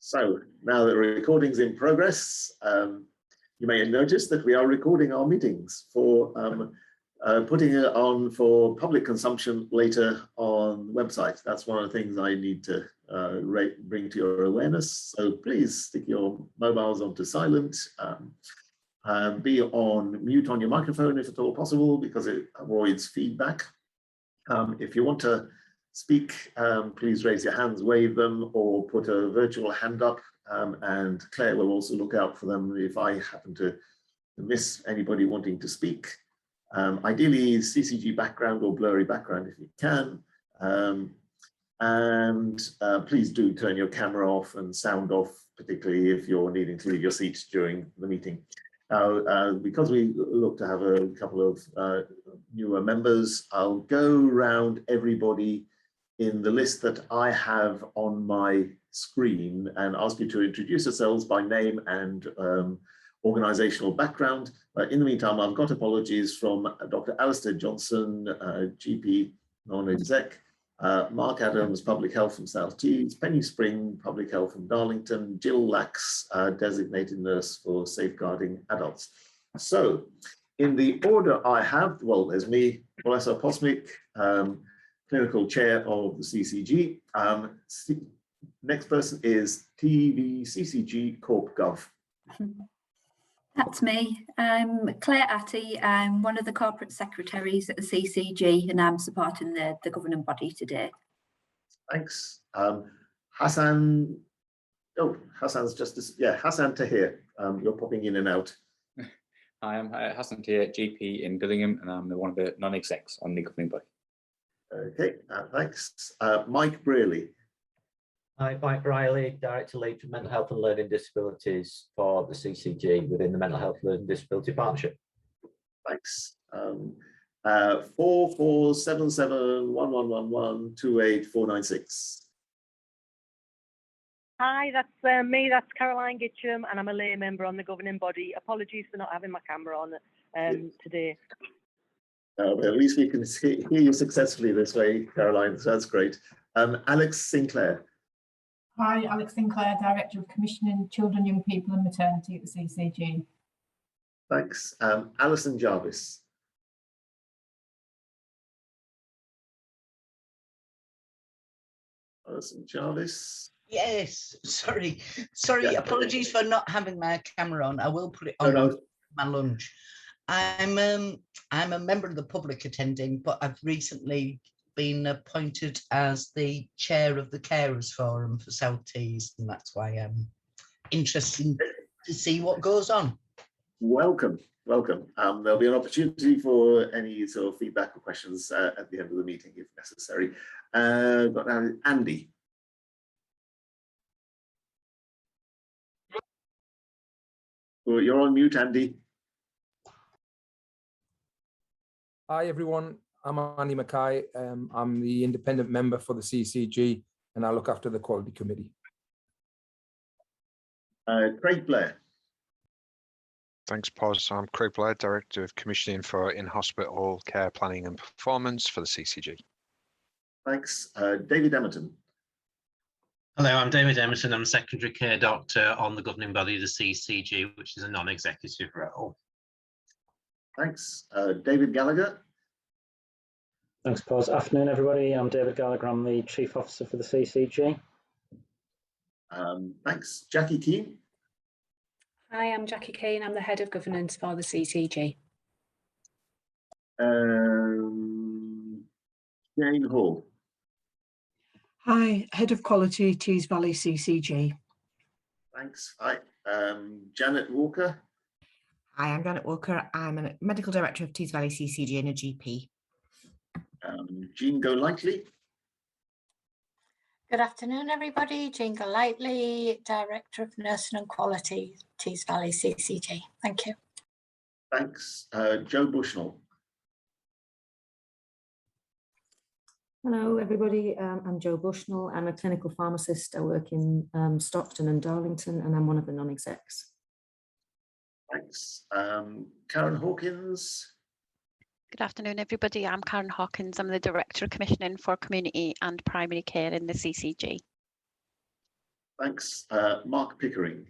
So now that the recording's in progress, you may notice that we are recording our meetings for putting it on for public consumption later on the website. That's one of the things I need to bring to your awareness. So please stick your mobiles onto silent. Be on mute on your microphone if at all possible, because it avoids feedback. If you want to speak, please raise your hands, wave them, or put a virtual hand up, and Claire will also look out for them if I happen to miss anybody wanting to speak. Ideally, CCG background or blurry background if you can. Please do turn your camera off and sound off, particularly if you're needing to leave your seat during the meeting. Now, because we look to have a couple of newer members, I'll go around everybody in the list that I have on my screen and ask you to introduce yourselves by name and organizational background. In the meantime, I've got apologies from Dr. Alistair Johnson, GP non-exec, Mark Adams, Public Health from South Tees, Penny Spring, Public Health from Darlington, Jill Lax, designated nurse for safeguarding adults. So in the order I have, well, there's me, Professor Posmic, clinical chair of the CCG. Next person is TVCCG Corp Gov. That's me. I'm Claire Atty. I'm one of the corporate secretaries at the CCG, and I'm supporting the governing body today. Thanks. Hassan, oh, Hassan's just, yeah, Hassan Tahir, you're popping in and out. Hi, I'm Hassan Tahir, GP in Gillingham, and I'm one of the non-execs on the governing body. Okay, thanks. Mike Brearley. Hi, Mike Riley, Director Lead for Mental Health and Learning Disabilities for the CCG within the Mental Health Learning Disability Partnership. Thanks. 447711112846. Hi, that's me, that's Caroline Gitcham, and I'm a lay member on the governing body. Apologies for not having my camera on today. But at least we can hear you successfully this way, Caroline, so that's great. Alex Sinclair. Hi, Alex Sinclair, Director of Commissioning Children, Young People and Maternity at the CCG. Thanks. Alison Jarvis. Alison Jarvis. Yes, sorry, yeah. Apologies for not having my camera on. I will put it on my lunch. I'm a member of the public attending, but I've recently been appointed as the chair of the Carers Forum for South Tees, and that's why I'm interested to see what goes on. Welcome. There'll be an opportunity for any sort of feedback or questions at the end of the meeting if necessary. Got Andy. Well, you're on mute, Andy. Hi everyone, I'm Andy Mackay. I'm the independent member for the CCG and I look after the Quality Committee. Craig Blair. Thanks, Pos. I'm Craig Blair, Director of Commissioning for In-Hospital Care Planning and Performance for the CCG. Thanks. David Emerton. Hello, I'm David Emerton. I'm a Secondary Care Doctor on the governing body of the CCG, which is a non-executive role. Thanks. David Gallagher. Thanks, Pos. Afternoon, everybody. I'm David Gallagher. I'm the Chief Officer for the CCG. Thanks. Jackie Keane. Hi, I'm Jackie Keane. I'm the Head of Governance for the CCG. Jane Hall. Hi, Head of Quality, Tees Valley CCG. Thanks. Hi. Janet Walker. Hi, I'm Janet Walker. I'm a Medical Director of Tees Valley CCG and a GP. Jean Golightly. Good afternoon, everybody. Jean Golightly, Director of Nursing and Quality, Tees Valley CCG. Thank you. Thanks. Joe Bushnell. Hello, everybody. I'm Jo Bushnell. I'm a clinical pharmacist. I work in Stockton and Darlington, and I'm one of the non-execs. Thanks. Karen Hawkins. Good afternoon, everybody. I'm Karen Hawkins. I'm the Director of Commissioning for Community and Primary Care in the CCG. Thanks. Mark Pickering.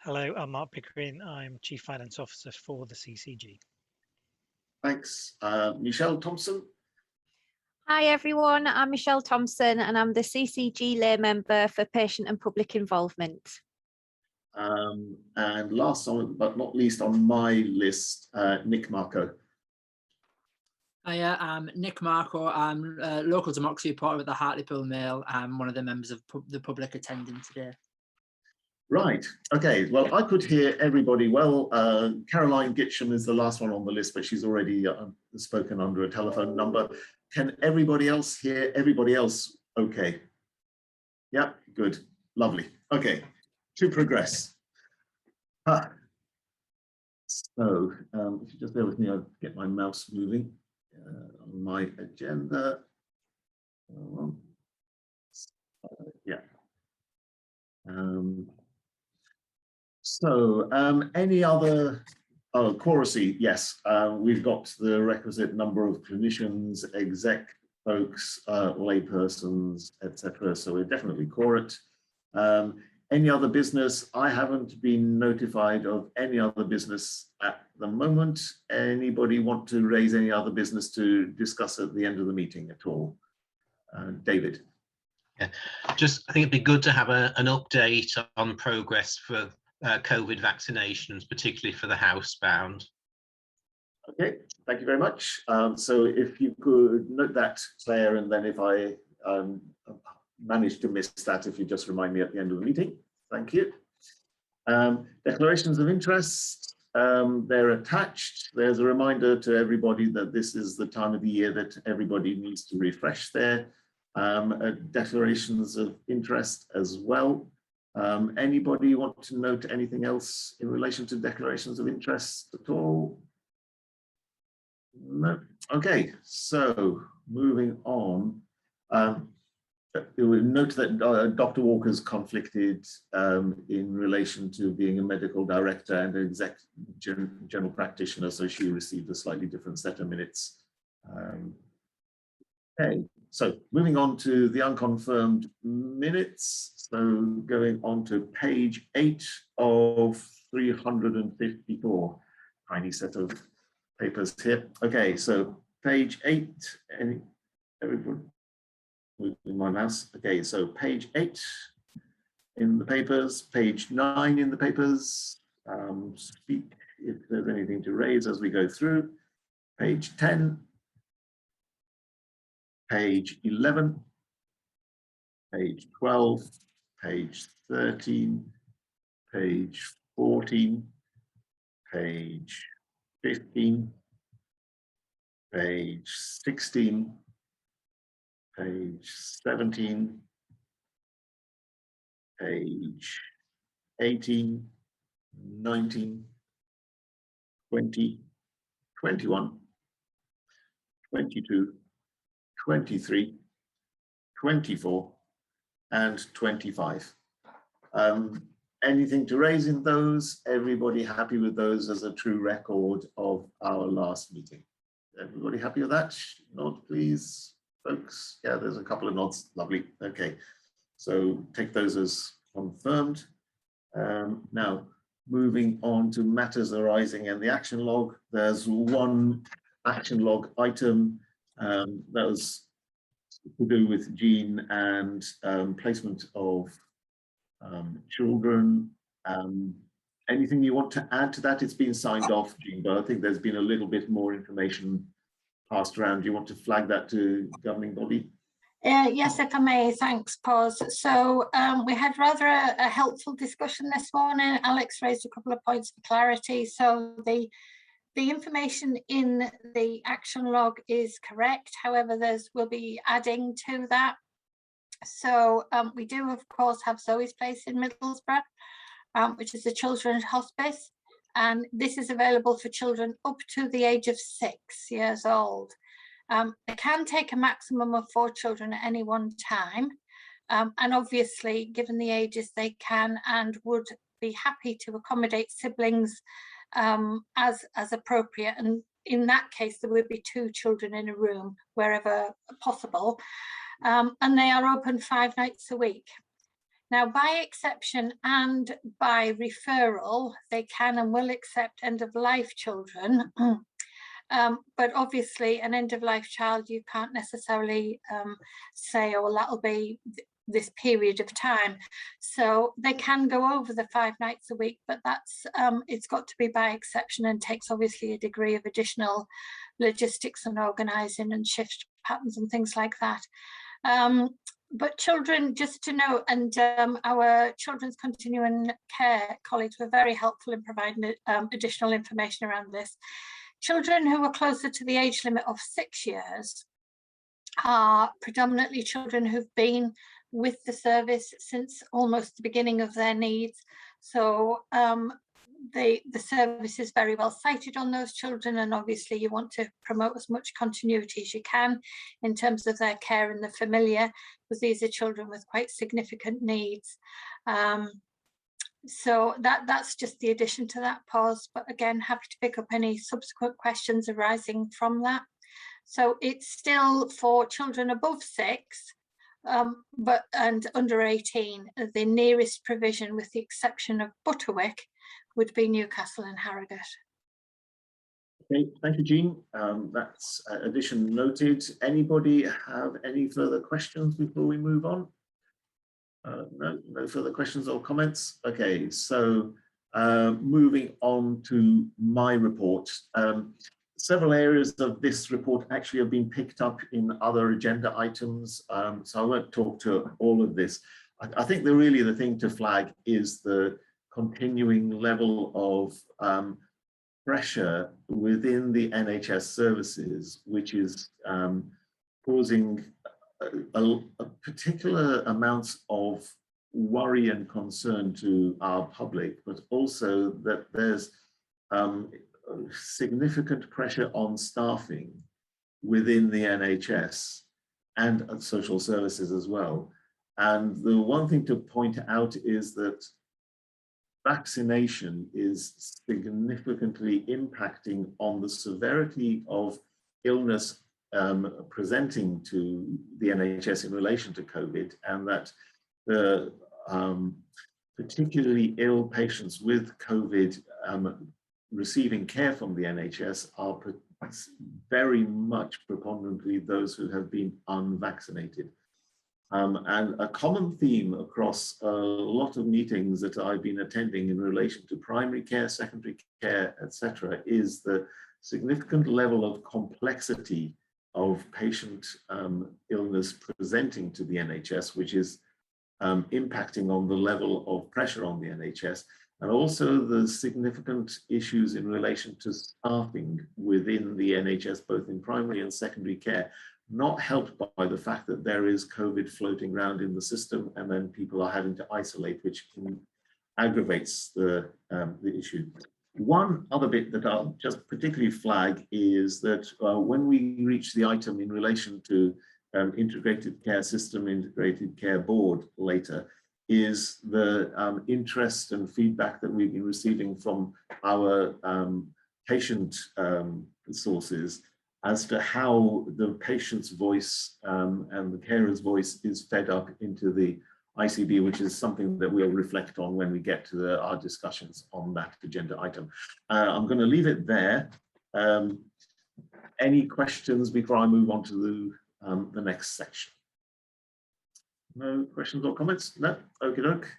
Hello, I'm Mark Pickering. I'm Chief Finance Officer for the CCG. Thanks. Michelle Thompson. Hi everyone, I'm Michelle Thompson and I'm the CCG lay member for patient and public involvement. And last on, but not least on my list, Nick Marco. Hiya, I'm Nick Marco. I'm a local democracy reporter at the Hartlepool Mail. I'm one of the members of the public attending today. Right. Okay. Well, I could hear everybody well. Caroline Gitcham is the last one on the list, but she's already spoken under a telephone number. Can everybody else hear everybody else? Okay. Yeah, good. Lovely. Okay. To progress. So, if you just bear with me, I'll get my mouse moving on my agenda. Yeah. Any other, Quoracy, yes, we've got the requisite number of clinicians, exec folks, laypersons, etc. So we're definitely quorate. Any other business? I haven't been notified of any other business at the moment. Anybody want to raise any other business to discuss at the end of the meeting at all? David. Yeah, just I think it'd be good to have an update on progress for COVID vaccinations, particularly for the housebound. Okay, thank you very much. So if you could note that, Claire, and then if I manage to miss that, if you just remind me at the end of the meeting. Thank you. Declarations of interest, they're attached. There's a reminder to everybody that this is the time of the year that everybody needs to refresh their declarations of interest as well. Anybody want to note anything else in relation to declarations of interest at all? No. Okay, so moving on. Note that Dr. Walker's conflicted in relation to being a medical director and an exec general practitioner, so she received a slightly different set of minutes. Okay, so moving on to the unconfirmed minutes. So going on to page 8 of 354. Tiny set of papers here. Okay, so page 8. Everybody moving my mouse. Okay, so page 8 in the papers, page 9 in the papers. Speak if there's anything to raise as we go through. Page 10. Page 11, page 12, page 13, page 14, page 15, page 16, page 17, page 18, 19, 20, 21, 22, 23, 24, and 25. Anything to raise in those? Everybody happy with those as a true record of our last meeting? Everybody happy with that? Nod, please, folks. Yeah, there's a couple of nods. Lovely. Okay, so take those as confirmed. Now, moving on to matters arising in the action log. There's one action log item that was to do with Jean and placement of children. Anything you want to add to that? It's been signed off, Jean, but I think there's been a little bit more information passed around. Do you want to flag that to governing body? Yes, if I may, thanks, Pos. So we had rather a helpful discussion this morning. Alex raised a couple of points for clarity. So the information in the action log is correct. However, we'll be adding to that. So we do, of course, have Zoe's Place in Middlesbrough, which is a children's hospice. And this is available for children up to the age of 6 years old. They can take a maximum of 4 children at any one time. And obviously, given the ages, they can and would be happy to accommodate siblings as appropriate, and in that case there would be 2 children in a room wherever possible, and they are open 5 nights a week. Now, by exception and by referral, they can and will accept end-of-life children. But obviously, an end-of-life child, you can't necessarily say, oh, well, that'll be this period of time. So they can go over the 5 nights a week, but that's it's got to be by exception and takes obviously a degree of additional logistics and organising and shift patterns and things like that. But children, just to know, and our Children's Continuing Care colleagues were very helpful in providing additional information around this. Children who are closer to the age limit of 6 years are predominantly children who've been with the service since almost the beginning of their needs. So the service is very well sited on those children, and obviously you want to promote as much continuity as you can in terms of their care and the familiar, because these are children with quite significant needs. So that's just the addition to that pause, but again, happy to pick up any subsequent questions arising from that. So it's still for children above 6, and under 18, the nearest provision, with the exception of Butterwick, would be Newcastle and Harrogate. Okay, thank you, Jean. That's addition noted. Anybody have any further questions before we move on? No further questions or comments. Okay, so moving on to my report. Several areas of this report actually have been picked up in other agenda items, so I won't talk to all of this. I think the thing to flag is the continuing level of pressure within the NHS services, which is causing a particular amounts of worry and concern to our public, but also that there's significant pressure on staffing within the NHS and social services as well. And the one thing to point out is that vaccination is significantly impacting on the severity of illness presenting to the NHS in relation to COVID, and that the particularly ill patients with COVID receiving care from the NHS are very much preponderantly those who have been unvaccinated. And a common theme across a lot of meetings that I've been attending in relation to primary care, secondary care, etc., is the significant level of complexity of patient illness presenting to the NHS, which is impacting on the level of pressure on the NHS, and also the significant issues in relation to staffing within the NHS, both in primary and secondary care, not helped by the fact that there is COVID floating around in the system, and then people are having to isolate, which aggravates the issue. One other bit that I'll just particularly flag is that when we reach the item in relation to integrated care system, integrated care board later, is the interest and feedback that we've been receiving from our patient sources as to how the patient's voice and the carer's voice is fed up into the ICB, which is something that we'll reflect on when we get to our discussions on that agenda item. I'm going to leave it there. Any questions before I move on to the next section? No questions or comments? No? Okie doke.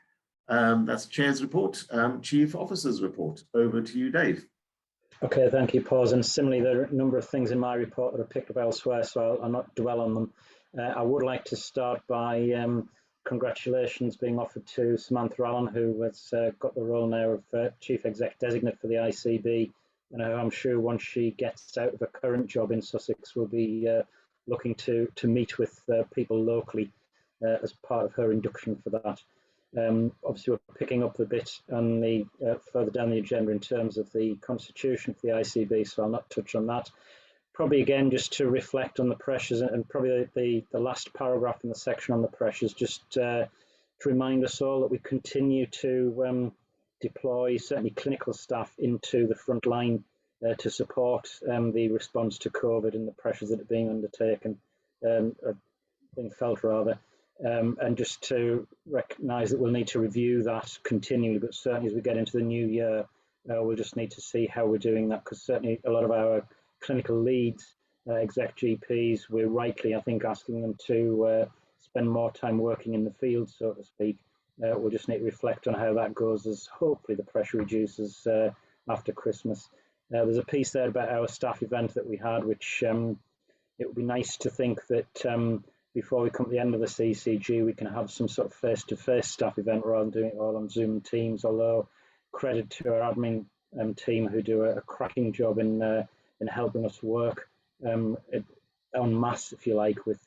That's Chair's report. Chief Officer's report. Over to you, Dave. Okay, thank you, Paul. And similarly, there are a number of things in my report that are picked up elsewhere, so I'll not dwell on them. I would like to start by congratulations being offered to Samantha Allen, who has got the role now of Chief Exec Designate for the ICB. And I'm sure once she gets out of her current job in Sussex, we'll be looking to meet with people locally as part of her induction for that. Obviously, we're picking up the bit on the further down the agenda in terms of the constitution for the ICB, so I'll not touch on that. Probably again, just to reflect on the pressures, and probably the last paragraph in the section on the pressures, just to remind us all that we continue to deploy certainly clinical staff into the front line to support the response to COVID and the pressures that are being undertaken, being felt rather. And just to recognise that we'll need to review that continually, but certainly as we get into the new year, we'll just need to see how we're doing that, because certainly a lot of our clinical leads, exec GPs, we're rightly, I think, asking them to spend more time working in the field, so to speak. We'll just need to reflect on how that goes as hopefully the pressure reduces after Christmas. There's a piece there about our staff event that we had, which it would be nice to think that before we come to the end of the CCG, we can have some sort of face-to-face staff event rather than doing it all on Zoom and Teams, although credit to our admin team who do a cracking job in helping us work en masse, if you like, with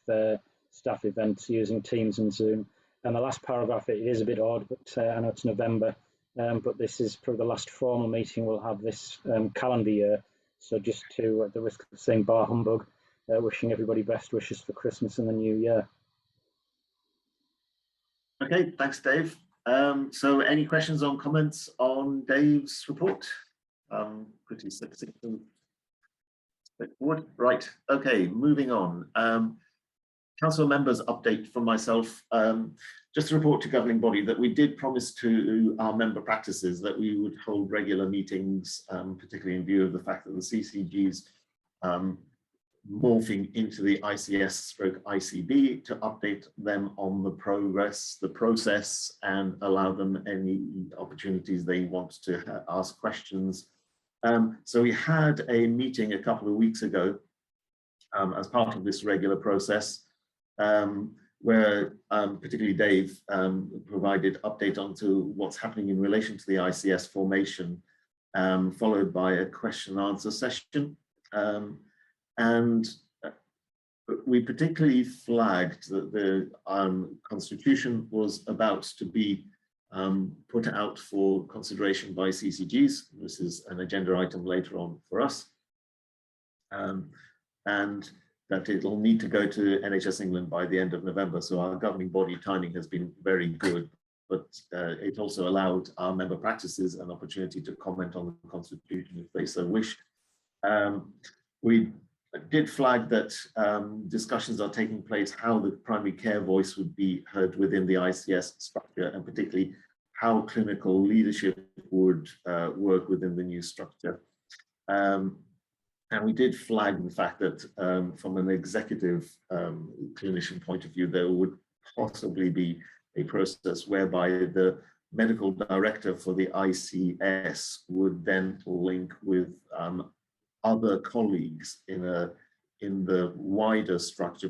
staff events using Teams and Zoom. And the last paragraph, it is a bit odd, but I know it's November, but this is probably the last formal meeting we'll have this calendar year. So just to, at the risk of saying bar humbug, wishing everybody best wishes for Christmas and the new year. Okay, thanks, Dave. So any questions or comments on Dave's report? Pretty succinct and straightforward. Right, okay, moving on. Council members update from myself. Just to report to governing body that we did promise to our member practices that we would hold regular meetings, particularly in view of the fact that the CCGs morphing into the ICS/ICB to update them on the progress, the process, and allow them any opportunities they want to ask questions. So we had a meeting a couple of weeks ago as part of this regular process, where particularly Dave provided update onto what's happening in relation to the ICS formation, followed by a question and answer session. And we particularly flagged that the constitution was about to be put out for consideration by CCGs. This is an agenda item later on for us. And that it'll need to go to NHS England by the end of November. So our governing body timing has been very good, but it also allowed our member practices an opportunity to comment on the constitution if they so wished. We did flag that discussions are taking place how the primary care voice would be heard within the ICS structure, and particularly how clinical leadership would work within the new structure. And we did flag the fact that from an executive clinician point of view, there would possibly be a process whereby the medical director for the ICS would then link with other colleagues in the wider structure,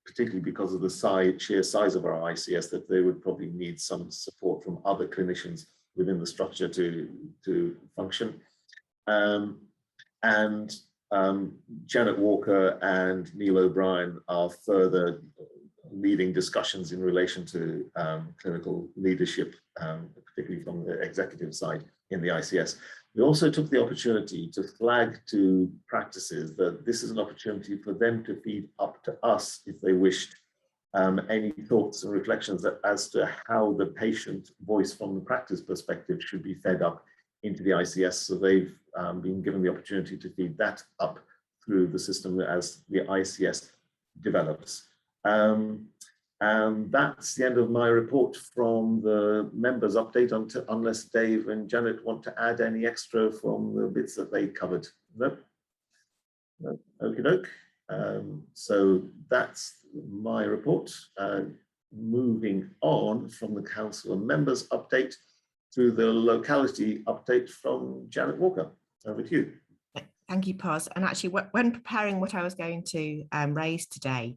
particularly because of the sheer size of our ICS, that they would probably need some support from other clinicians within the structure to function. And Janet Walker and Neil O'Brien are further leading discussions in relation to clinical leadership, particularly from the executive side in the ICS. We also took the opportunity to flag to practices that this is an opportunity for them to feed up to us, if they wished, any thoughts and reflections as to how the patient voice from the practice perspective should be fed up into the ICS. So they've been given the opportunity to feed that up through the system as the ICS develops. And that's the end of my report from the members update, unless Dave and Janet want to add any extra from the bits that they covered. No? No? Okie doke. So that's my report. Moving on from the council and members update to the locality update from Janet Walker. Over to you. Thank you, Pos. And actually, when preparing what I was going to raise today,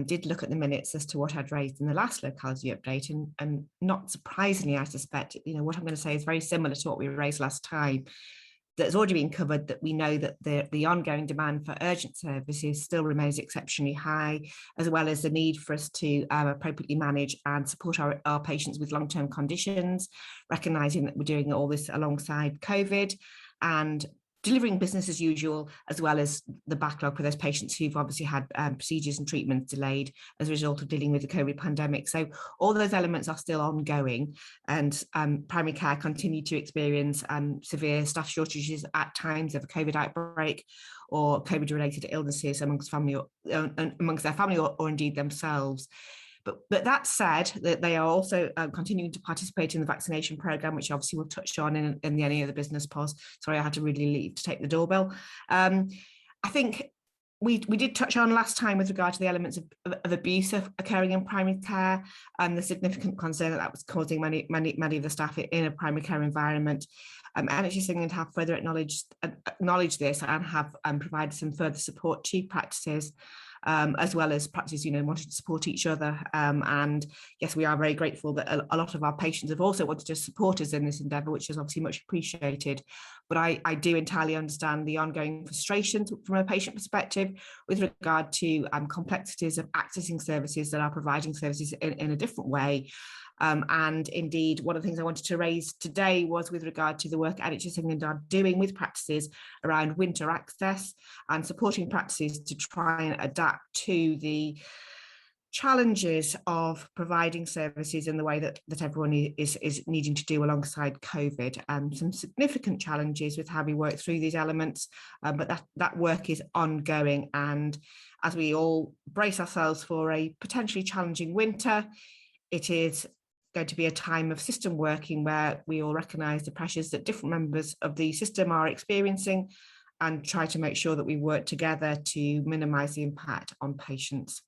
did look at the minutes as to what I'd raised in the last locality update, and not surprisingly, I suspect, what I'm going to say is very similar to what we raised last time. That's already been covered, that we know that the ongoing demand for urgent services still remains exceptionally high, as well as the need for us to appropriately manage and support our patients with long-term conditions, recognising that we're doing all this alongside COVID, and delivering business as usual, as well as the backlog for those patients who've obviously had procedures and treatments delayed as a result of dealing with the COVID pandemic. So all those elements are still ongoing, and primary care continue to experience severe staff shortages at times of a COVID outbreak or COVID-related illnesses amongst their family or indeed themselves. But that said, that they are also continuing to participate in the vaccination programme, which obviously we'll touch on in the any other business pause. Sorry, I had to really leave to take the doorbell. I think we did touch on last time with regard to the elements of abuse occurring in primary care and the significant concern that was causing many of the staff in a primary care environment. NHS England have further acknowledged this and have provided some further support to practices, as well as practices, wanting to support each other. And yes, we are very grateful that a lot of our patients have also wanted to support us in this endeavour, which is obviously much appreciated. But I do entirely understand the ongoing frustrations from a patient perspective with regard to complexities of accessing services that are providing services in a different way. And indeed, one of the things I wanted to raise today was with regard to the work NHS England are doing with practices around winter access and supporting practices to try and adapt to the challenges of providing services in the way that everyone is needing to do alongside COVID. Some significant challenges with how we work through these elements, but that work is ongoing. And as we all brace ourselves for a potentially challenging winter, it is going to be a time of system working where we all recognise the pressures that different members of the system are experiencing and try to make sure that we work together to minimise the impact on patients.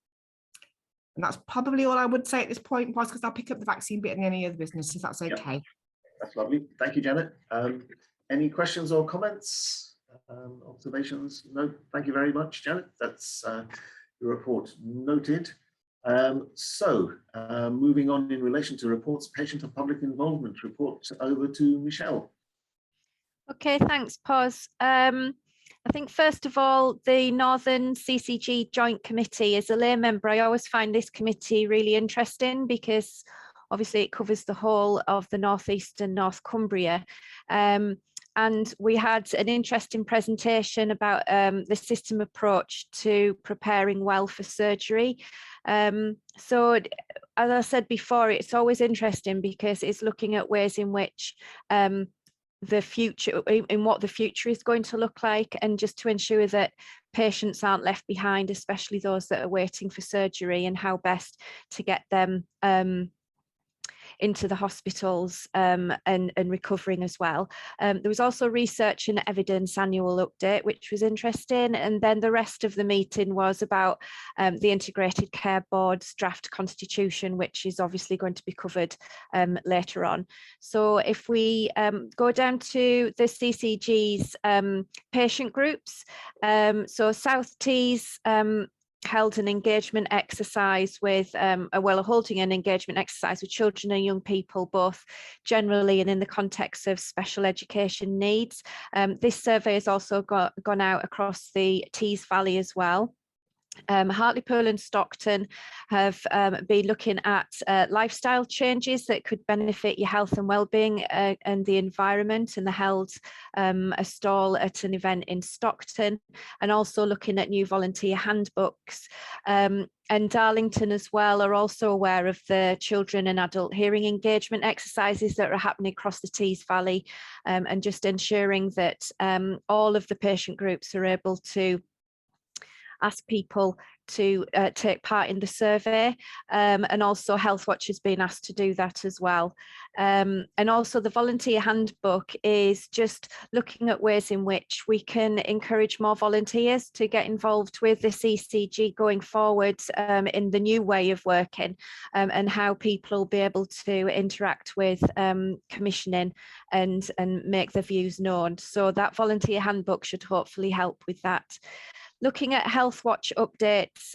And that's probably all I would say at this point, because I'll pick up the vaccine bit in any other business, if that's okay. Yep. That's lovely. Thank you, Janet. Any questions or comments, observations? No, thank you very much, Janet. That's your report noted. Moving on in relation to reports, patient and public involvement report, over to Michelle. Okay, thanks, Pos. I think first of all, the Northern CCG Joint Committee, as a lay member, I always find this committee really interesting because obviously it covers the whole of the North East and North Cumbria. And we had an interesting presentation about the system approach to preparing well for surgery. So as I said before, it's always interesting because it's looking at ways in which the future, in what the future is going to look like, and just to ensure that patients aren't left behind, especially those that are waiting for surgery, and how best to get them into the hospitals and recovering as well. There was also research and evidence annual update, which was interesting. And then the rest of the meeting was about the Integrated Care Board's draft constitution, which is obviously going to be covered later on. So if we go down to the CCG's patient groups, so South Tees held an engagement exercise with, holding an engagement exercise with children and young people, both generally and in the context of special education needs. This survey has also gone out across the Tees Valley as well. Hartlepool and Stockton have been looking at lifestyle changes that could benefit your health and well-being and the environment, and they held a stall at an event in Stockton, and also looking at new volunteer handbooks. And Darlington as well are also aware of the children and adult hearing engagement exercises that are happening across the Tees Valley, and just ensuring that all of the patient groups are able to ask people to take part in the survey, and also Healthwatch has been asked to do that as well. And also the volunteer handbook is just looking at ways in which we can encourage more volunteers to get involved with the CCG going forward in the new way of working, and how people will be able to interact with commissioning and make their views known. So that volunteer handbook should hopefully help with that. Looking at Healthwatch updates,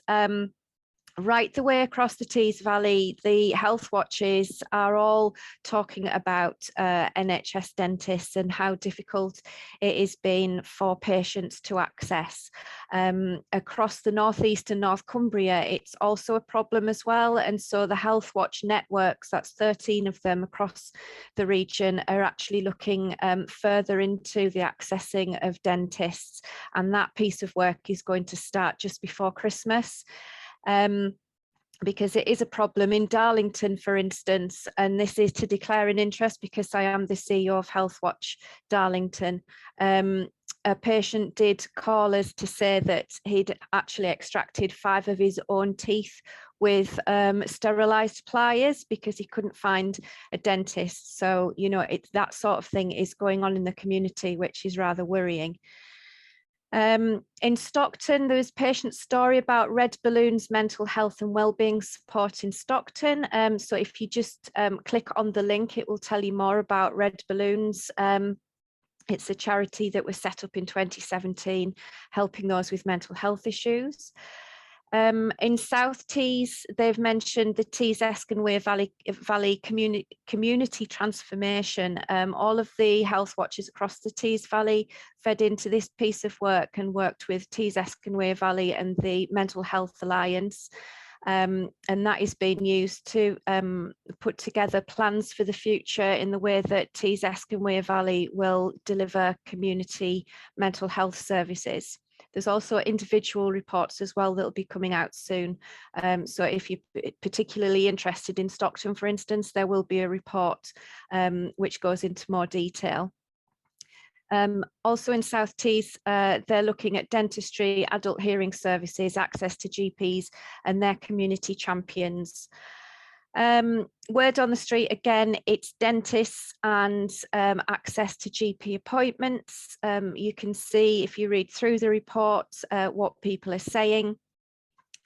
right the way across the Tees Valley, the health watches are all talking about NHS dentists and how difficult it has been for patients to access. Across the North East and North Cumbria, it's also a problem as well. And so the Health Watch networks, that's 13 of them across the region, are actually looking further into the accessing of dentists. And that piece of work is going to start just before Christmas. Because it is a problem in Darlington, for instance, and this is to declare an interest because I am the CEO of Healthwatch Darlington. a patient did call us to say that he'd actually extracted 5 of his own teeth with sterilized pliers because he couldn't find a dentist. So, you know, that sort of thing is going on in the community, which is rather worrying. In Stockton, there was a patient story about Red Balloon's mental health and wellbeing support in Stockton. So if you just click on the link, it will tell you more about Red Balloons. It's a charity that was set up in 2017, helping those with mental health issues. In South Tees, they've mentioned the Tees Esconway Valley community transformation. All of the health watchers across the Tees Valley fed into this piece of work and worked with Tees Esconway Valley and the Mental Health Alliance. And that is being used to put together plans for the future in the way that Tees Esconway Valley will deliver community mental health services. There's also individual reports as well that will be coming out soon. So if you're particularly interested in Stockton, for instance, there will be a report which goes into more detail. Also in South Tees, they're looking at dentistry, adult hearing services, access to GPs and their community champions. Word on the street, again, it's dentists and access to GP appointments. You can see if you read through the report what people are saying.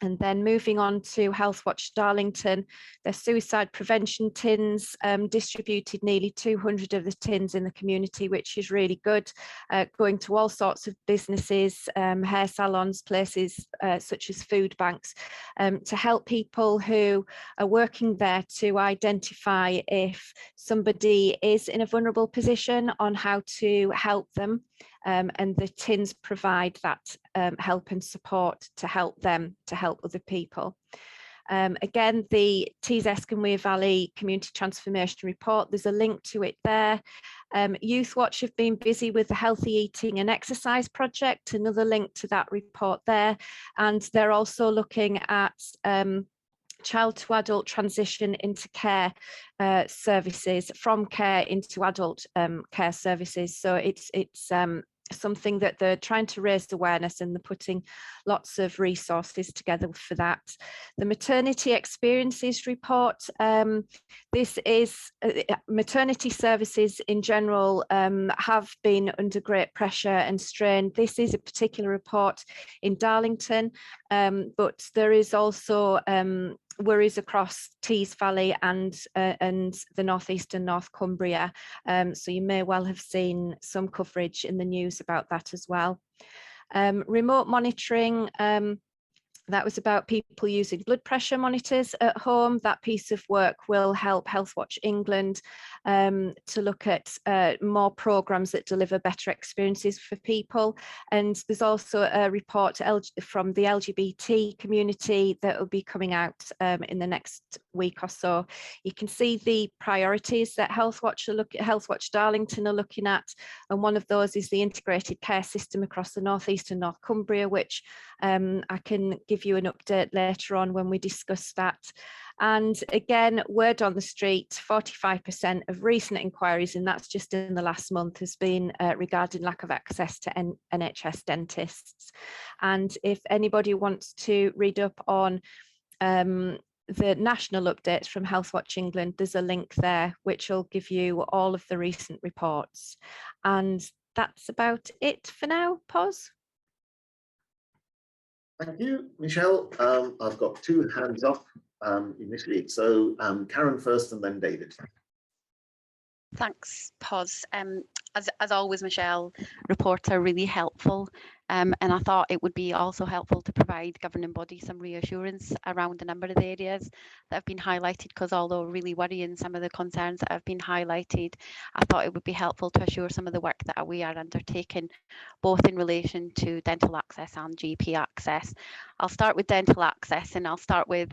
And then moving on to Healthwatch Darlington, their suicide prevention tins distributed nearly 200 of the tins in the community, which is really good, going to all sorts of businesses, hair salons, places such as food banks, to help people who are working there to identify if somebody is in a vulnerable position on how to help them. And the tins provide that help and support to help them to help other people. Again, the Tees Esconway Valley Community Transformation Report, there's a link to it there. Youth Watch have been busy with the Healthy Eating and Exercise Project, another link to that report there. And they're also looking at child to adult transition into care services, from care into adult care services. So it's something that they're trying to raise awareness, and they're putting lots of resources together for that. The Maternity Experiences Report, this is maternity services in general have been under great pressure and strain. This is a particular report in Darlington, but there is also worries across Tees Valley and the northeast and North Cumbria. So you may well have seen some coverage in the news about that as well. Remote monitoring, that was about people using blood pressure monitors at home. That piece of work will help Healthwatch England to look at more programmes that deliver better experiences for people. And there's also a report from the LGBT community that will be coming out in the next week or so. You can see the priorities that Healthwatch Darlington are looking at, and one of those is the integrated care system across the northeast and North Cumbria, which I can give you an update later on when we discuss that. And again, word on the street, 45% of recent inquiries, and that's just in the last month, has been regarding lack of access to NHS dentists. And if anybody wants to read up on the national updates from Healthwatch England, there's a link there which will give you all of the recent reports. And that's about it for now. Pause. Thank you, Michelle. I've got 2 hands up initially. So Karen first and then David. Thanks, Pos. As always, Michelle, reports are really helpful. And I thought it would be also helpful to provide governing bodies some reassurance around a number of the areas that have been highlighted, because although really worrying some of the concerns that have been highlighted, I thought it would be helpful to assure some of the work that we are undertaking, both in relation to dental access and GP access. I'll start with dental access, and I'll start with,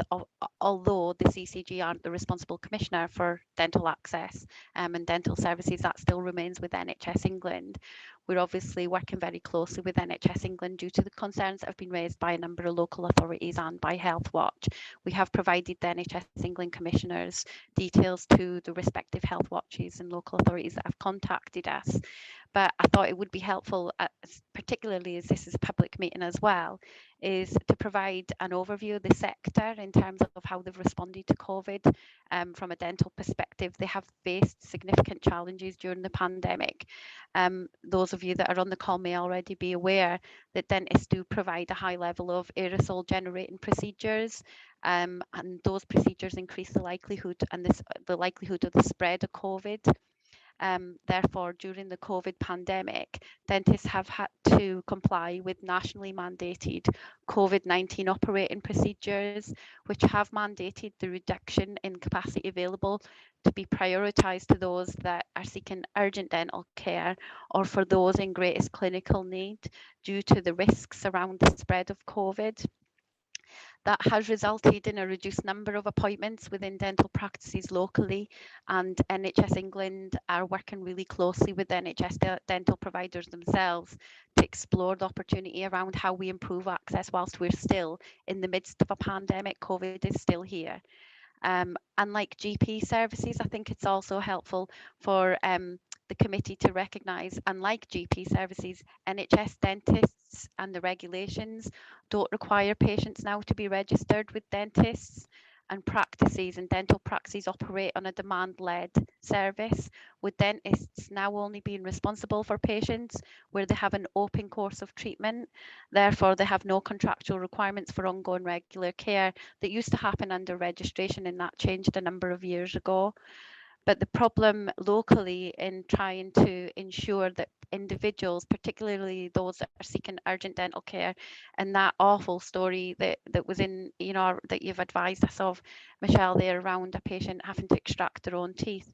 although the CCG aren't the responsible commissioner for dental access and dental services, that still remains with NHS England. We're obviously working very closely with NHS England due to the concerns that have been raised by a number of local authorities and by Healthwatch. We have provided the NHS England commissioners details to the respective health watches and local authorities that have contacted us. but I thought it would be helpful, particularly as this is a public meeting as well, is to provide an overview of the sector in terms of how they've responded to COVID. From a dental perspective, they have faced significant challenges during the pandemic. Those of you that are on the call may already be aware that dentists do provide a high level of aerosol generating procedures, and those procedures increase the likelihood the likelihood of the spread of COVID. Therefore, during the COVID pandemic, dentists have had to comply with nationally mandated COVID-19 operating procedures, which have mandated the reduction in capacity available to be prioritised to those that are seeking urgent dental care or for those in greatest clinical need due to the risks around the spread of COVID. That has resulted in a reduced number of appointments within dental practices locally, and NHS England are working really closely with NHS dental providers themselves to explore the opportunity around how we improve access whilst we're still in the midst of a pandemic. COVID is still here. Unlike GP services, I think it's also helpful for the committee to recognise, unlike GP services, NHS dentists and the regulations don't require patients now to be registered with dentists, and practices and dental practices operate on a demand-led service, with dentists now only being responsible for patients where they have an open course of treatment. Therefore, they have no contractual requirements for ongoing regular care that used to happen under registration, and that changed a number of years ago. But the problem locally in trying to ensure that individuals, particularly those that are seeking urgent dental care, and that awful story that was in, that you've advised us of, Michelle, there around a patient having to extract their own teeth.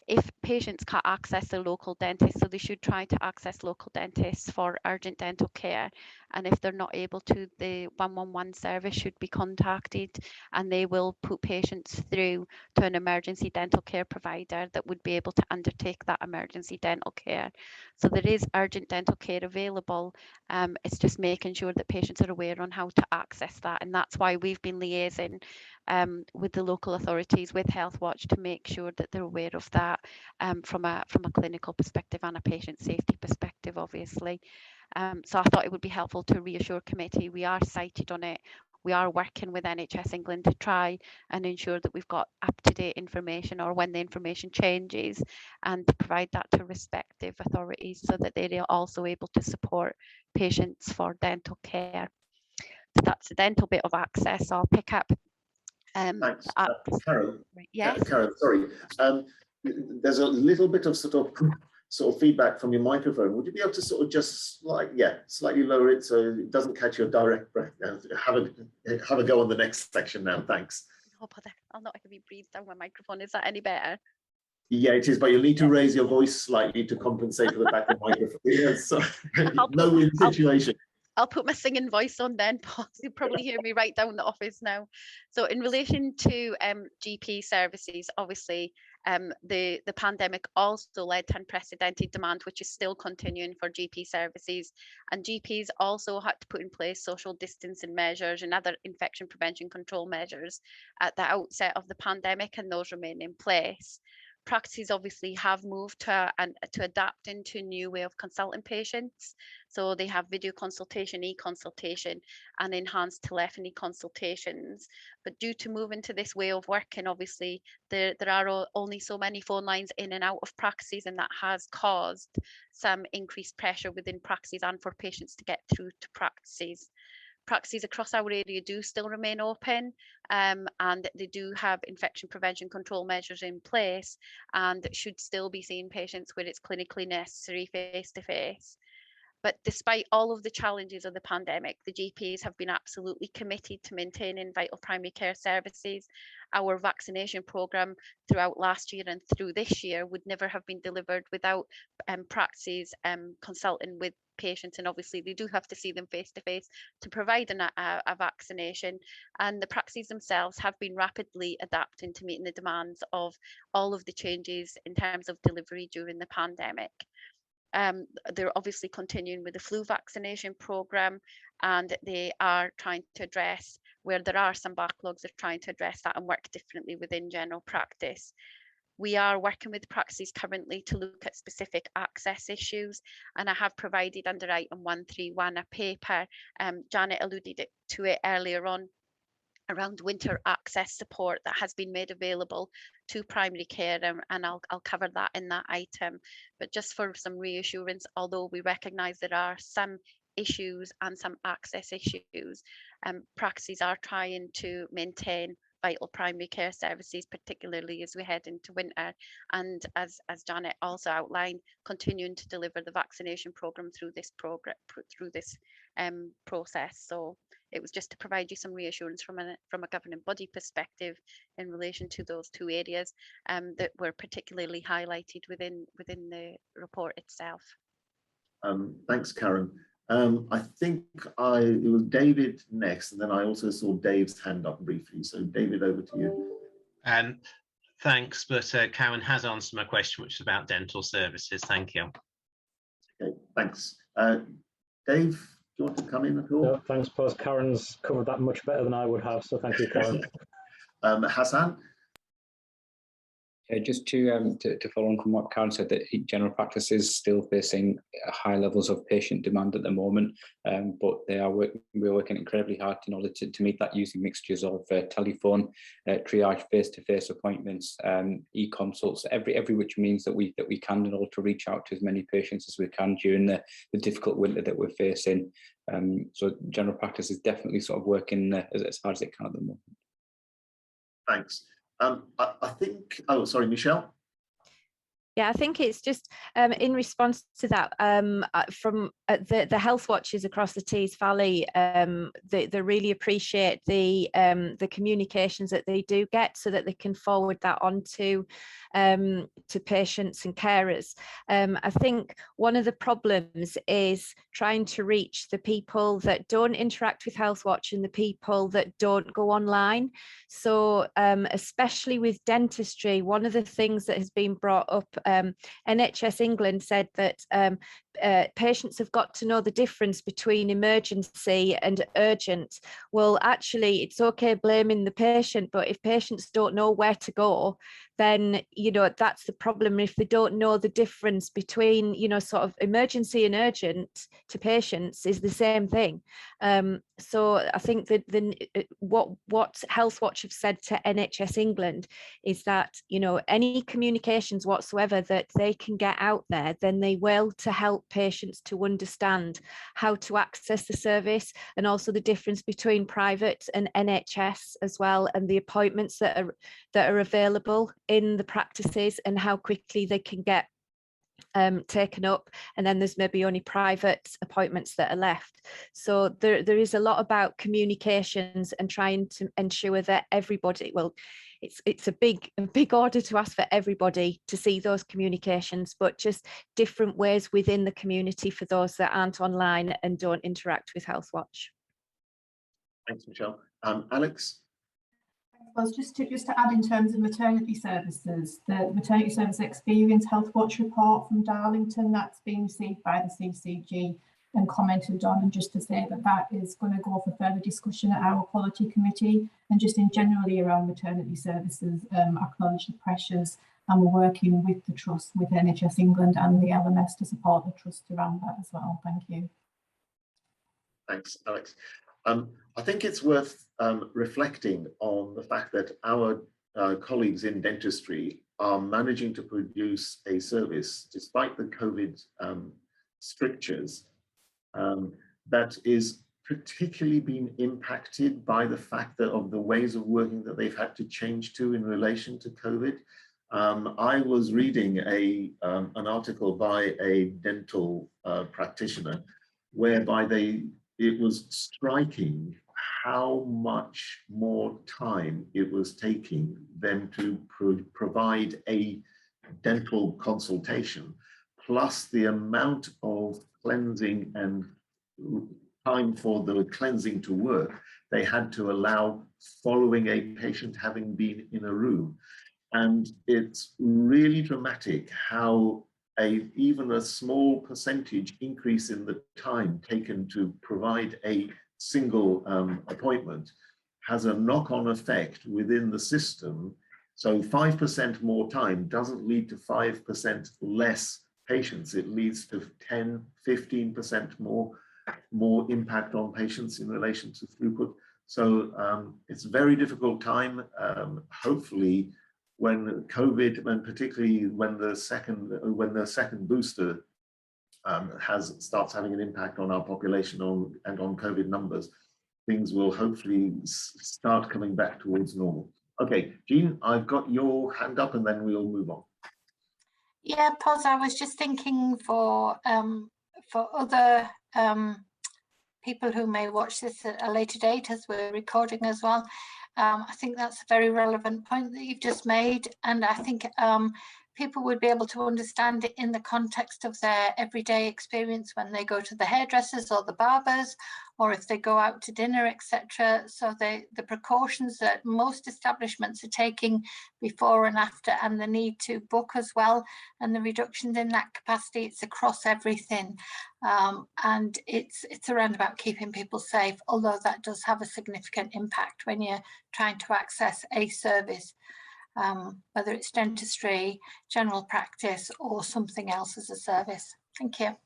If patients can't access a local dentist, so they should try to access local dentists for urgent dental care. And if they're not able to, the 111 service should be contacted, and they will put patients through to an emergency dental care provider that would be able to undertake that emergency dental care. So there is urgent dental care available. It's just making sure that patients are aware on how to access that. And that's why we've been liaising with the local authorities, with Health Watch, to make sure that they're aware of that from a clinical perspective and a patient safety perspective, obviously. So I thought it would be helpful to reassure committee we are cited on it. We are working with NHS England to try and ensure that we've got up-to-date information, or when the information changes, and to provide that to respective authorities so that they're also able to support patients for dental care. So that's the dental bit of access. I'll pick up. Thanks, Carol. Yes. Carol, sorry. There's a little bit of sort of feedback from your microphone. Would you be able to sort of just slightly lower it so it doesn't catch your direct breath? Have a go on the next section now. Thanks. No bother. I'll not heavy breathe down my microphone. Is that any better? Yeah, it is, but you'll need to raise your voice slightly to compensate for the back of the microphone. Yeah, so, no-win situation. I'll put my singing voice on then, Paul. You'll probably hear me right down the office now. So in relation to GP services, obviously the pandemic also led to unprecedented demand, which is still continuing for GP services. And GPs also had to put in place social distancing measures and other infection prevention control measures at the outset of the pandemic, and those remain in place. Practices obviously have moved to adapt into a new way of consulting patients. So they have video consultation, e-consultation, and enhanced telephony consultations. But due to moving to this way of working, obviously there are only so many phone lines in and out of practices, and that has caused some increased pressure within practices and for patients to get through to practices. Practices across our area do still remain open, and they do have infection prevention control measures in place, and should still be seeing patients where it's clinically necessary face-to-face. But despite all of the challenges of the pandemic, the GPs have been absolutely committed to maintaining vital primary care services. Our vaccination programme throughout last year and through this year would never have been delivered without practices consulting with patients, and obviously they do have to see them face to face to provide a vaccination, and the practices themselves have been rapidly adapting to meeting the demands of all of the changes in terms of delivery during the pandemic. They're obviously continuing with the flu vaccination programme, and they are trying to address where there are some backlogs. They're trying to address that and work differently within general practice. We are working with practices currently to look at specific access issues, and I have provided under item 131 a paper. Janet alluded to it earlier on, around winter access support that has been made available to primary care, and I'll cover that in that item. But just for some reassurance, although we recognise there are some issues and some access issues, practices are trying to maintain vital primary care services, particularly as we head into winter, and as Janet also outlined, continuing to deliver the vaccination programme through this process. So it was just to provide you some reassurance from a governing body perspective in relation to those two areas that were particularly highlighted within the report itself. Thanks, Karen. I think it was David next, and then I also saw Dave's hand up briefly. So David, over to you. Thanks, but Karen has answered my question, which is about dental services. Thank you. Okay, thanks. Dave, do you want to come in at all? No, thanks, Pos. Karen's covered that much better than I would have, so thank you, Karen. Hassan? Just to follow on from what Karen said, that general practice is still facing high levels of patient demand at the moment, but we're working incredibly hard in order to meet that using mixtures of telephone, triage, face-to-face appointments, e-consults, every which means that we can, in order to reach out to as many patients as we can during the difficult winter that we're facing. So general practice is definitely sort of working as hard as it can at the moment. Thanks. I think, oh, sorry, Michelle. Yeah, I think it's just in response to that, from the health watchers across the Tees Valley, they really appreciate the communications that they do get, so that they can forward that on to patients and carers. I think one of the problems is trying to reach the people that don't interact with Health Watch and the people that don't go online. So especially with dentistry, one of the things that has been brought up, NHS England said that patients have got to know the difference between emergency and urgent. Well, actually, it's okay blaming the patient, but if patients don't know where to go, then, you know, that's the problem. If they don't know the difference between, you know, sort of emergency and urgent to patients is the same thing. So I think that what Health Watch have said to NHS England is that, you know, any communications whatsoever that they can get out there, then they will, to help patients to understand how to access the service, and also the difference between private and NHS as well, and the appointments that are available in the practices and how quickly they can get taken up, and then there's maybe only private appointments that are left. So there is a lot about communications and trying to ensure that everybody, well, it's a big order to ask for everybody to see those communications, but just different ways within the community for those that aren't online and don't interact with Health Watch. Thanks, Michelle. Alex? Well, just to add, in terms of maternity services, the maternity service experience Health Watch report from Darlington, that's been received by the CCG and commented on, and just to say that that is going to go for further discussion at our quality committee, and just in generally around maternity services, acknowledge the pressures, and we're working with the trust, with NHS England and the LMS to support the trust around that as well. Thank you. Thanks, Alex. I think it's worth reflecting on the fact that our colleagues in dentistry are managing to produce a service, despite the COVID strictures, that is particularly being impacted by the fact that of the ways of working that they've had to change to in relation to COVID. I was reading an article by a dental practitioner, whereby it was striking how much more time it was taking them to provide a dental consultation, plus the amount of cleansing and time for the cleansing to work they had to allow following a patient having been in a room. And it's really dramatic how even a small percentage increase in the time taken to provide a single appointment has a knock-on effect within the system So 5% more time doesn't lead to 5% less patients. It leads to 10, 15% more impact on patients in relation to throughput. So it's a very difficult time. Hopefully, when COVID, and particularly when the second booster starts having an impact on our population and on COVID numbers, things will hopefully start coming back towards normal. Okay, Jean, I've got your hand up, and then we'll move on. Yeah, Pos, I was just thinking for other people who may watch this at a later date, as we're recording as well. I think that's a very relevant point that you've just made, and I think people would be able to understand it in the context of their everyday experience when they go to the hairdressers or the barbers, or if they go out to dinner, etc. So the precautions that most establishments are taking before and after, and the need to book as well, and the reductions in that capacity, it's across everything. And it's around about keeping people safe, although that does have a significant impact when you're trying to access a service. Whether it's dentistry, general practice, or something else as a service. Thank you.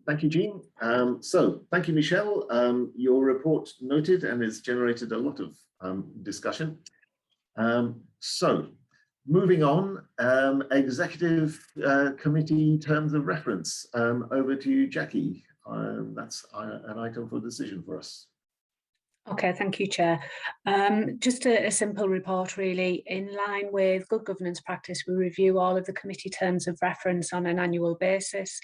Thank you, Jean. So thank you, Michelle. Your report noted and has generated a lot of discussion. So moving on, executive committee terms of reference. Over to you, Jackie. That's an item for decision for us. Okay, thank you, Chair. Just a simple report, really. In line with good governance practice, we review all of the committee terms of reference on an annual basis.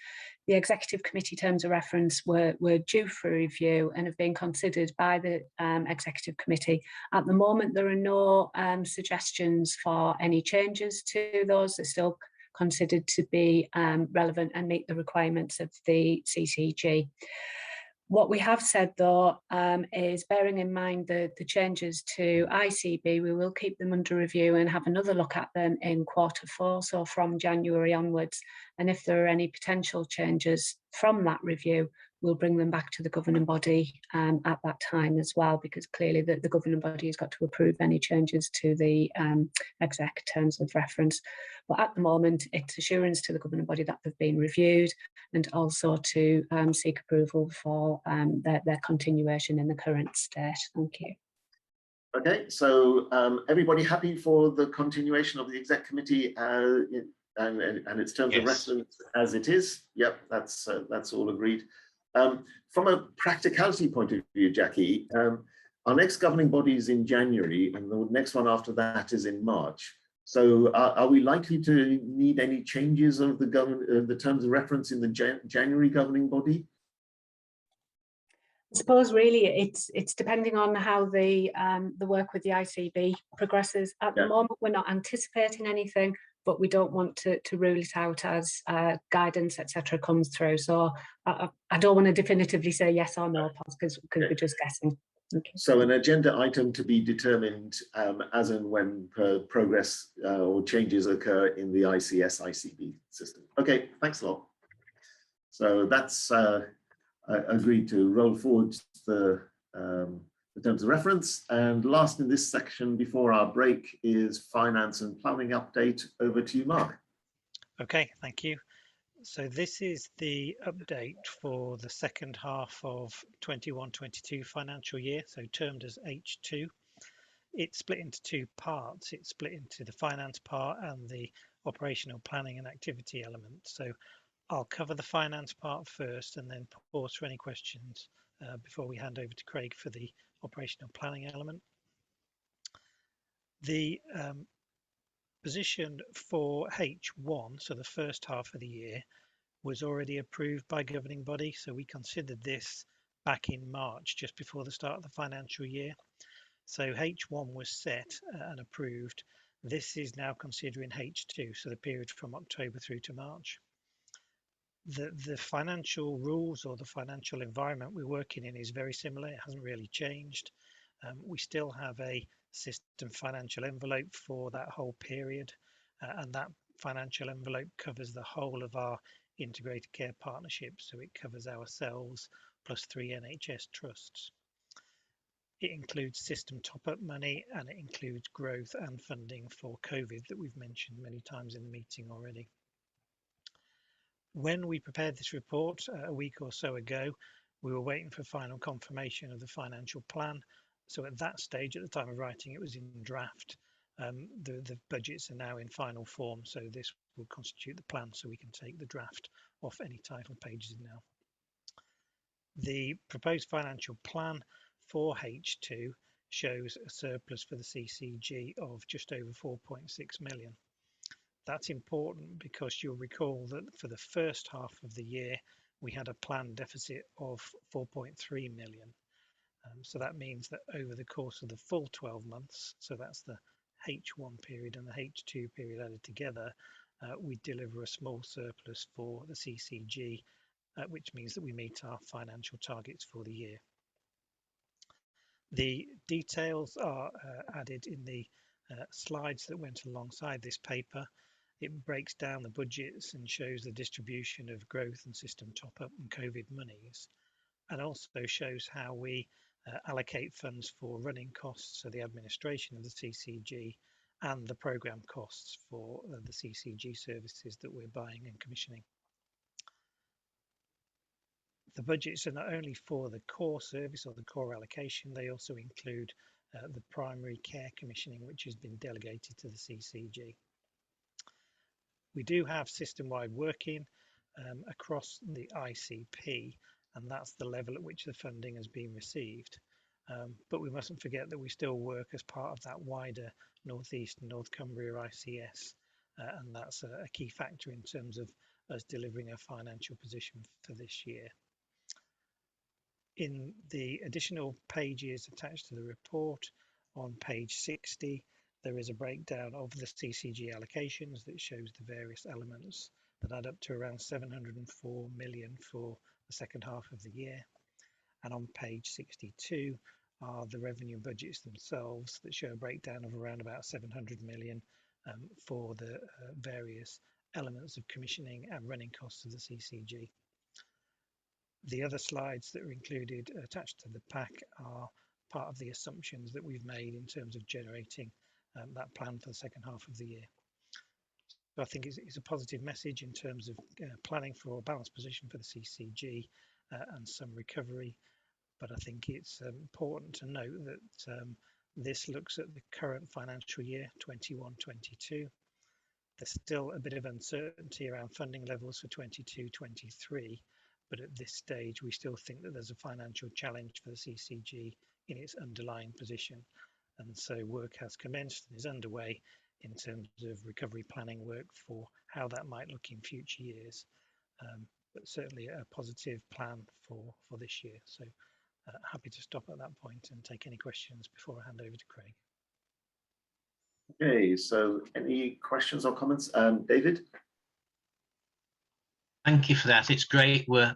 The executive committee terms of reference were due for review and have been considered by the executive committee. At the moment, there are no suggestions for any changes to those. They're still considered to be relevant and meet the requirements of the CCG. What we have said, though, is bearing in mind the changes to ICB, we will keep them under review and have another look at them in Q4, so from January onwards. And if there are any potential changes from that review, we'll bring them back to the governing body at that time as well, because clearly the governing body has got to approve any changes to the exec terms of reference. But at the moment, it's assurance to the governing body that they've been reviewed, and also to seek approval for their continuation in the current state. Thank you. Okay, so everybody happy for the continuation of the exec committee and its terms of reference as it is? Yep, that's all agreed. From a practicality point of view, Jackie, our next governing body is in January, and the next one after that is in March. So are we likely to need any changes of the terms of reference in the January governing body? I suppose really it's depending on how the work with the ICB progresses. At the moment, we're not anticipating anything, but we don't want to rule it out as guidance, etc., comes through. So I don't want to definitively say yes or no, because we're just guessing. Okay. So an agenda item to be determined as and when progress or changes occur in the ICS-ICB system. Okay, thanks a lot. So that's agreed to roll forward the terms of reference. And last in this section before our break is finance and planning update. Over to you, Mark. Okay, thank you. So this is the update for the second half of 21-22 financial year, so termed as H2. It's split into two parts. It's split into the finance part and the operational planning and activity element. So I'll cover the finance part first and then pause for any questions before we hand over to Craig for the operational planning element. The position for H1, so the first half of the year, was already approved by governing body. So we considered this back in March, just before the start of the financial year. So H1 was set and approved. This is now considering H2, so the period from October through to March. The financial rules or the financial environment we're working in is very similar. It hasn't really changed. We still have a system financial envelope for that whole period, and that financial envelope covers the whole of our integrated care partnerships. So it covers ourselves plus 3 NHS trusts. It includes system top-up money, and it includes growth and funding for COVID that we've mentioned many times in the meeting already. When we prepared this report a week or so ago, we were waiting for final confirmation of the financial plan. So at that stage, at the time of writing, it was in draft. The budgets are now in final form, so this will constitute the plan, so we can take the draft off any title pages now. The proposed financial plan for H2 shows a surplus for the CCG of just over 4.6 million. That's important because you'll recall that for the first half of the year, we had a planned deficit of 4.3 million. So that means that over the course of the full 12 months, so that's the H1 period and the H2 period added together, we deliver a small surplus for the CCG, which means that we meet our financial targets for the year. The details are added in the slides that went alongside this paper. It breaks down the budgets and shows the distribution of growth and system top-up and COVID monies, and also shows how we allocate funds for running costs, so the administration of the CCG, and the programme costs for the CCG services that we're buying and commissioning. The budgets are not only for the core service or the core allocation, they also include the primary care commissioning, which has been delegated to the CCG. We do have system-wide working across the ICP, and that's the level at which the funding has been received. But we mustn't forget that we still work as part of that wider North East and North Cumbria ICS, and that's a key factor in terms of us delivering a financial position for this year. In the additional pages attached to the report, on page 60, there is a breakdown of the CCG allocations that shows the various elements that add up to around 704 million for the second half of the year. And on page 62 are the revenue budgets themselves that show a breakdown of around about 700 million for the various elements of commissioning and running costs of the CCG. The other slides that are included attached to the pack are part of the assumptions that we've made in terms of generating that plan for the second half of the year. So I think it's a positive message in terms of planning for a balanced position for the CCG and some recovery. But I think it's important to note that this looks at the current financial year, 21-22. There's still a bit of uncertainty around funding levels for 22-23. But at this stage, we still think that there's a financial challenge for the CCG in its underlying position. And so work has commenced and is underway in terms of recovery planning work for how that might look in future years. But certainly a positive plan for this year. So happy to stop at that point and take any questions before I hand over to Craig. Okay, so any questions or comments? David? Thank you for that. It's great we're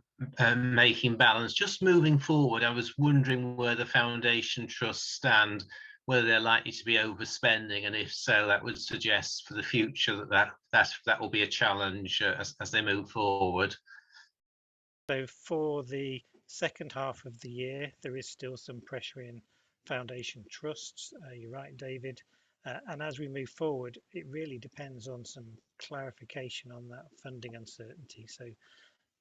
making balance. Just moving forward, I was wondering where the foundation trusts stand, whether they're likely to be overspending, and if so, that would suggest for the future that will be a challenge as they move forward. So for the second half of the year, there is still some pressure in foundation trusts. You're right, David. And as we move forward, it really depends on some clarification on that funding uncertainty. So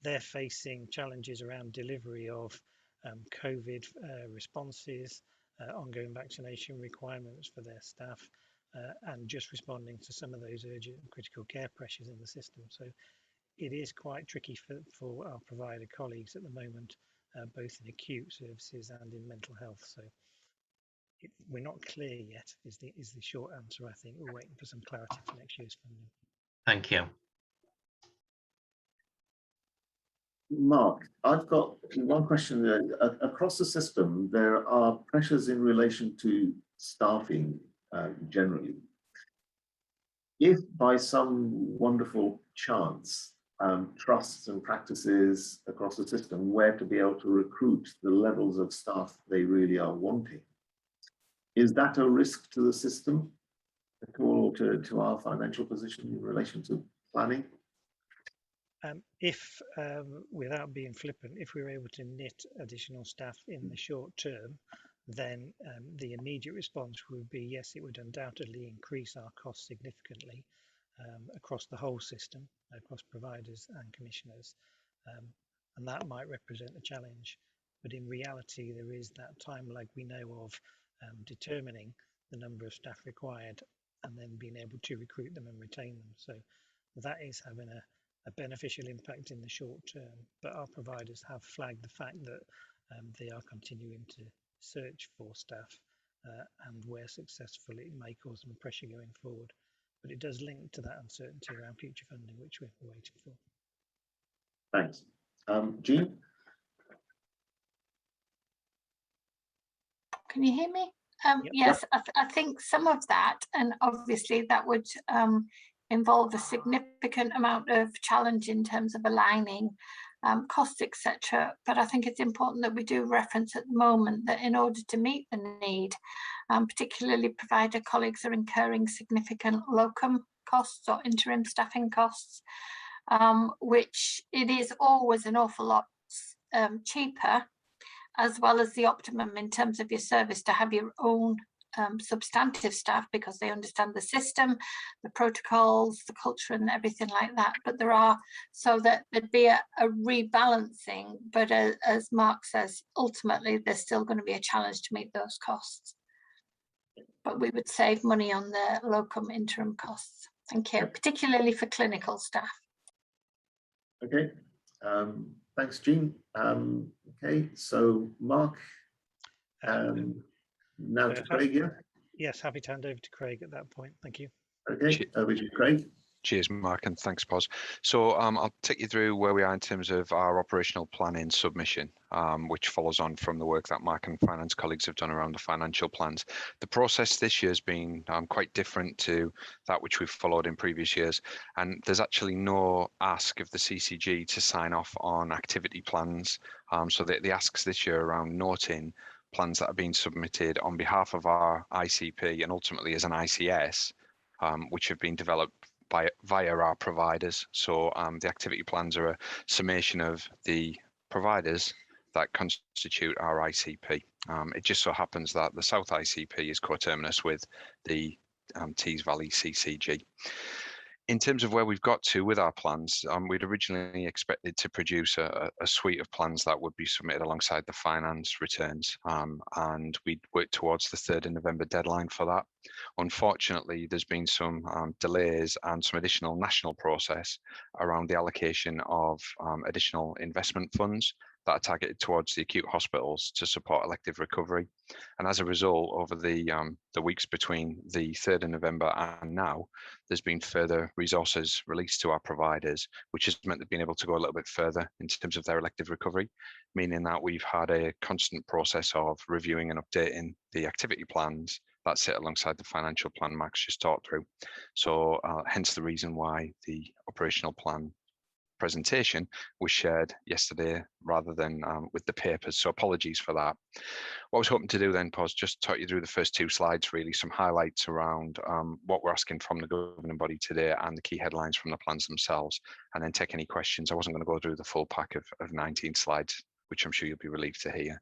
they're facing challenges around delivery of COVID responses, ongoing vaccination requirements for their staff, and just responding to some of those urgent and critical care pressures in the system. So it is quite tricky for our provider colleagues at the moment, both in acute services and in mental health. So we're not clear yet is the short answer. I think we're waiting for some clarity for next year's funding. Thank you. Mark, I've got one question. Across the system, there are pressures in relation to staffing generally. If by some wonderful chance, trusts and practices across the system were to be able to recruit the levels of staff they really are wanting, is that a risk to the system at all, to our financial position in relation to planning? If, without being flippant, if we were able to knit additional staff in the short term, then the immediate response would be, yes, it would undoubtedly increase our costs significantly across the whole system, across providers and commissioners. And that might represent a challenge. But in reality, there is that time lag we know of determining the number of staff required and then being able to recruit them and retain them. So that is having a beneficial impact in the short term. But our providers have flagged the fact that they are continuing to search for staff, and where successful, it may cause some pressure going forward. But it does link to that uncertainty around future funding, which we're waiting for. Thanks. Jean? Can you hear me? Yes, I think some of that, and obviously that would involve a significant amount of challenge in terms of aligning costs, etc. But I think it's important that we do reference at the moment that in order to meet the need, particularly provider colleagues are incurring significant locum costs or interim staffing costs, which it is always an awful lot cheaper, as well as the optimum in terms of your service, to have your own substantive staff because they understand the system, the protocols, the culture and everything like that. But there are, so that there'd be a rebalancing, but as Mark says, ultimately there's still going to be a challenge to meet those costs. But we would save money on the locum interim costs. Thank you, particularly for clinical staff. Okay, thanks, Jean. Okay, so Mark, now to Craig, yeah? Yes, happy to hand over to Craig at that point. Thank you. Okay, over to Craig. Cheers, Mark, and thanks, Pos. So I'll take you through where we are in terms of our operational planning submission, which follows on from the work that Mark and finance colleagues have done around the financial plans. The process this year has been quite different to that which we've followed in previous years, and there's actually no ask of the CCG to sign off on activity plans. So the asks this year around noting plans that are being submitted on behalf of our ICP and ultimately as an ICS, which have been developed via our providers. So the activity plans are a summation of the providers that constitute our ICP. It just so happens that the South ICP is coterminous with the Tees Valley CCG. In terms of where we've got to with our plans, we'd originally expected to produce a suite of plans that would be submitted alongside the finance returns, and we'd worked towards the 3rd of November deadline for that. Unfortunately, there's been some delays and some additional national process around the allocation of additional investment funds that are targeted towards the acute hospitals to support elective recovery. And as a result, over the weeks between the 3rd of November and now, there's been further resources released to our providers, which has meant they've been able to go a little bit further in terms of their elective recovery, meaning that we've had a constant process of reviewing and updating the activity plans that sit alongside the financial plan Max just talked through. So hence the reason why the operational plan presentation was shared yesterday rather than with the papers, so apologies for that. What I was hoping to do then, Pos, just talk you through the first 2 slides, really some highlights around what we're asking from the governing body today and the key headlines from the plans themselves, and then take any questions. I wasn't going to go through the full pack of 19 slides, which I'm sure you'll be relieved to hear.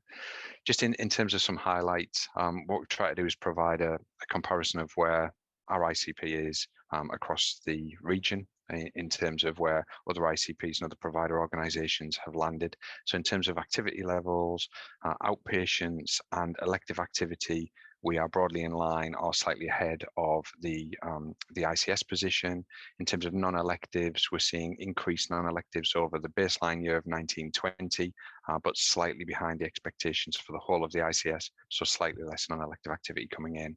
Just in terms of some highlights, what we try to do is provide a comparison of where our ICP is across the region in terms of where other ICPs and other provider organisations have landed. So in terms of activity levels, outpatients and elective activity, we are broadly in line or slightly ahead of the ICS position. In terms of non-electives, we're seeing increased non-electives over the baseline year of 1920, but slightly behind the expectations for the whole of the ICS, so slightly less non-elective activity coming in.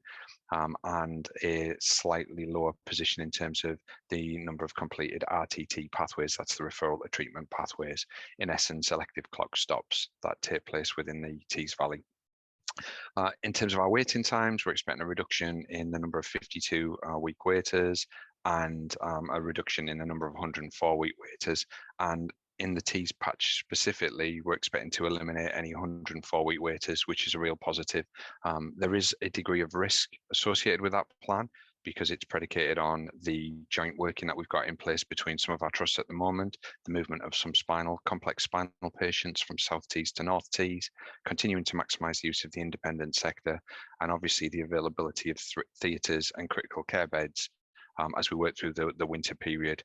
And a slightly lower position in terms of the number of completed RTT pathways, that's the referral to treatment pathways, in essence, elective clock stops that take place within the Tees Valley. In terms of our waiting times, we're expecting a reduction in the number of 52-week waiters and a reduction in the number of 104-week waiters. And in the Tees patch specifically, we're expecting to eliminate any 104-week waiters, which is a real positive. There is a degree of risk associated with that plan because it's predicated on the joint working that we've got in place between some of our trusts at the moment, the movement of some complex spinal patients from South Tees to North Tees, continuing to maximise the use of the independent sector, and obviously the availability of theatres and critical care beds as we work through the winter period,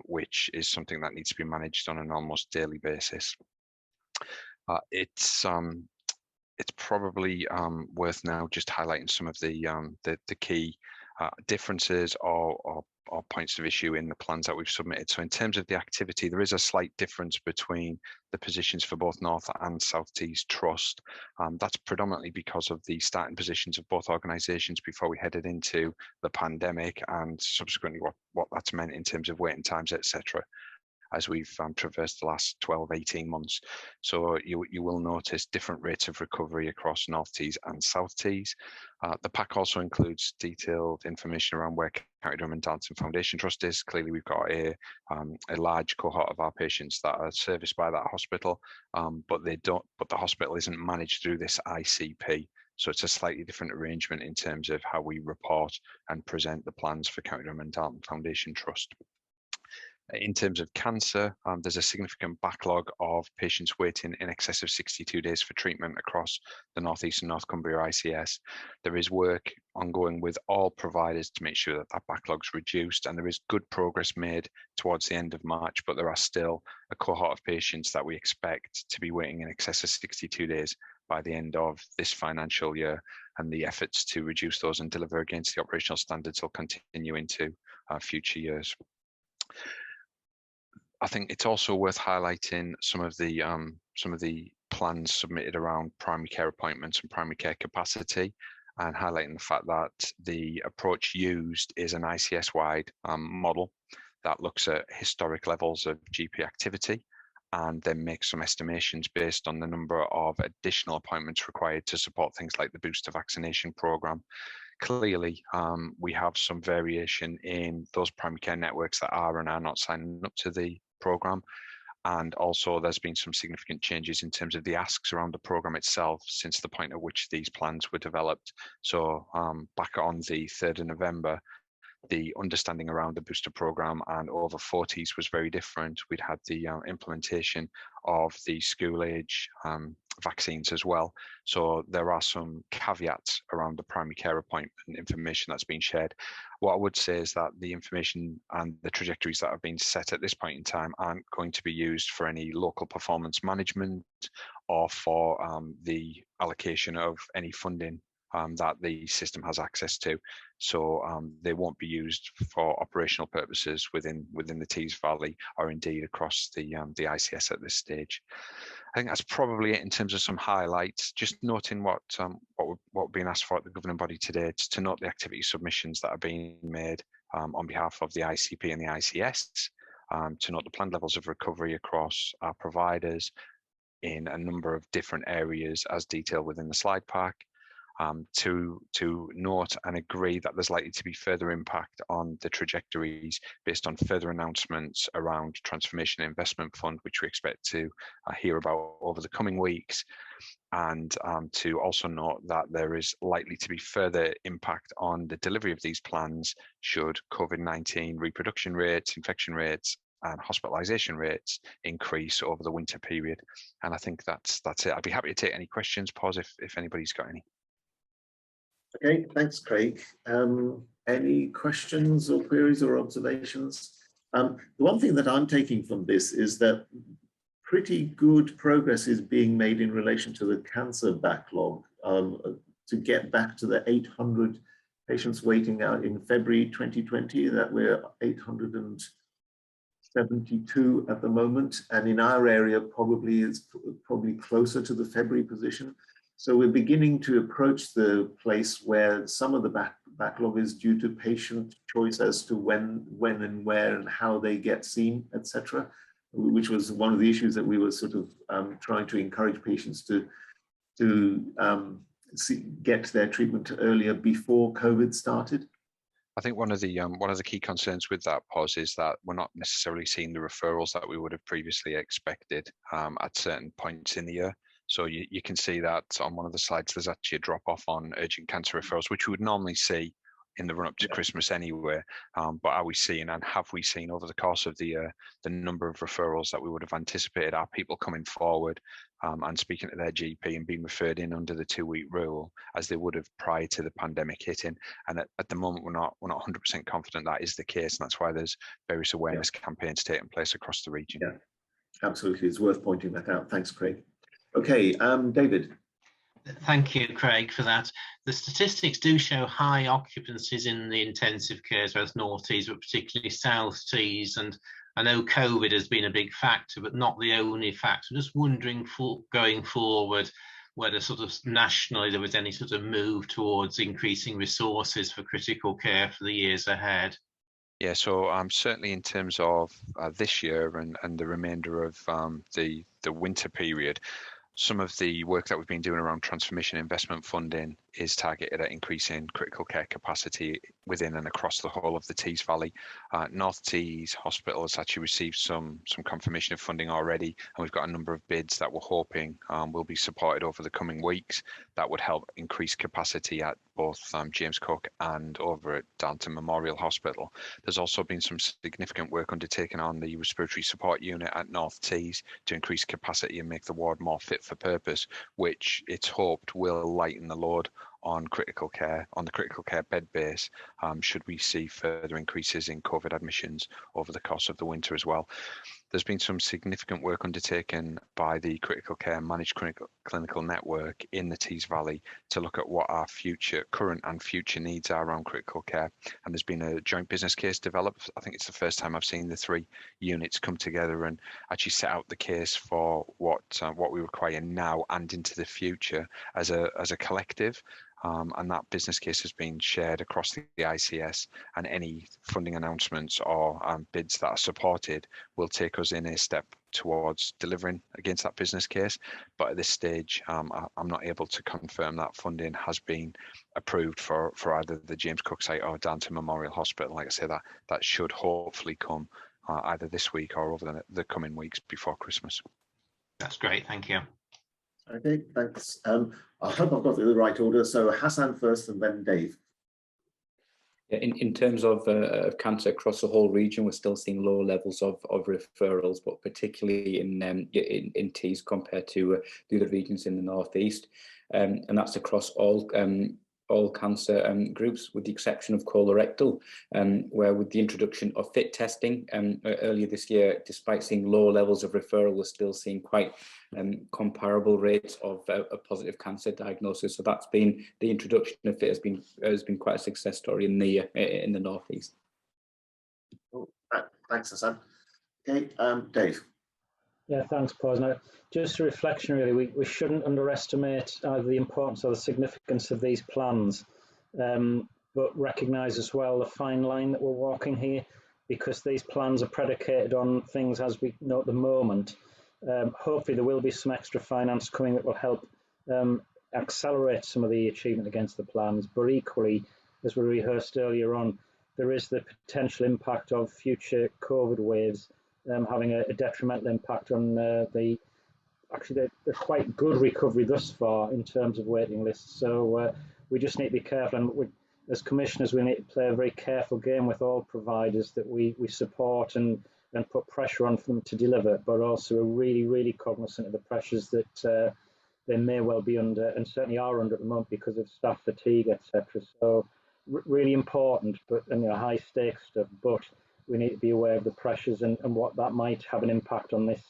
which is something that needs to be managed on an almost daily basis. It's probably worth now just highlighting some of the key differences or points of issue in the plans that we've submitted. So in terms of the activity, there is a slight difference between the positions for both North and South Tees Trust. That's predominantly because of the starting positions of both organisations before we headed into the pandemic, and subsequently what that's meant in terms of waiting times, etc., as we've traversed the last 12, 18 months. So you will notice different rates of recovery across North Tees and South Tees. The pack also includes detailed information around where County Durham and Darlington Foundation Trust is. Clearly, we've got a large cohort of our patients that are serviced by that hospital, but the hospital isn't managed through this ICP. So it's a slightly different arrangement in terms of how we report and present the plans for County Durham and Darlington Foundation Trust. In terms of cancer, there's a significant backlog of patients waiting in excess of 62 days for treatment across the North East and North Cumbria ICS. There is work ongoing with all providers to make sure that that backlog's reduced, and there is good progress made towards the end of March, but there are still a cohort of patients that we expect to be waiting in excess of 62 days by the end of this financial year, and the efforts to reduce those and deliver against the operational standards will continue into future years. I think it's also worth highlighting some of the plans submitted around primary care appointments and primary care capacity, and highlighting the fact that the approach used is an ICS-wide model that looks at historic levels of GP activity and then makes some estimations based on the number of additional appointments required to support things like the booster vaccination programme. Clearly, we have some variation in those primary care networks that are and are not signing up to the programme, and also there's been some significant changes in terms of the asks around the programme itself since the point at which these plans were developed. So back on the 3rd of November, the understanding around the booster programme and over 40s was very different. We'd had the implementation of the school age vaccines as well. So there are some caveats around the primary care appointment information that's been shared. What I would say is that the information and the trajectories that have been set at this point in time aren't going to be used for any local performance management or for the allocation of any funding that the system has access to. So they won't be used for operational purposes within the Tees Valley or indeed across the ICS at this stage. I think that's probably it in terms of some highlights. Just noting what we're being asked for at the governing body today, to note the activity submissions that are being made on behalf of the ICP and the ICS, to note the planned levels of recovery across our providers in a number of different areas as detailed within the slide pack. To note and agree that there's likely to be further impact on the trajectories based on further announcements around Transformation Investment Fund, which we expect to hear about over the coming weeks, and to also note that there is likely to be further impact on the delivery of these plans should COVID-19 reproduction rates, infection rates, and hospitalisation rates increase over the winter period. And I think that's it. I'd be happy to take any questions, pause if anybody's got any. Okay, thanks, Craig. Any questions or queries or observations? The one thing that I'm taking from this is that pretty good progress is being made in relation to the cancer backlog to get back to the 800 patients waiting out in February 2020, that we're 872 at the moment. And in our area, it's probably closer to the February position. So we're beginning to approach the place where some of the backlog is due to patient choice as to when and where and how they get seen, etc., which was one of the issues that we were sort of trying to encourage patients to get their treatment earlier before COVID started. I think one of the key concerns with that, Pos, is that we're not necessarily seeing the referrals that we would have previously expected at certain points in the year. So you can see that on one of the slides, there's actually a drop off on urgent cancer referrals, which we would normally see in the run up to Christmas anyway. But are we seeing, and have we seen over the course of the number of referrals that we would have anticipated? Are people coming forward and speaking to their GP and being referred in under the 2-week rule as they would have prior to the pandemic hitting? And at the moment, we're not 100% confident that is the case, and that's why there's various awareness campaigns taking place across the region. Yeah, absolutely, it's worth pointing that out. Thanks, Craig. Okay, David. Thank you, Craig, for that. The statistics do show high occupancies in the intensive care, both North Tees, but particularly South Tees. And I know COVID has been a big factor, but not the only factor. Just wondering, going forward, whether sort of nationally there was any sort of move towards increasing resources for critical care for the years ahead. Yeah, so certainly in terms of this year and the remainder of the winter period, some of the work that we've been doing around transformation investment funding is targeted at increasing critical care capacity within and across the whole of the Tees Valley. North Tees Hospital has actually received some confirmation of funding already, and we've got a number of bids that we're hoping will be supported over the coming weeks that would help increase capacity at both James Cook and over at Darlington Memorial Hospital. There's also been some significant work undertaken on the respiratory support unit at North Tees to increase capacity and make the ward more fit for purpose, which it's hoped will lighten the load on critical care, on the critical care bed base, should we see further increases in COVID admissions over the course of the winter as well. There's been some significant work undertaken by the Critical Care Managed Clinical Network in the Tees Valley to look at what our current and future needs are around critical care. And there's been a joint business case developed. I think it's the first time I've seen the 3 units come together and actually set out the case for what we require now and into the future as a collective. And that business case has been shared across the ICS, and any funding announcements or bids that are supported will take us in a step towards delivering against that business case. But at this stage, I'm not able to confirm that funding has been approved for either the James Cook site or Darlington Memorial Hospital. Like I say, that should hopefully come either this week or over the coming weeks before Christmas. That's great, thank you. Okay, thanks. I hope I've got it in the right order. So Hassan first and then Dave. In terms of cancer across the whole region, we're still seeing low levels of referrals, but particularly in Tees compared to the other regions in the northeast, and that's across all cancer groups, with the exception of colorectal, where with the introduction of FIT testing earlier this year, despite seeing low levels of referral, we're still seeing quite comparable rates of a positive cancer diagnosis. So that's been the introduction of FIT has been quite a success story in the northeast. Oh, thanks, Hassan. Okay, Dave. Yeah, thanks, Paul. Now, just a reflection, really, we shouldn't underestimate either the importance or the significance of these plans, but recognise as well the fine line that we're walking here, because these plans are predicated on things as we know at the moment. Hopefully there will be some extra finance coming that will help accelerate some of the achievement against the plans, but equally, as we rehearsed earlier on, there is the potential impact of future COVID waves having a detrimental impact on the quite good recovery thus far in terms of waiting lists. So we just need to be careful, and as commissioners we need to play a very careful game with all providers that we support and put pressure on them to deliver, but also are really cognizant of the pressures that they may well be under, and certainly are under at the moment because of staff fatigue, etc. So really important, but high stakes stuff, but we need to be aware of the pressures and what that might have an impact on this.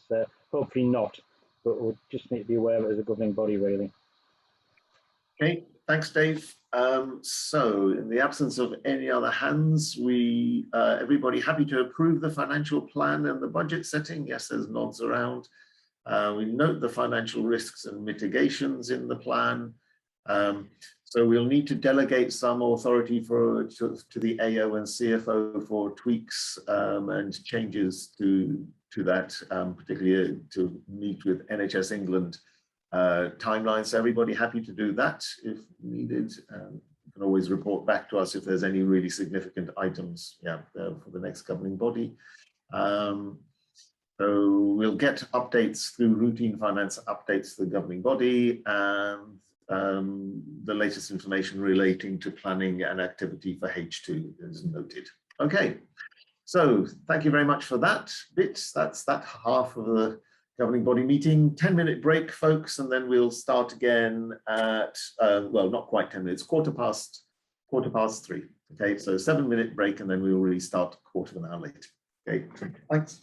Hopefully not, but we'll just need to be aware of it as a governing body, really. Okay, thanks, Dave. So in the absence of any other hands, everybody happy to approve the financial plan and the budget setting? Yes, there's nods around. We note the financial risks and mitigations in the plan. So we'll need to delegate some authority to the AO and CFO for tweaks and changes to that, particularly to meet with NHS England timelines. So everybody happy to do that if needed. You can always report back to us if there's any really significant items for the next governing body. So we'll get updates through routine finance updates to the governing body, and the latest information relating to planning and activity for H2 is noted. Okay, so thank you very much for that bit. That's that half of the governing body meeting. 10-minute break, folks, and then we'll start again at, well, not quite 10 minutes, quarter past 3. Okay, so 7-minute break, and then we'll restart a quarter of an hour later. Okay, thanks.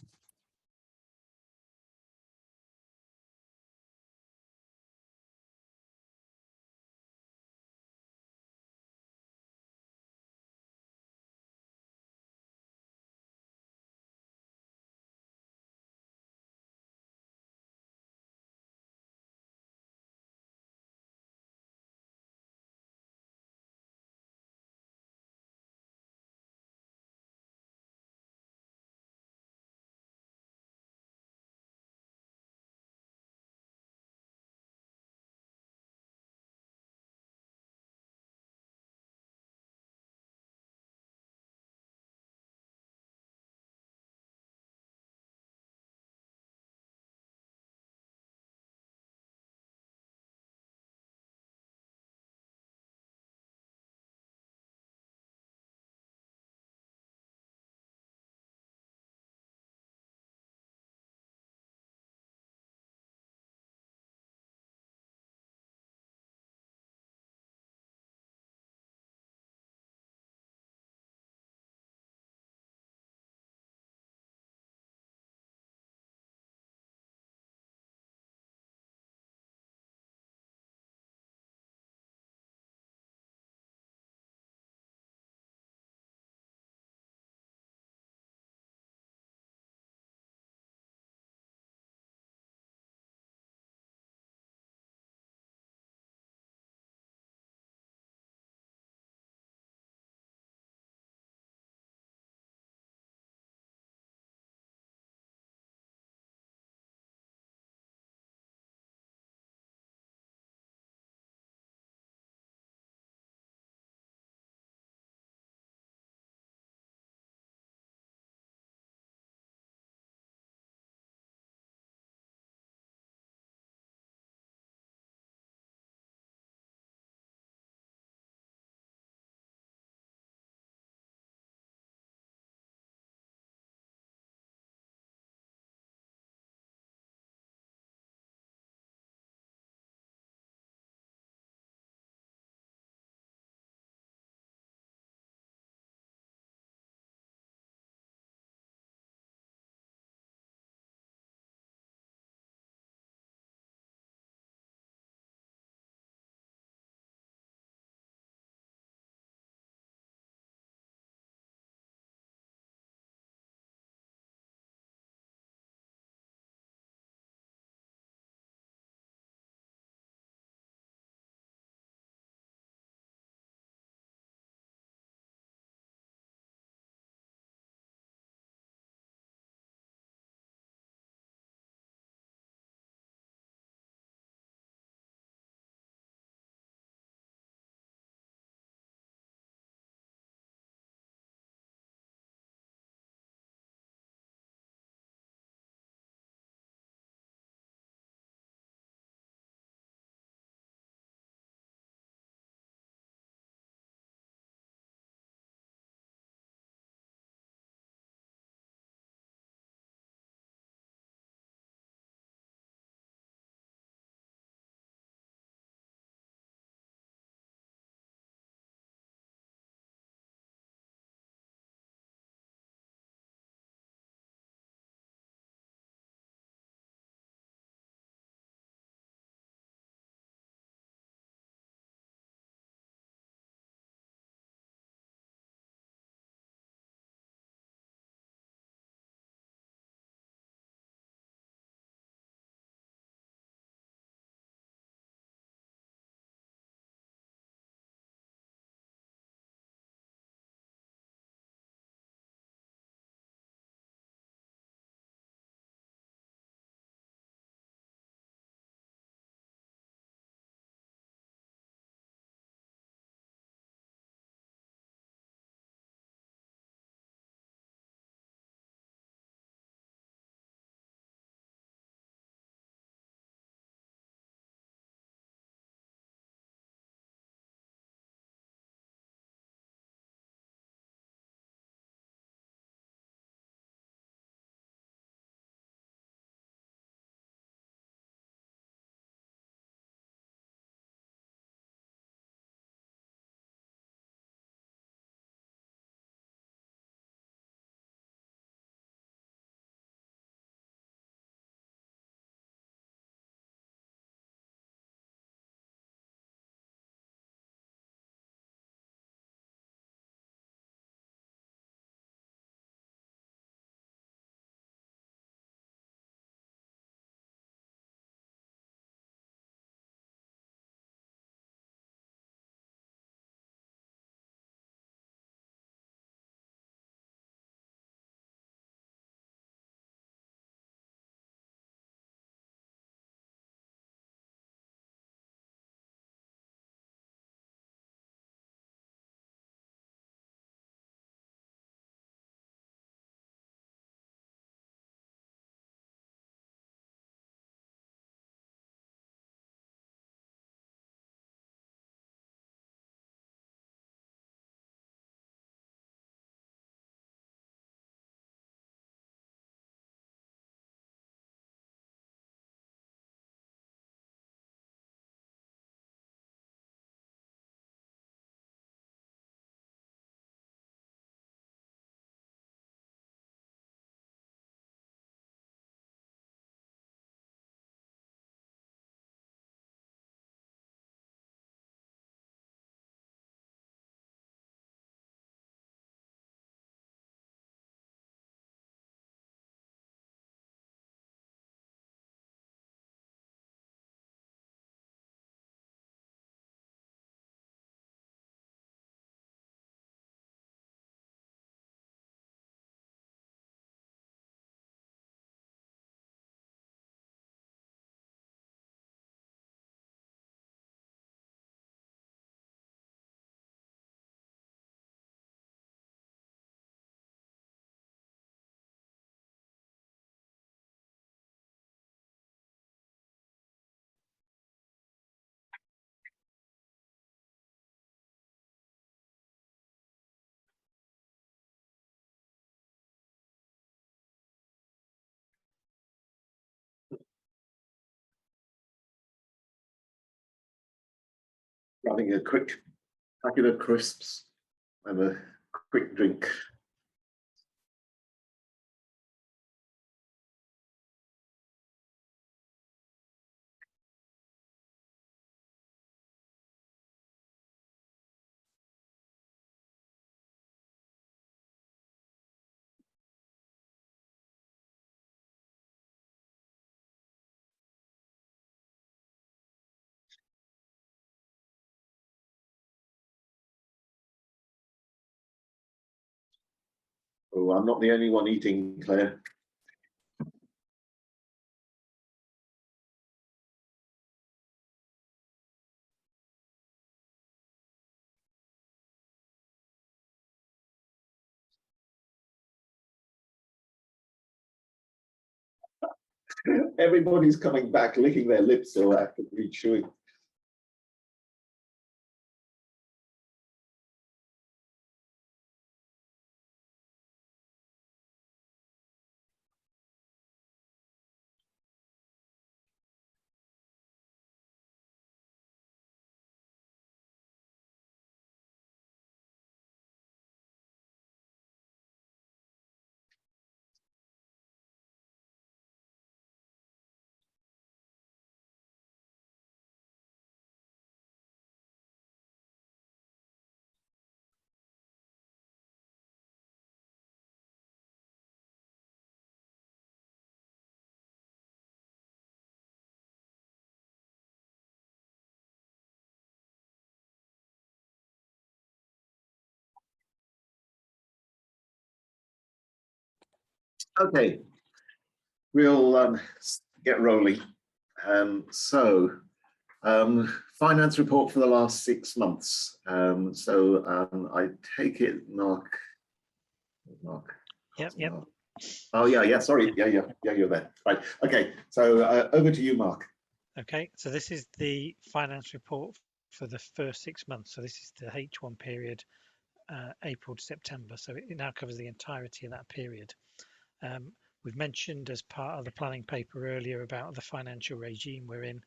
Having a quick packet of crisps and a quick drink. Oh, I'm not the only one eating, Claire. Everybody's coming back, licking their lips so actively chewing. Okay, we'll get rolling. Finance report for the last 6 months. I take it, Mark. Yep. Oh yeah, sorry. Yeah, you're there. Right. Okay, so over to you, Mark. Okay, so this is the finance report for the first 6 months. So this is the H1 period, April to September. So it now covers the entirety of that period. We've mentioned as part of the planning paper earlier about the financial regime we're in.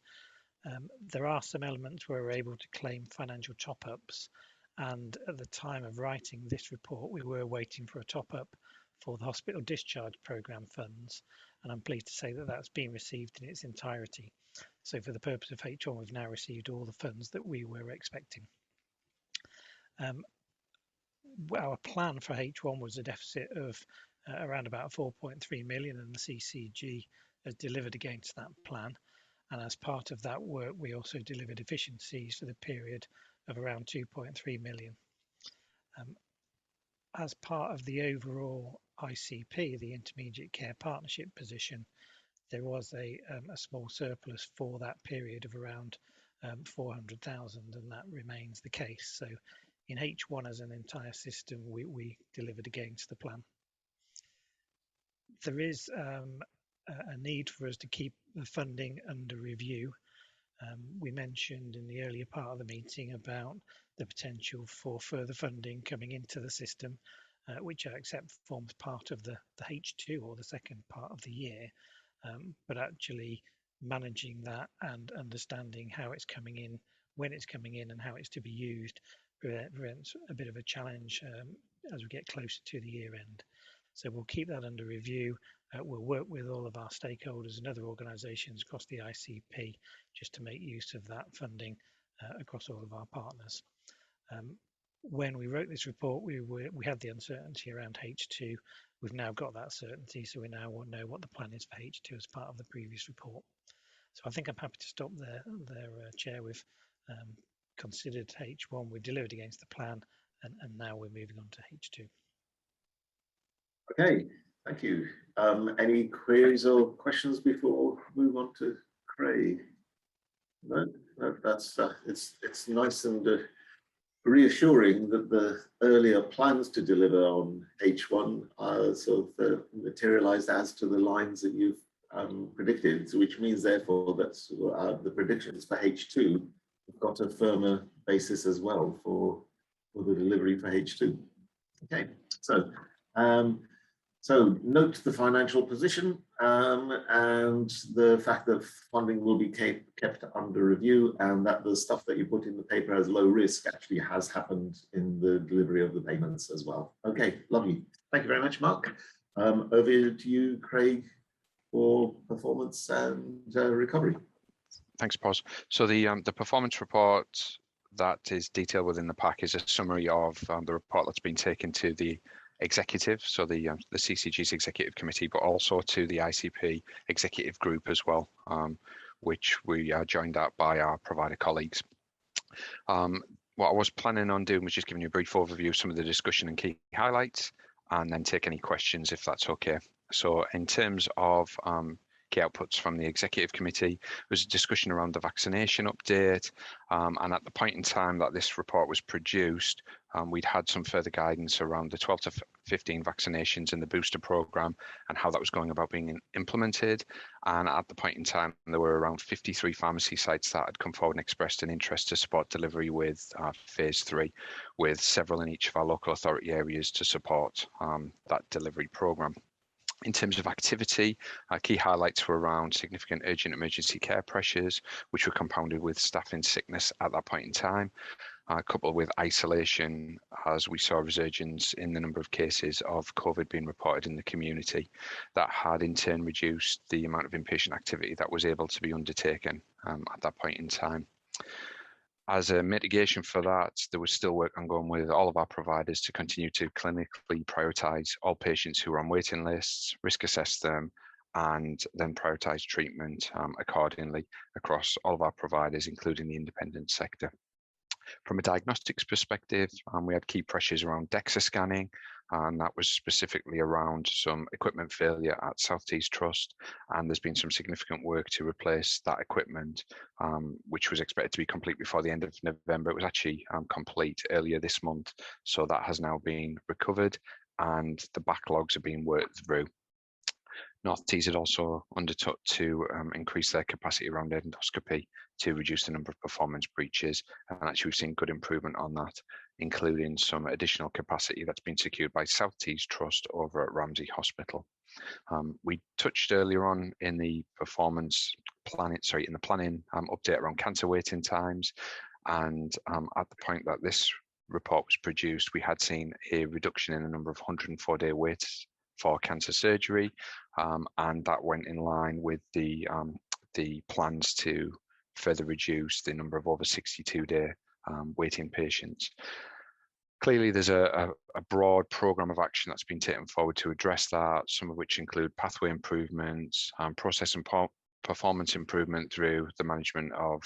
There are some elements where we're able to claim financial top-ups, and at the time of writing this report we were waiting for a top-up for the hospital discharge programme funds, and I'm pleased to say that that's been received in its entirety. So for the purpose of H1 we've now received all the funds that we were expecting. Our plan for H1 was a deficit of around about 4.3 million, and the CCG has delivered against that plan. And as part of that work, we also delivered efficiencies for the period of around 2.3 million. As part of the overall ICP, the Intermediate Care Partnership position, there was a small surplus for that period of around 400,000, and that remains the case. So in H1 as an entire system, we delivered against the plan. There is a need for us to keep the funding under review. We mentioned in the earlier part of the meeting about the potential for further funding coming into the system, which I accept forms part of the H2 or the second part of the year, but actually managing that and understanding how it's coming in, when it's coming in and how it's to be used presents a bit of a challenge as we get closer to the year end. So we'll keep that under review. We'll work with all of our stakeholders and other organisations across the ICP just to make use of that funding across all of our partners. When we wrote this report, we had the uncertainty around H2. We've now got that certainty, so we now know what the plan is for H2 as part of the previous report. So I think I'm happy to stop there, Chair. We've considered H1, we delivered against the plan, and now we're moving on to H2. Okay, thank you. Any queries or questions before we move on to Craig? No, that's it's nice and reassuring that the earlier plans to deliver on H1 are sort of materialized as to the lines that you've predicted, which means therefore that the predictions for H2 have got a firmer basis as well for the delivery for H2. Okay, so So note the financial position and the fact that funding will be kept under review, and that the stuff that you put in the paper as low risk actually has happened in the delivery of the payments as well. Okay, lovely. Thank you very much, Mark. Over to you, Craig, for performance and recovery. Thanks, Pos. So the performance report that is detailed within the pack is a summary of the report that's been taken to the executive, so the CCG's executive committee, but also to the ICP executive group as well, which we are joined up by our provider colleagues. What I was planning on doing was just giving you a brief overview of some of the discussion and key highlights, and then take any questions if that's okay. So in terms of key outputs from the executive committee, there was a discussion around the vaccination update, and at the point in time that this report was produced, we'd had some further guidance around the 12 to 15 vaccinations in the booster program and how that was going about being implemented. And at the point in time, there were around 53 pharmacy sites that had come forward and expressed an interest to support delivery with phase 3, with several in each of our local authority areas to support that delivery program. In terms of activity, key highlights were around significant urgent emergency care pressures, which were compounded with staffing sickness at that point in time, coupled with isolation, as we saw a resurgence in the number of cases of COVID being reported in the community. That had in turn reduced the amount of inpatient activity that was able to be undertaken at that point in time. As a mitigation for that, there was still work ongoing with all of our providers to continue to clinically prioritise all patients who are on waiting lists, risk assess them, and then prioritise treatment accordingly across all of our providers, including the independent sector. From a diagnostics perspective, we had key pressures around DEXA scanning, and that was specifically around some equipment failure at South Tees Trust, and there's been some significant work to replace that equipment, which was expected to be complete before the end of November. It was actually complete earlier this month, so that has now been recovered and the backlogs are being worked through. North Tees had also undertook to increase their capacity around endoscopy to reduce the number of performance breaches, and actually we've seen good improvement on that, including some additional capacity that's been secured by South Tees Trust over at Ramsey Hospital. We touched earlier on in the performance planning, in the planning update around cancer waiting times, and at the point that this report was produced, we had seen a reduction in the number of 104-day waits for cancer surgery, and that went in line with the plans to further reduce the number of over 62-day waiting patients. Clearly, there's a broad programme of action that's been taken forward to address that, some of which include pathway improvements, process and performance improvement through the management of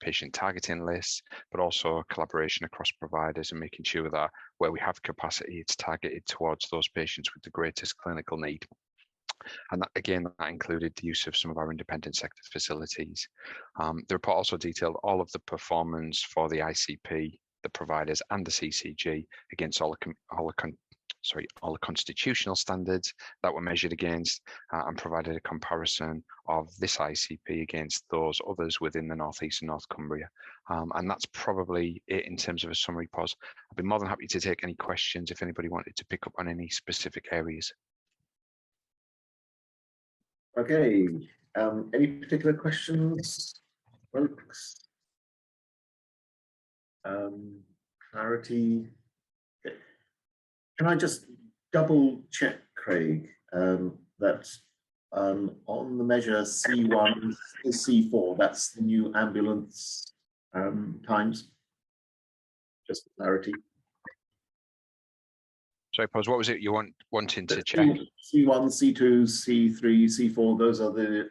patient targeting lists, but also collaboration across providers and making sure that where we have capacity, it's targeted towards those patients with the greatest clinical need. And that, again, that included the use of some of our independent sector facilities. The report also detailed all of the performance for the ICP, the providers and the CCG against all the constitutional standards that were measured against, and provided a comparison of this ICP against those others within the North East and North Cumbria. And that's probably it in terms of a summary. Pause. I'd be more than happy to take any questions if anybody wanted to pick up on any specific areas. Okay, any particular questions, folks? Clarity? Okay. Can I just double check, Craig, that on the measure C1 is C4, that's the new ambulance times? Just for clarity. Sorry, Pos, what was it you wanting to check? C1, C2, C3, C4, those are the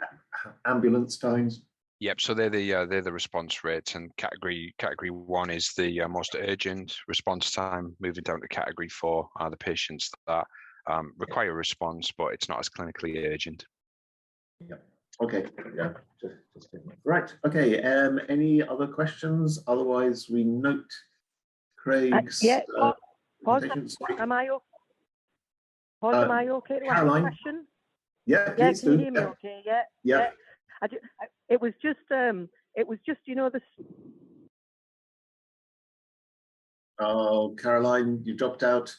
ambulance times? Yep, so they're the response rates, and category 1 is the most urgent response time. Moving down to category 4 are the patients that require a response, but it's not as clinically urgent. Yeah. Okay. Yeah. Just right. Okay. Any other questions? Otherwise, we note Craig's. Yeah. Pause. Am I okay to ask a question? Yeah. Yeah. Please Can you do. hear me? Okay. Yeah. Yeah. It was just you know the. Oh, Caroline, you dropped out.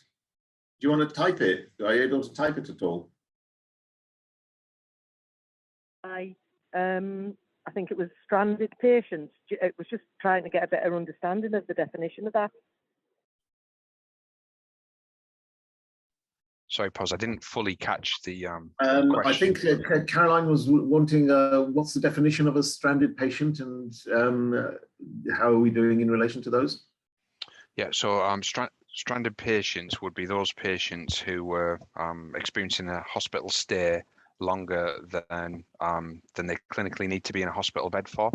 Do you want to type it? Are you able to type it at all? I think it was stranded patients. It was just trying to get a better understanding of the definition of that. Sorry, Pos, I didn't fully catch the I question. think Caroline was wanting what's the definition of a stranded patient, and how are we doing in relation to those? Yeah, so stranded patients would be those patients who were experiencing a hospital stay longer than they clinically need to be in a hospital bed for.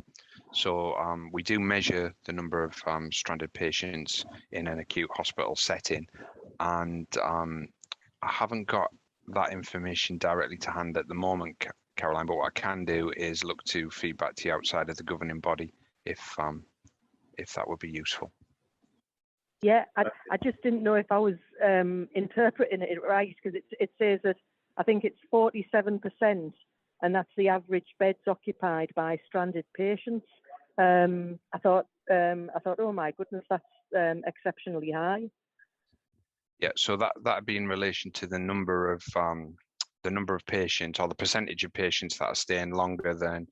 So we do measure the number of stranded patients in an acute hospital setting, and I haven't got that information directly to hand at the moment, Caroline, but what I can do is look to feedback to you outside of the governing body if that would be useful. Yeah, I just didn't know if I was interpreting it right, because it says that I think it's 47%, and that's the average beds occupied by stranded patients. I thought, oh my goodness, that's exceptionally high. Yeah, so that'd be in relation to the number of patients, or the percentage of patients that are staying longer than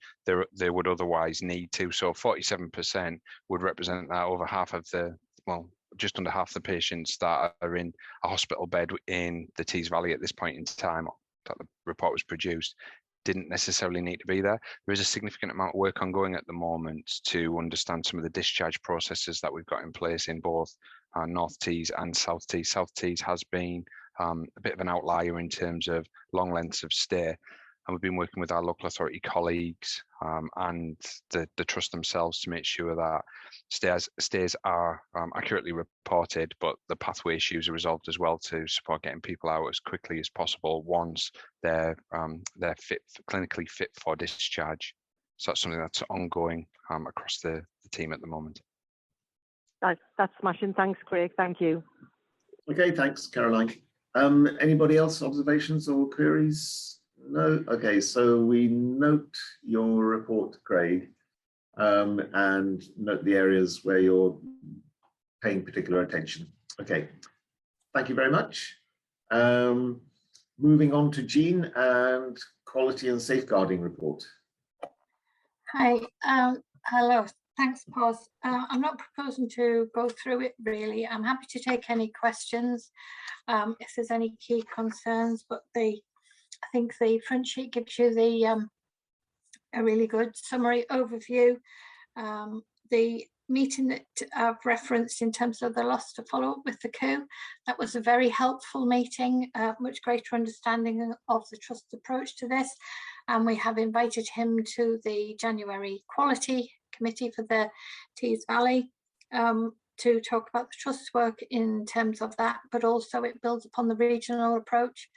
they would otherwise need to. So 47% would represent that over half of just under half the patients that are in a hospital bed in the Tees Valley at this point in time that the report was produced didn't necessarily need to be there. There is a significant amount of work ongoing at the moment to understand some of the discharge processes that we've got in place in both North Tees and South Tees. South Tees has been a bit of an outlier in terms of long lengths of stay, and we've been working with our local authority colleagues and the trust themselves to make sure that stays are accurately reported, but the pathway issues are resolved as well, to support getting people out as quickly as possible once they're clinically fit for discharge. So that's something that's ongoing across the team at the moment. That's smashing. Thanks, Craig. Thank you. Okay, thanks, Caroline. Anybody else, observations or queries? No? Okay, so we note your report, Craig, and note the areas where you're paying particular attention. Okay, thank you very much. Moving on to Jean and quality and safeguarding report. Hi, hello. Thanks, Pos. I'm not proposing to go through it really. I'm happy to take any questions if there's any key concerns, but I think the front sheet gives you a really good summary overview. The meeting that I've referenced in terms of the loss to follow up with the coup, that was a very helpful meeting, much greater understanding of the Trust's approach to this. And we have invited him to the January Quality Committee for the Tees Valley to talk about the Trust's work in terms of that, but also it builds upon the regional approach.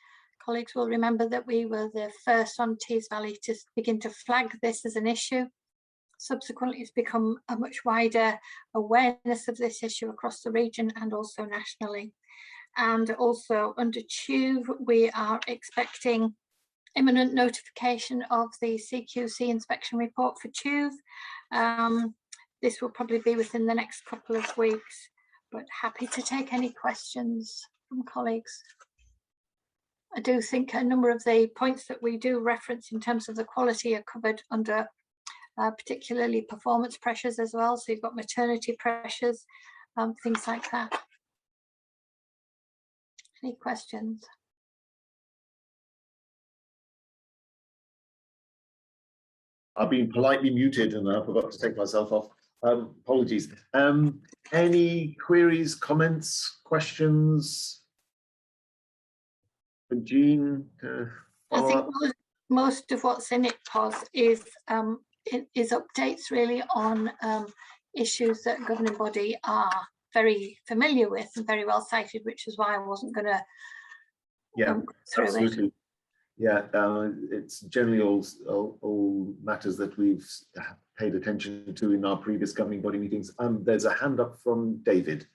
Colleagues will remember that we were the first on Tees Valley to begin to flag this as an issue. Subsequently, it's become a much wider awareness of this issue across the region and also nationally. And also under TUV, we are expecting imminent notification of the CQC inspection report for TUV. This will probably be within the next couple of weeks, but happy to take any questions from colleagues. I do think a number of the points that we do reference in terms of the quality are covered under particularly performance pressures as well. So you've got maternity pressures, things like that. Any questions? I've been politely muted and I forgot to take myself off. Apologies. Any queries, comments, questions? For Jean? I think most of what's in it, Pos, is updates really on issues that governing body are very familiar with and very well cited, which is why I wasn't going to go through absolutely. it. Yeah, it's generally all matters that we've paid attention to in our previous governing body meetings. There's a hand up from David.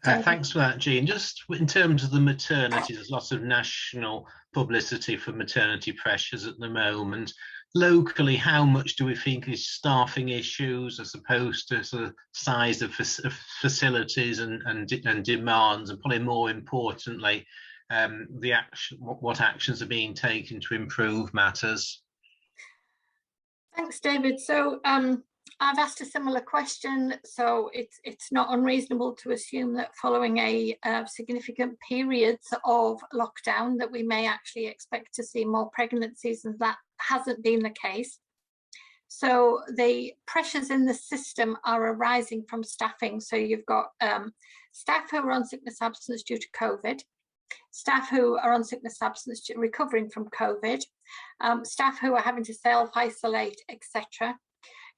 Thanks for that, Jean. Just in terms of the maternity, there's lots of national publicity for maternity pressures at the moment. locally, how much do we think is staffing issues as opposed to sort of size of facilities and demands, and probably more importantly, what actions are being taken to improve matters? Thanks, David. So I've asked a similar question, so it's not unreasonable to assume that following a significant periods of lockdown that we may actually expect to see more pregnancies, and that hasn't been the case. So the pressures in the system are arising from staffing. So you've got staff who are on sickness absence due to COVID, staff who are on sickness absence recovering from COVID, staff who are having to self-isolate, etc.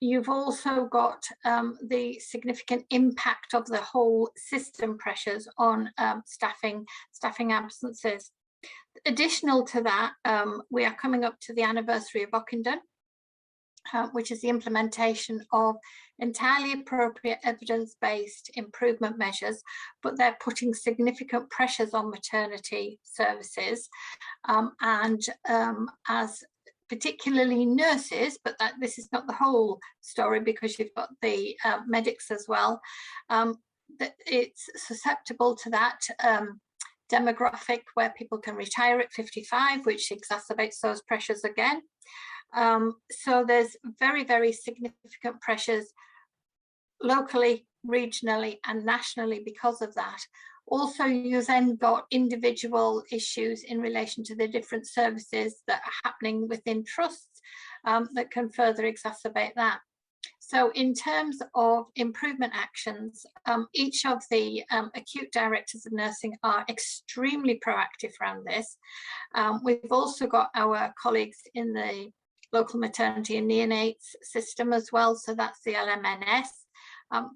You've also got the significant impact of the whole system pressures on staffing absences. Additional to that, we are coming up to the anniversary of Ockenden, which is the implementation of entirely appropriate evidence-based improvement measures, but they're putting significant pressures on maternity services as particularly nurses, but this is not the whole story, because you've got the medics as well. That it's susceptible to that demographic where people can retire at 55, which exacerbates those pressures again. So there's very, very significant pressures locally, regionally and nationally because of that. Also, you then got individual issues in relation to the different services that are happening within trusts that can further exacerbate that. So in terms of improvement actions, each of the acute directors of nursing are extremely proactive around this. We've also got our colleagues in the local maternity and neonates system as well, so that's the LMNS.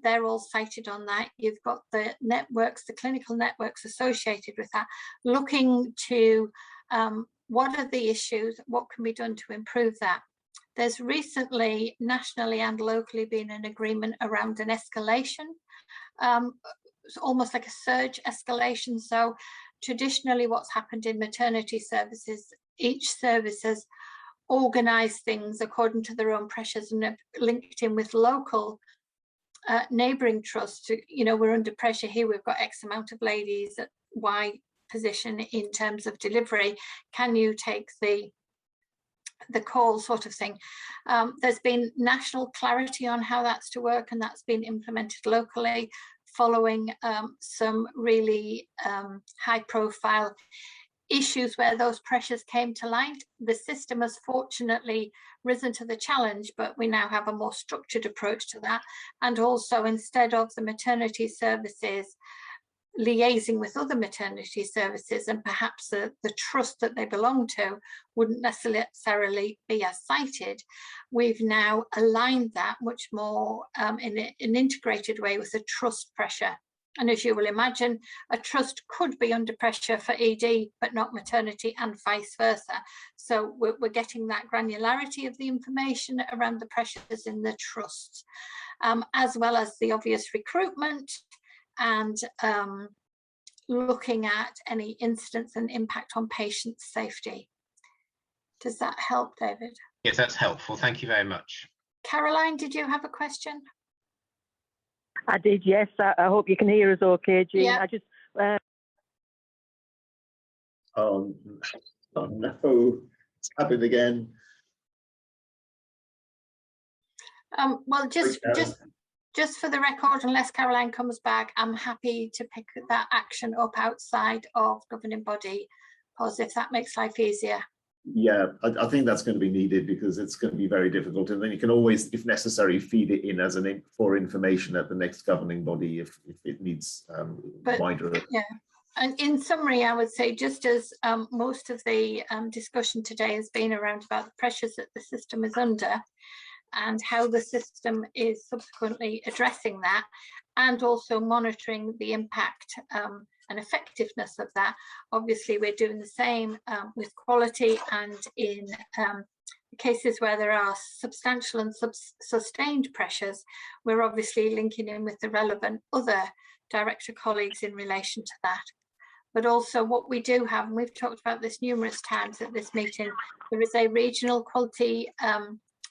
They're all cited on that. You've got the networks, the clinical networks associated with that, looking to what are the issues, what can be done to improve that. There's recently, nationally and locally, been an agreement around an escalation. It's almost like a surge escalation. So traditionally what's happened in maternity services, each service has organised things according to their own pressures and have linked in with local neighbouring trusts. You know, we're under pressure here, we've got X amount of ladies at Y position in terms of delivery. Can you take the call, sort of thing. There's been national clarity on how that's to work, and that's been implemented locally following some really high profile issues where those pressures came to light. The system has fortunately risen to the challenge, but we now have a more structured approach to that. And also, instead of the maternity services liaising with other maternity services, and perhaps the trust that they belong to wouldn't necessarily be as cited, we've now aligned that much more in an integrated way with the trust pressure. And as you will imagine, a trust could be under pressure for ED, but not maternity, and vice versa. So we're getting that granularity of the information around the pressures in the trusts, as well as the obvious recruitment and looking at any incidents and impact on patient safety. Does that help, David? Yes, that's helpful. Thank you very much. Caroline, did you have a question? I did, yes. I hope you can hear us okay, Jean. Yeah. I just oh no, it's happened again. Well, just for the record, unless Caroline comes back, I'm happy to pick that action up outside of governing body pause if that makes life easier. Yeah, I think that's going to be needed, because it's going to be very difficult, and then you can always, if necessary, feed it in as for information at the next governing body if it needs wider. Yeah, and in summary, I would say, just as most of the discussion today has been around about the pressures that the system is under and how the system is subsequently addressing that, and also monitoring the impact and effectiveness of that. Obviously, we're doing the same with quality, and in cases where there are substantial and sustained pressures, we're obviously linking in with the relevant other director colleagues in relation to that. but also what we do have, and we've talked about this numerous times at this meeting, there is a regional quality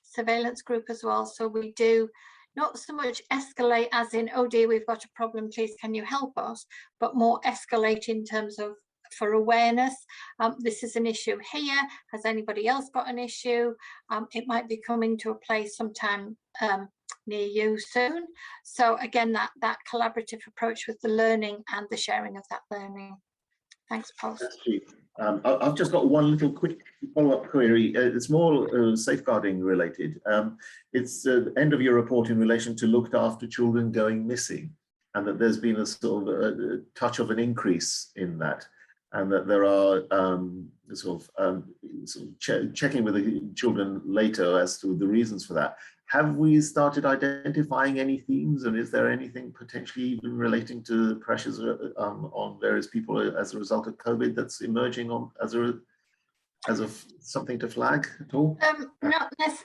surveillance group as well. So we do not so much escalate as in, oh dear, we've got a problem, please can you help us, but more escalate in terms of for awareness. This is an issue here. Has anybody else got an issue? It might be coming to a place sometime near you soon. So again, that collaborative approach with the learning and the sharing of that learning. Thanks, Paul. I've just got one little quick follow-up query. It's more safeguarding related. It's the end of your report in relation to looked after children going missing, and that there's been a sort of a touch of an increase in that, and that there are checking with the children later as to the reasons for that. Have we started identifying any themes, and is there anything potentially even relating to pressures on various people as a result of COVID that's emerging on as a something to flag at all?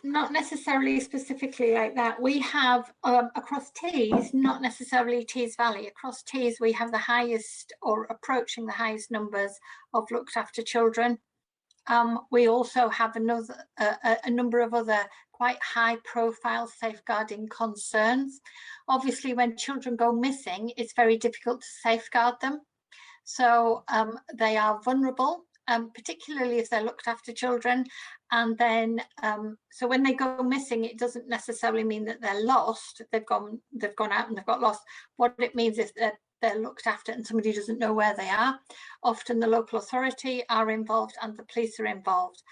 Not necessarily specifically like that. We have across Tees, not necessarily Tees Valley. Across Tees, we have the highest or approaching the highest numbers of looked after children. We also have a number of other quite high profile safeguarding concerns. Obviously, when children go missing, it's very difficult to safeguard them. So they are vulnerable, particularly if they're looked after children. And then, so when they go missing, it doesn't necessarily mean that they're lost. They've gone out and they've got lost. What it means is that they're looked after and somebody doesn't know where they are. Often the local authority are involved and the police are involved.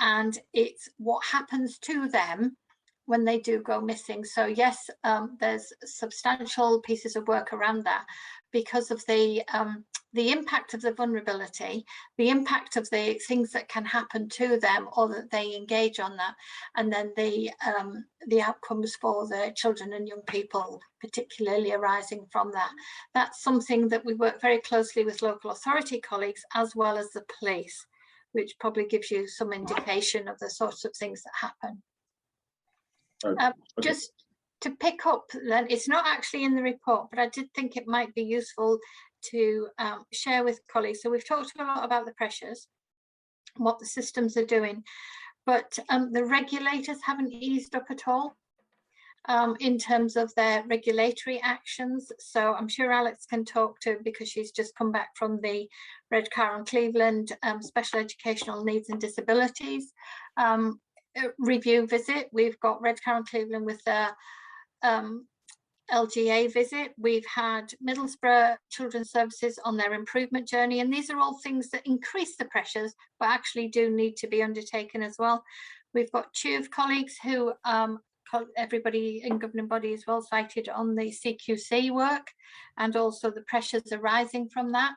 And it's what happens to them when they do go missing. So yes, there's substantial pieces of work around that because of the impact of the vulnerability, the impact of the things that can happen to them or that they engage on that, and then the outcomes for the children and young people, particularly arising from that. That's something that we work very closely with local authority colleagues as well as the police, which probably gives you some indication of the sorts of things that happen. Okay. Just to pick up then, it's not actually in the report, but I did think it might be useful to share with colleagues. So we've talked a lot about the pressures, what the systems are doing, but the regulators haven't eased up at all in terms of their regulatory actions. So I'm sure Alex can talk to, because she's just come back from the Redcar and Cleveland Special Educational Needs and Disabilities review visit. We've got Redcar and Cleveland with their LGA visit. We've had Middlesbrough Children's Services on their improvement journey, and these are all things that increase the pressures but actually do need to be undertaken as well. We've got CHUV colleagues who everybody in governing body is well cited on the CQC work and also the pressures arising from that.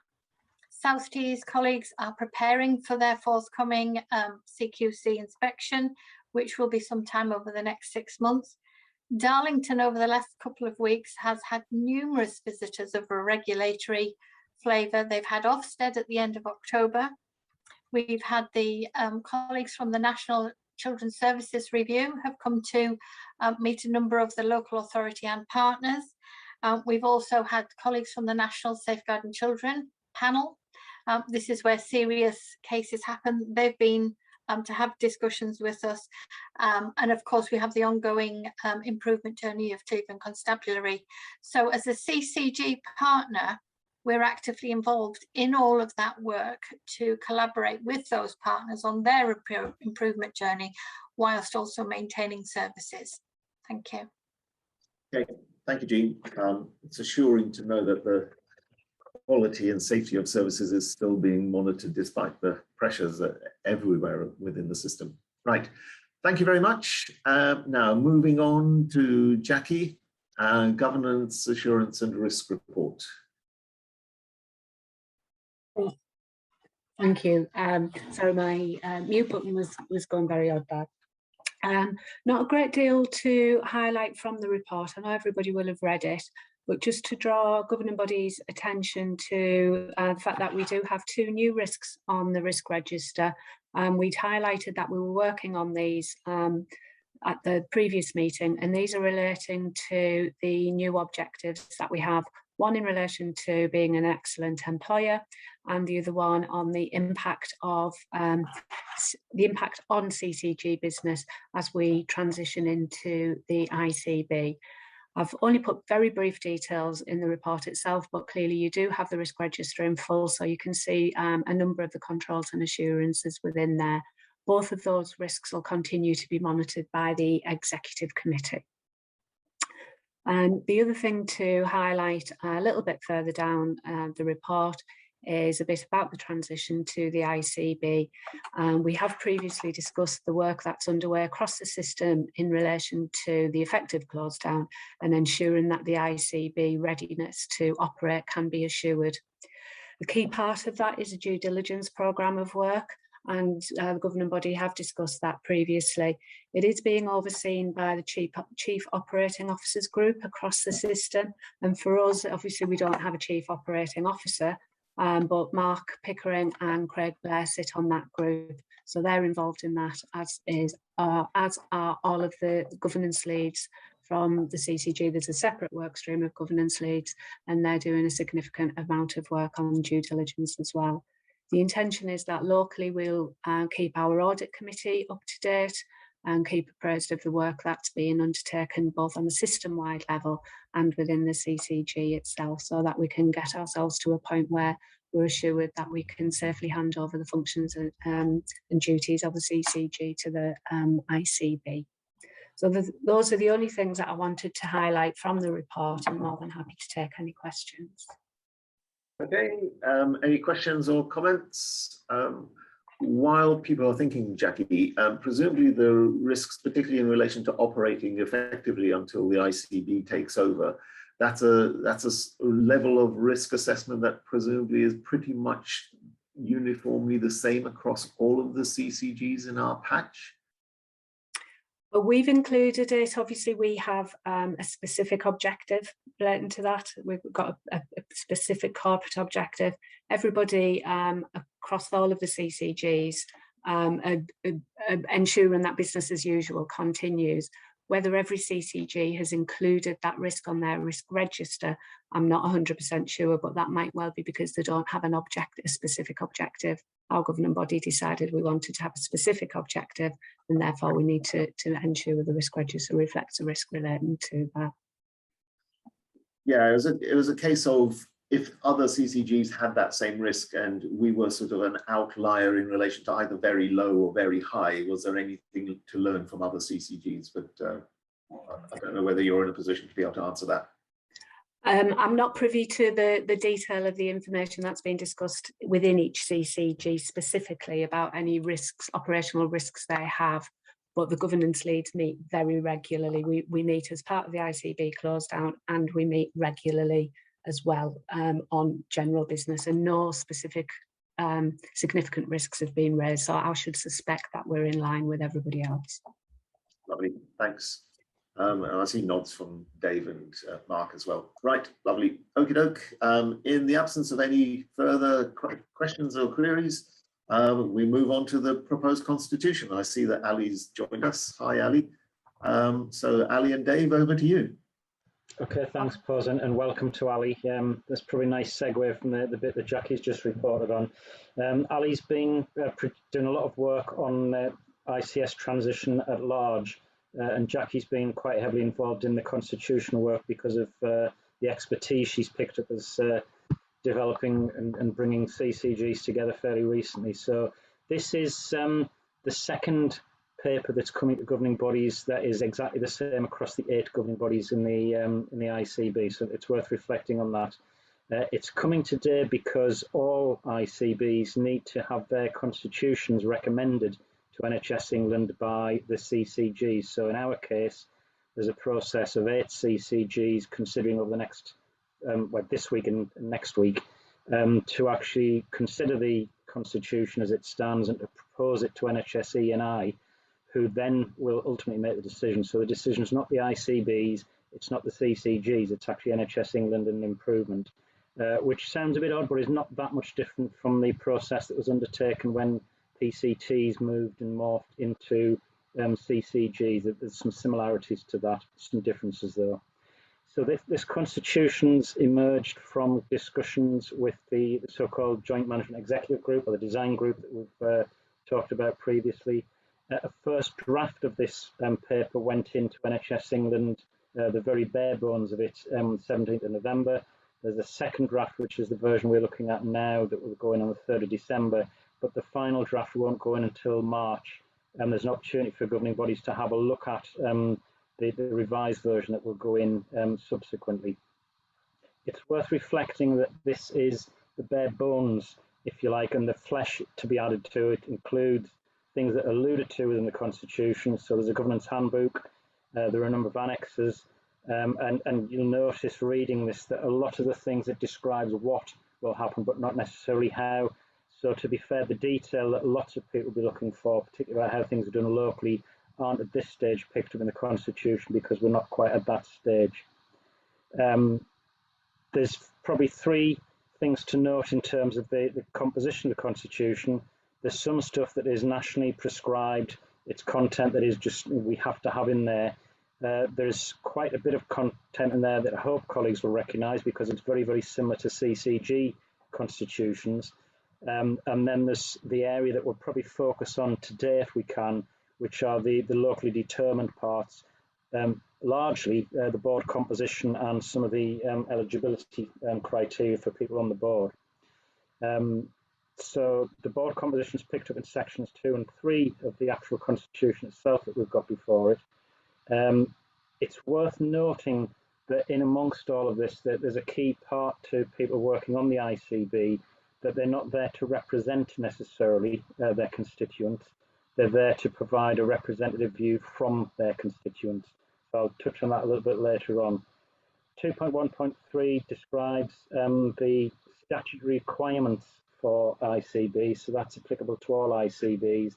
South Tees colleagues are preparing for their forthcoming CQC inspection, which will be sometime over the next 6 months. Darlington over the last couple of weeks has had numerous visitors of a regulatory flavour. They've had Ofsted at the end of October. We've had the colleagues from the National Children's Services Review have come to meet a number of the local authority and partners. We've also had colleagues from the National Safeguarding Children panel. This is where serious cases happen. They've been to have discussions with us. And of course, we have the ongoing improvement journey of Cleveland Constabulary. So as a CCG partner, we're actively involved in all of that work to collaborate with those partners on their improvement journey, whilst also maintaining services. Thank you. Okay, thank you, Jean. It's assuring to know that the quality and safety of services is still being monitored despite the pressures everywhere within the system. Right, thank you very much. Now moving on to Jackie, Governance, Assurance and Risk Report. Thank you. Sorry, my mute button was going very odd there. Not a great deal to highlight from the report. I know everybody will have read it, but just to draw governing bodies' attention to the fact that we do have 2 new risks on the risk register. We'd highlighted that we were working on these at the previous meeting, and these are relating to the new objectives that we have one in relation to being an excellent employer, and the other one on the impact of on CCG business as we transition into the ICB. I've only put very brief details in the report itself, but clearly you do have the risk register in full, so you can see a number of the controls and assurances within there. Both of those risks will continue to be monitored by the Executive Committee. And the other thing to highlight a little bit further down the report is a bit about the transition to the ICB. We have previously discussed the work that's underway across the system in relation to the effective close down and ensuring that the ICB readiness to operate can be assured. The key part of that is a due diligence programme of work, and the governing body have discussed that previously. It is being overseen by the Chief Operating Officers group across the system, and for us, obviously we don't have a Chief Operating Officer, but Mark Pickering and Craig Blair sit on that group, so they're involved in that, as are all of the governance leads from the CCG. There's a separate work stream of governance leads, and they're doing a significant amount of work on due diligence as well. The intention is that locally we'll keep our audit committee up to date and keep apprised of the work that's being undertaken both on a system-wide level and within the CCG itself, so that we can get ourselves to a point where we're assured that we can safely hand over the functions and duties of the CCG to the ICB. So those are the only things that I wanted to highlight from the report. I'm more than happy to take any questions. Okay, any questions or comments? While people are thinking, Jackie, presumably the risks, particularly in relation to operating effectively until the ICB takes over, that's a level of risk assessment that presumably is pretty much uniformly the same across all of the CCGs in our patch. But we've included it. Obviously, we have a specific objective relating to that. We've got a specific corporate objective. Everybody across all of the CCGs ensuring that business as usual continues. Whether every CCG has included that risk on their risk register, I'm not 100% sure, but that might well be because they don't have a specific objective. Our governing body decided we wanted to have a specific objective, and therefore we need to ensure the risk register reflects the risk relating to that. Yeah, it was a case of if other CCGs had that same risk and we were sort of an outlier in relation to either very low or very high, was there anything to learn from other CCGs? But I don't know whether you're in a position to be able to answer that. I'm not privy to the detail of the information that's been discussed within each CCG specifically about any risks, operational risks they have, but the governance leads meet very regularly. We meet as part of the ICB close down, and we meet regularly as well on general business, and no specific significant risks have been raised. So I should suspect that we're in line with everybody else. Lovely, thanks. And I see nods from Dave and Mark as well. Right, lovely. Okie doke. In the absence of any further questions or queries, we move on to the proposed constitution. I see that Ali's joined us. Hi, Ali. So Ali and Dave, over to you. Okay, thanks, Pos, and welcome to Ali. That's probably a nice segue from the bit that Jackie's just reported on. Ali's been doing a lot of work on ICS transition at large. And Jackie's been quite heavily involved in the constitutional work because of the expertise she's picked up as developing and bringing CCGs together fairly recently. So this is the second paper that's coming to governing bodies that is exactly the same across the 8 governing bodies in the ICB. So it's worth reflecting on that. It's coming today because all ICBs need to have their constitutions recommended to NHS England by the CCGs. So in our case, there's a process of 8 CCGs considering over the next, this week and next week, to actually consider the constitution as it stands and to propose it to NHS E&I, who then will ultimately make the decision. So the decision is not the ICBs, it's not the CCGs, it's actually NHS England and improvement, which sounds a bit odd, but is not that much different from the process that was undertaken when PCTs moved and morphed into CCGs. There's some similarities to that, some differences though. So this constitution's emerged from discussions with the so-called Joint Management Executive Group, or the design group that we've talked about previously. A first draft of this paper went into NHS England, the very bare bones of it, 17th of November. There's a second draft, which is the version we're looking at now, that will go in on the 3rd of December, but the final draft won't go in until March. And there's an opportunity for governing bodies to have a look at the revised version that will go in subsequently. It's worth reflecting that this is the bare bones, if you like, and the flesh to be added to it includes things that are alluded to within the Constitution. So there's a governance handbook, there are a number of annexes, and you'll notice reading this that a lot of the things it describes what will happen, but not necessarily how. So to be fair, the detail that lots of people will be looking for, particularly about how things are done locally, aren't at this stage picked up in the Constitution because we're not quite at that stage. There's probably 3 things to note in terms of the composition of the Constitution. There's some stuff that is nationally prescribed. It's content that is just, we have to have in there. There's quite a bit of content in there that I hope colleagues will recognise because it's very, very similar to CCG constitutions. And then there's the area that we'll probably focus on today if we can, which are the locally determined parts, largely the board composition and some of the eligibility criteria for people on the board. So the board composition is picked up in sections 2 and 3 of the actual constitution itself that we've got before it. It's worth noting that in amongst all of this, that there's a key part to people working on the ICB, that they're not there to represent necessarily their constituents. They're there to provide a representative view from their constituents. So I'll touch on that a little bit later on. 2.1.3 describes the statutory requirements for ICB, so that's applicable to all ICBs.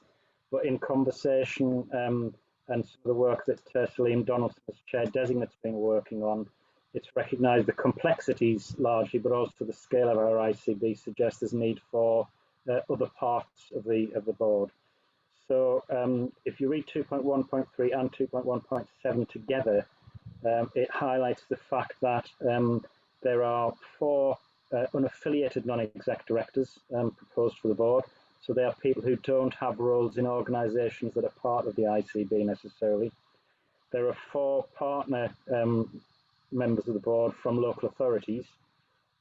But in conversation and some of the work that Celine Donaldson as chair designate's been working on, it's recognised the complexities largely, but also the scale of our ICB suggests there's need for other parts of the board. So if you read 2.1.3 and 2.1.7 together, it highlights the fact that there are 4 unaffiliated non-exec directors proposed for the board. So they are people who don't have roles in organisations that are part of the ICB necessarily. There are 4 partner members of the board from local authorities,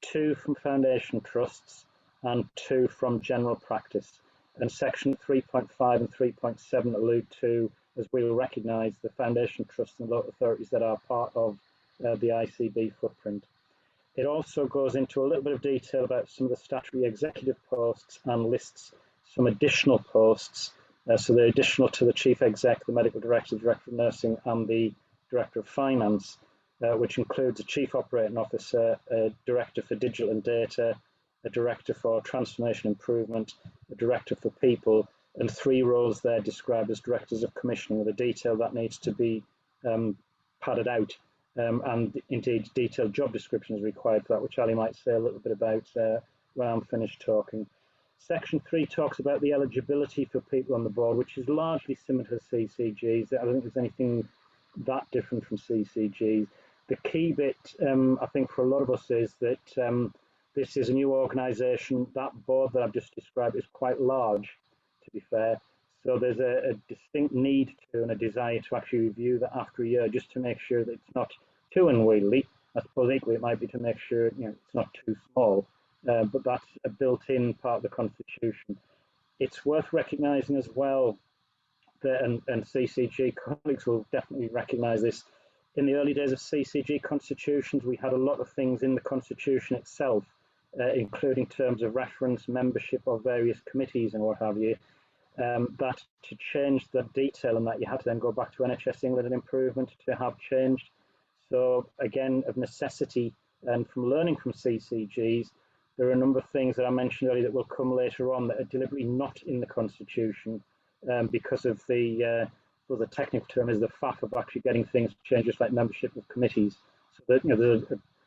2 from foundation trusts, and 2 from general practice. And section 3.5 and 3.7 allude to, as we will recognise, the foundation trusts and local authorities that are part of the ICB footprint. It also goes into a little bit of detail about some of the statutory executive posts and lists some additional posts. So they're additional to the chief exec, the medical director, director of nursing, and the director of finance, which includes a chief operating officer, a director for digital and data, a director for transformation improvement, a director for people, and 3 roles there described as directors of commissioning with a detail that needs to be padded out. And indeed, detailed job description is required for that, which Ali might say a little bit about when I'm finished talking. Section 3 talks about the eligibility for people on the board, which is largely similar to CCGs. I don't think there's anything that different from CCGs. The key bit, I think, for a lot of us is that this is a new organisation. That board that I've just described is quite large, to be fair. So there's a distinct need to and a desire to actually review that after a year, just to make sure that it's not too unwieldy. I suppose equally it might be to make sure it's not too small, but that's a built-in part of the Constitution. It's worth recognising as well that, and CCG colleagues will definitely recognise this, in the early days of CCG constitutions, we had a lot of things in the Constitution itself, including terms of reference, membership of various committees and what have you, that to change the detail and that you had to then go back to NHS England and improvement to have changed. So again, of necessity and from learning from CCGs, there are a number of things that I mentioned earlier that will come later on that are deliberately not in the Constitution because of the technical term is the faff of actually getting things changed, just like membership of committees. So that, there's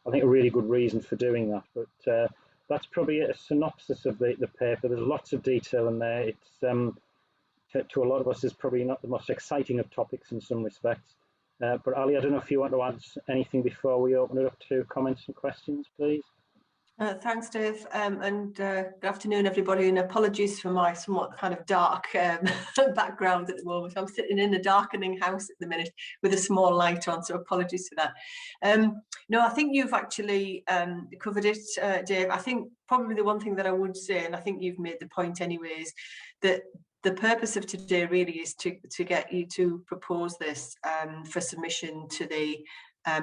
I think a really good reason for doing that. But that's probably a synopsis of the paper. There's lots of detail in there. It's to a lot of us is probably not the most exciting of topics in some respects, But Ali, I don't know if you want to add anything before we open it up to comments and questions, please. Thanks, Dave, and good afternoon, everybody, and apologies for my somewhat kind of dark background at the moment. I'm sitting in a darkening house at the minute with a small light on, so apologies for that. No, I think you've actually covered it, Dave. I think probably the one thing that I would say, and I think you've made the point anyways, that the purpose of today really is to get you to propose this for submission to the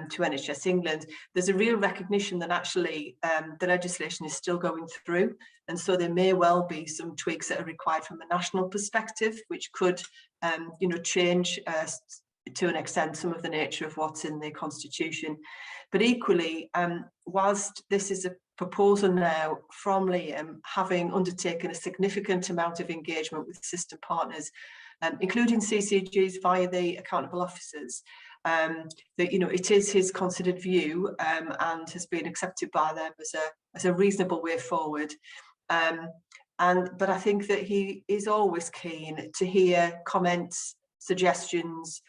to NHS England. There's a real recognition that actually the legislation is still going through, and so there may well be some tweaks that are required from a national perspective, which could you know, change to an extent some of the nature of what's in the Constitution. But equally, whilst this is a proposal now from Liam, having undertaken a significant amount of engagement with system partners, including CCGs via the accountable officers, that, you know, it is his considered view and has been accepted by them as a reasonable way forward. But I think that he is always keen to hear comments, suggestions,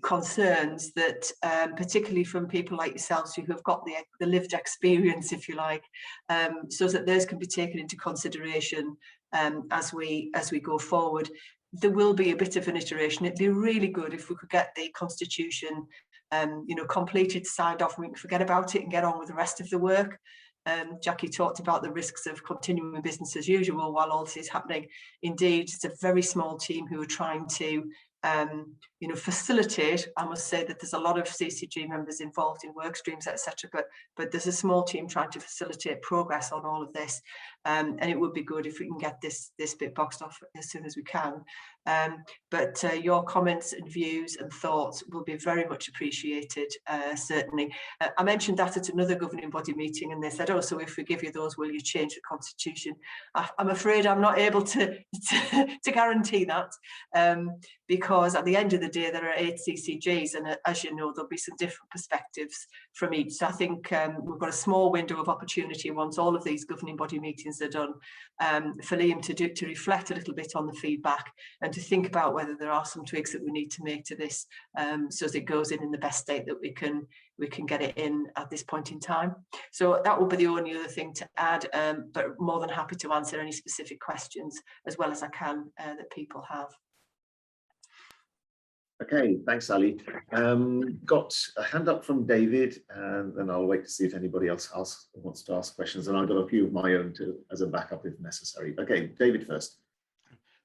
concerns that particularly from people like yourselves who have got the lived experience, if you like, so that those can be taken into consideration as we go forward. There will be a bit of an iteration. It'd be really good if we could get the Constitution you know, completed, signed off, and we can forget about it and get on with the rest of the work. Jackie talked about the risks of continuing business as usual while all this is happening. Indeed, it's a very small team who are trying to you know, facilitate. I must say that there's a lot of CCG members involved in work streams, etc. But there's a small team trying to facilitate progress on all of this, and it would be good if we can get this bit boxed off as soon as we can. But your comments and views and thoughts will be very much appreciated, certainly. I mentioned that at another governing body meeting, and they said, oh, so if we give you those, will you change the Constitution? I'm afraid I'm not able to guarantee that, because at the end of the day, there are 8 CCGs, and as you know, there'll be some different perspectives from each. So I think we've got a small window of opportunity once all of these governing body meetings are done, for Liam to reflect a little bit on the feedback and to think about whether there are some tweaks that we need to make to this, so that it goes in the best state that we can get it in at this point in time. So that will be the only other thing to add, but more than happy to answer any specific questions as well as I can that people have. Okay, thanks, Ali. Got a hand up from David, and then I'll wait to see if anybody else wants to ask questions. And I've got a few of my own as a backup if necessary. Okay, David first.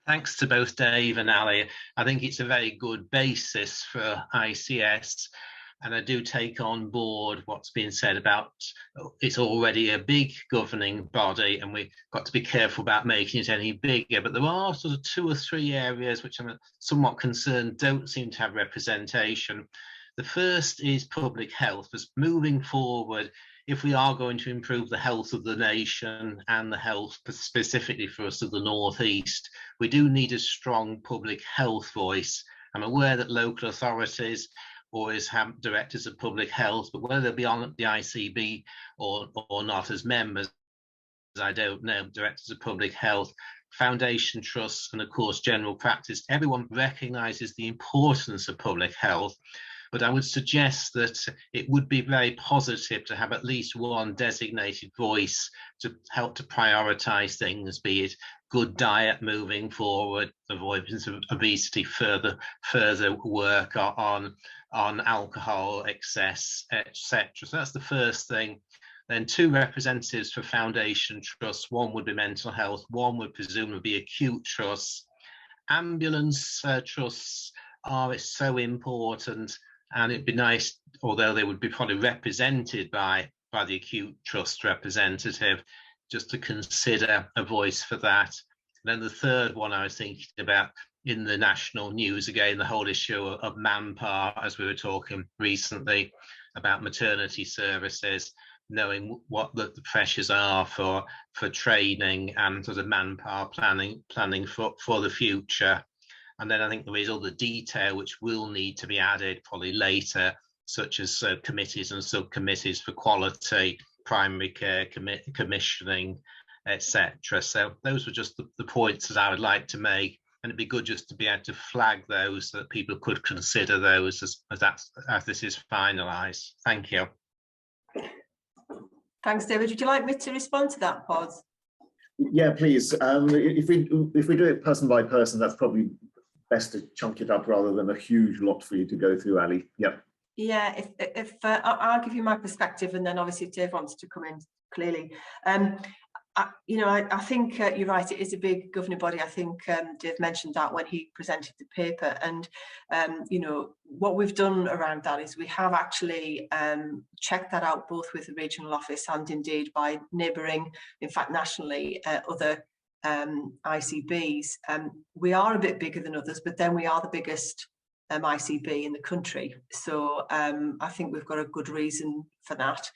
Thanks to both Dave and Ali. I think it's a very good basis for ICS. And I do take on board what's been said about it's already a big governing body and we've got to be careful about making it any bigger. But there are sort of 2 or 3 areas which I'm somewhat concerned don't seem to have representation. The first is public health. As moving forward, if we are going to improve the health of the nation and the health specifically for us of the North East, we do need a strong public health voice. I'm aware that local authorities always have directors of public health, but whether they'll be on the ICB or not as members, I don't know. Directors of public health, foundation trusts, and of course general practice, everyone recognises the importance of public health. But I would suggest that it would be very positive to have at least one designated voice to help to prioritise things, be it good diet moving forward, avoidance of obesity, further work on alcohol excess, etc. So that's the first thing. Then 2 representatives for foundation trusts. One would be mental health, one would presumably be acute trusts. Ambulance trusts are so important, and it'd be nice, although they would be probably represented by the acute trust representative, just to consider a voice for that. And then the third one I was thinking about in the national news, again, the whole issue of manpower, as we were talking recently about maternity services, knowing what the pressures are for training and sort of manpower planning for the future. And then I think there is other detail which will need to be added probably later, such as committees and subcommittees for quality, primary care, commissioning, etc. So those were just the points that I would like to make. and it'd be good just to be able to flag those so that people could consider those as this is finalised. Thank you. Thanks, David. Would you like me to respond to that, Pos? Yeah, please. If we do it person by person, that's probably best to chunk it up rather than a huge lot for you to go through, Ali. Yep. Yeah, if I'll give you my perspective, and then obviously if Dave wants to come in clearly. I think you're right, it is a big governing body. I think Dave mentioned that when he presented the paper, and what we've done around that is we have actually checked that out both with the regional office and indeed by neighbouring, in fact nationally, other ICBs. We are a bit bigger than others, but then we are the biggest ICB in the country, so I think we've got a good reason for that.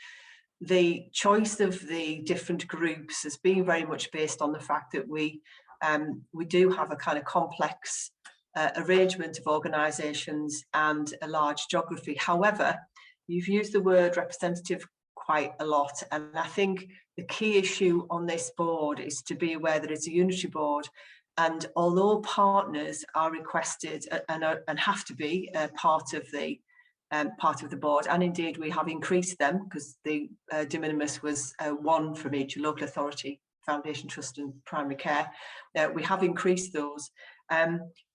The choice of the different groups has been very much based on the fact that we do have a kind of complex arrangement of organisations and a large geography. However, you've used the word representative quite a lot, and I think the key issue on this board is to be aware that it's a unitary board, and although partners are requested and have to be part of the board, and indeed we have increased them because the de minimis was one from each local authority, foundation, trust and primary care. We have increased those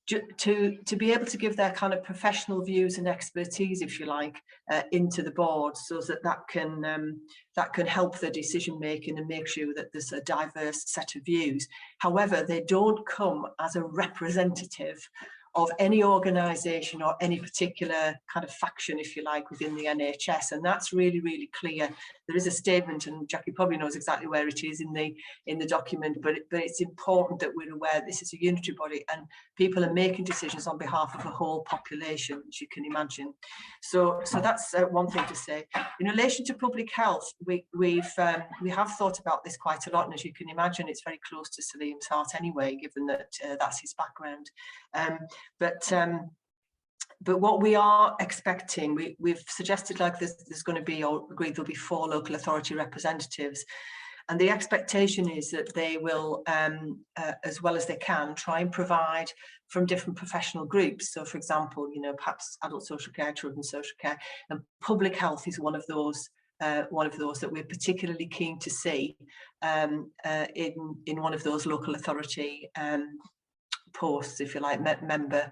to be able to give their kind of professional views and expertise, if you like, into the board, so that can help the decision making and make sure that there's a diverse set of views. However, they don't come as a representative of any organisation or any particular kind of faction, if you like, within the NHS, and that's really, really clear. There is a statement, and Jackie probably knows exactly where it is in the document, but it's important that we're aware this is a unitary body and people are making decisions on behalf of the whole population, as you can imagine. So that's one thing to say. In relation to public health, we have thought about this quite a lot, and as you can imagine, it's very close to Salim's heart anyway, given that that's his background. But what we are expecting, we've suggested, like there's going to be, or agreed there'll be 4 local authority representatives, and the expectation is that they will, as well as they can, try and provide from different professional groups. So, for example, perhaps adult social care, children's social care, and public health is one of those that we're particularly keen to see in one of those local authority posts, if you like, member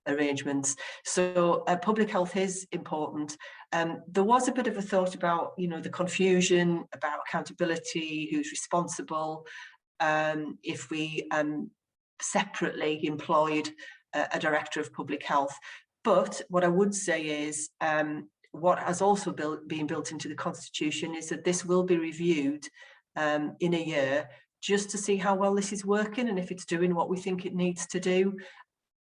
arrangements. So public health is important. There was a bit of a thought about, the confusion about accountability, who's responsible, if we separately employed a director of public health. But what I would say is, what has also been built into the Constitution is that this will be reviewed in a year, just to see how well this is working and if it's doing what we think it needs to do,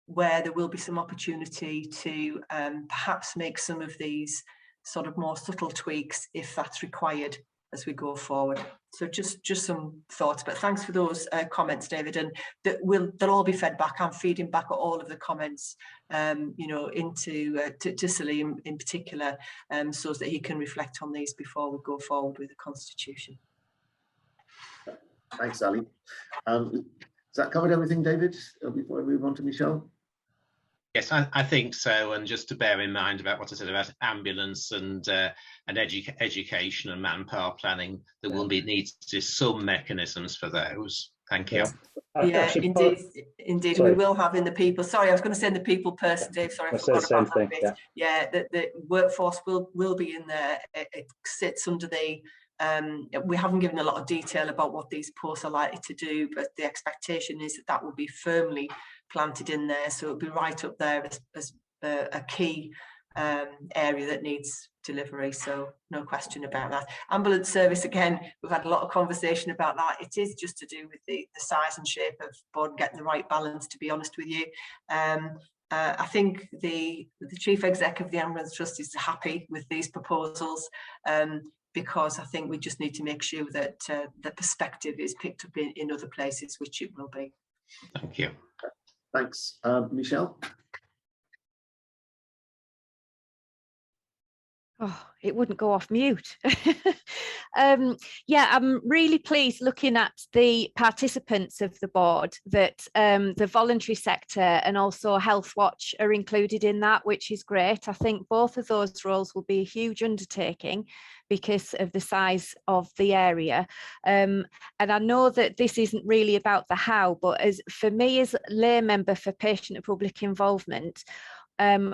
where there will be some opportunity to perhaps make some of these sort of more subtle tweaks if that's required as we go forward. So just some thoughts, but thanks for those comments, David, and they'll all be fed back. I'm feeding back all of the comments to Salim in particular, so that he can reflect on these before we go forward with the Constitution. Thanks, Ali. Has that covered everything, David, before we move on to Michelle? Yes, I think so. And just to bear in mind about what I said about ambulance and education and manpower planning, there will needs to be some mechanisms for those. Thank you. Yeah, indeed, we will have in the people. Sorry, I was going to say in the people person, Dave. Sorry, I forgot about that bit. Yeah, the workforce will be in there. It sits under the. We haven't given a lot of detail about what these posts are likely to do, but the expectation is that will be firmly planted in there, so it'll be right up there as a key area that needs delivery, so no question about that. Ambulance service, again, we've had a lot of conversation about that. It is just to do with the size and shape of board, getting the right balance, to be honest with you. I think the chief exec of the Ambulance Trust is happy with these proposals, because I think we just need to make sure that the perspective is picked up in other places, which it will be. Thank you. Thanks. Michelle? Oh, it wouldn't go off mute. Yeah, I'm really pleased looking at the participants of the board that the voluntary sector and also Health Watch are included in that, which is great. I think both of those roles will be a huge undertaking because of the size of the area. And I know that this isn't really about the how, but as for me as lay member for patient and public involvement,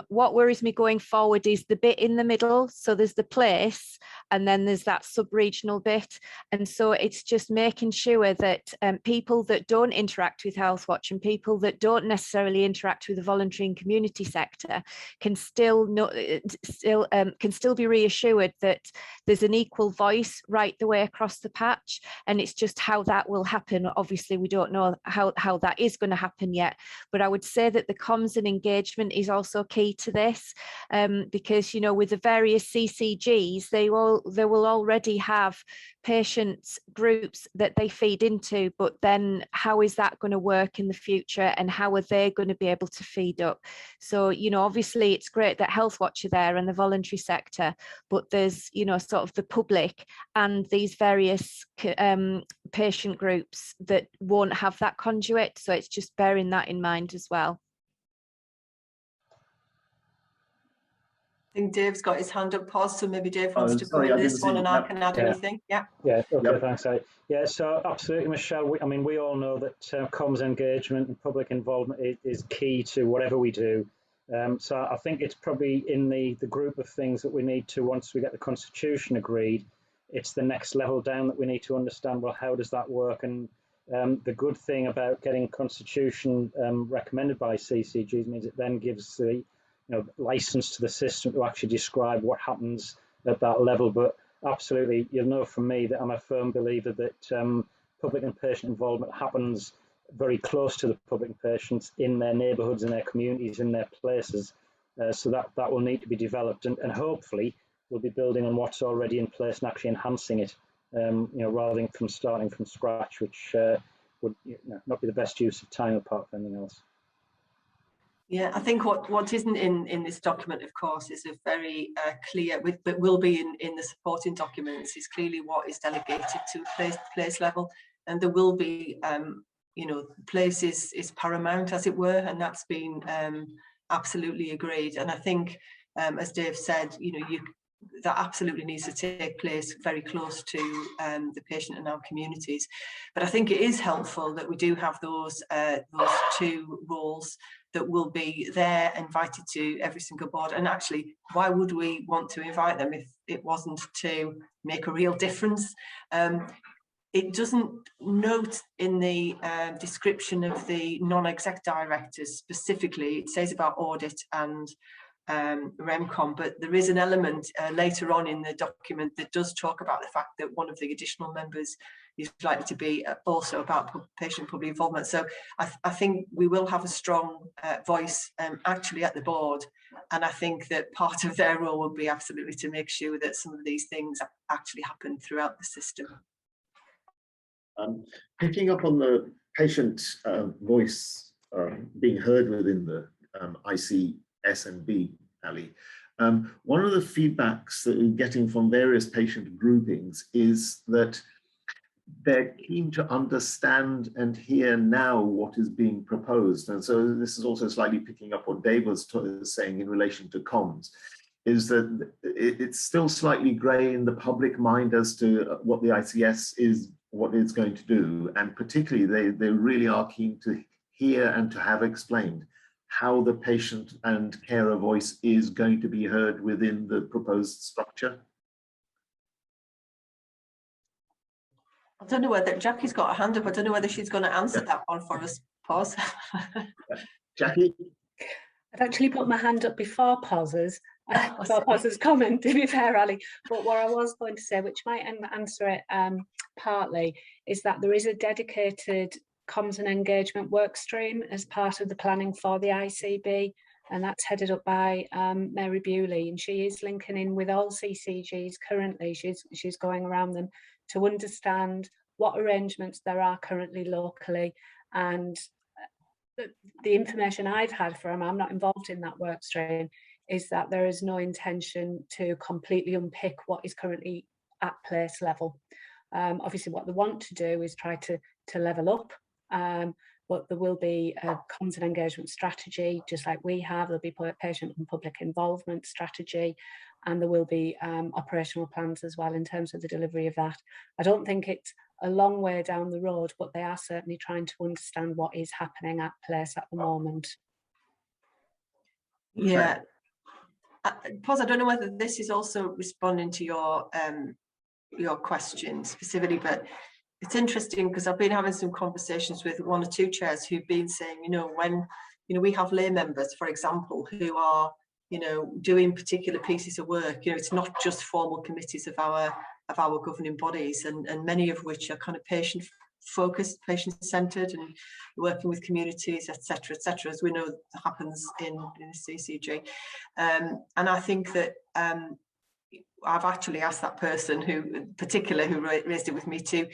what worries me going forward is the bit in the middle. So there's the place and then there's that sub-regional bit. And so it's just making sure that people that don't interact with Health Watch and people that don't necessarily interact with the voluntary and community sector can still be reassured that there's an equal voice right the way across the patch. And it's just how that will happen. Obviously, we don't know how that is going to happen yet, but I would say that the comms and engagement is also key to this, because, you know, with the various CCGs, they will already have patients groups that they feed into, but then how is that going to work in the future and how are they going to be able to feed up? So, you know, obviously it's great that Health Watch are there and the voluntary sector, but there's, you know, sort of the public and these various patient groups that won't have that conduit. So it's just bearing that in mind as well. I think Dave's got his hand up paused, so maybe Dave wants to go in this one and I can add anything. Yeah. Yeah. Okay. Thanks. Yeah. So absolutely, Michelle. I mean, we all know that comms engagement and public involvement is key to whatever we do. So I think it's probably in the group of things that we need to, once we get the constitution agreed, it's the next level down that we need to understand. Well, how does that work? And the good thing about getting constitution recommended by CCGs means it then gives the license to the system to actually describe what happens at that level. But absolutely, you'll know from me that I'm a firm believer that public and patient involvement happens very close to the public and patients in their neighbourhoods, in their communities, in their places. So that will need to be developed, and hopefully we'll be building on what's already in place and actually enhancing it, rather than from starting from scratch, which would not be the best use of time apart from anything else. Yeah, I think what isn't in this document, of course, is a very clear, but will be in the supporting documents, is clearly what is delegated to place level, and there will be, place is paramount, as it were, and that's been absolutely agreed. And I think, as Dave said, that absolutely needs to take place very close to the patient and our communities. But I think it is helpful that we do have those two roles that will be there, invited to every single board. And actually, why would we want to invite them if it wasn't to make a real difference? It doesn't note in the description of the non-exec directors specifically, it says about audit and REMCOM, but there is an element later on in the document that does talk about the fact that one of the additional members is likely to be also about patient public involvement. So I think we will have a strong voice actually at the board, and I think that part of their role will be absolutely to make sure that some of these things actually happen throughout the system. Picking up on the patient voice being heard within the ICSNB, Ali, one of the feedbacks that we're getting from various patient groupings is that they're keen to understand and hear now what is being proposed. And so this is also slightly picking up what Dave was saying in relation to comms, is that it's still slightly grey in the public mind as to what the ICS is, what it's going to do. And particularly, they really are keen to hear and to have explained how the patient and carer voice is going to be heard within the proposed structure. I don't know whether Jackie's got a hand up. I don't know whether she's going to answer that one for us. Pause. Jackie? I'd actually put my hand up before Poz's comment, to be fair, Ali. But what I was going to say, which might answer it partly, is that there is a dedicated comms and engagement work stream as part of the planning for the ICB, and that's headed up by Mary Bewley, and she is linking in with all CCGs currently. She's going around them to understand what arrangements there are currently locally, and the information I've had from, I'm not involved in that work stream, is that there is no intention to completely unpick what is currently at place level. Obviously, what they want to do is try to level up, but there will be a comms and engagement strategy, just like we have. There'll be patient and public involvement strategy, and there will be operational plans as well in terms of the delivery of that. I don't think it's a long way down the road, but they are certainly trying to understand what is happening at place at the moment. Yeah. Pos, I don't know whether this is also responding to your question specifically, but it's interesting because I've been having some conversations with one or two chairs who've been saying, you know, when, you know, we have lay members, for example, who are, you know, doing particular pieces of work, you know, it's not just formal committees of our governing bodies, and many of which are kind of patient focused, patient centered, and working with communities, etc., as we know happens in the CCG. And I think that I've actually asked that person who raised it with me to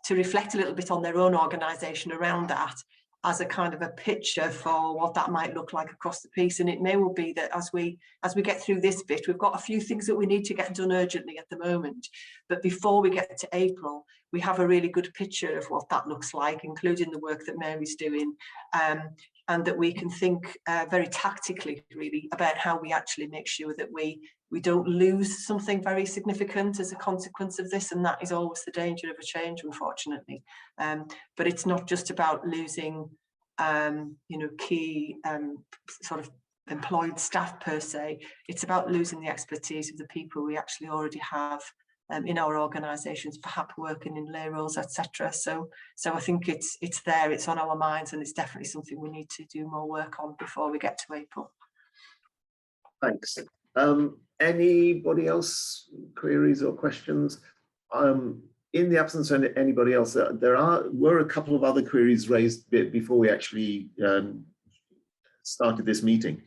reflect a little bit on their own organisation around that, as a kind of a picture for what that might look like across the piece. And it may well be that as we get through this bit, we've got a few things that we need to get done urgently at the moment, but before we get to April, we have a really good picture of what that looks like, including the work that Mary's doing, and that we can think very tactically really about how we actually make sure that we don't lose something very significant as a consequence of this. And that is always the danger of a change, unfortunately. But it's not just about losing you know, key sort of employed staff per se. It's about losing the expertise of the people we actually already have in our organisations, perhaps working in lay roles, etc. So I think it's there, it's on our minds, and it's definitely something we need to do more work on before we get to April. Thanks. Anybody else queries or questions? In the absence of anybody else, there were a couple of other queries raised before we actually started this meeting.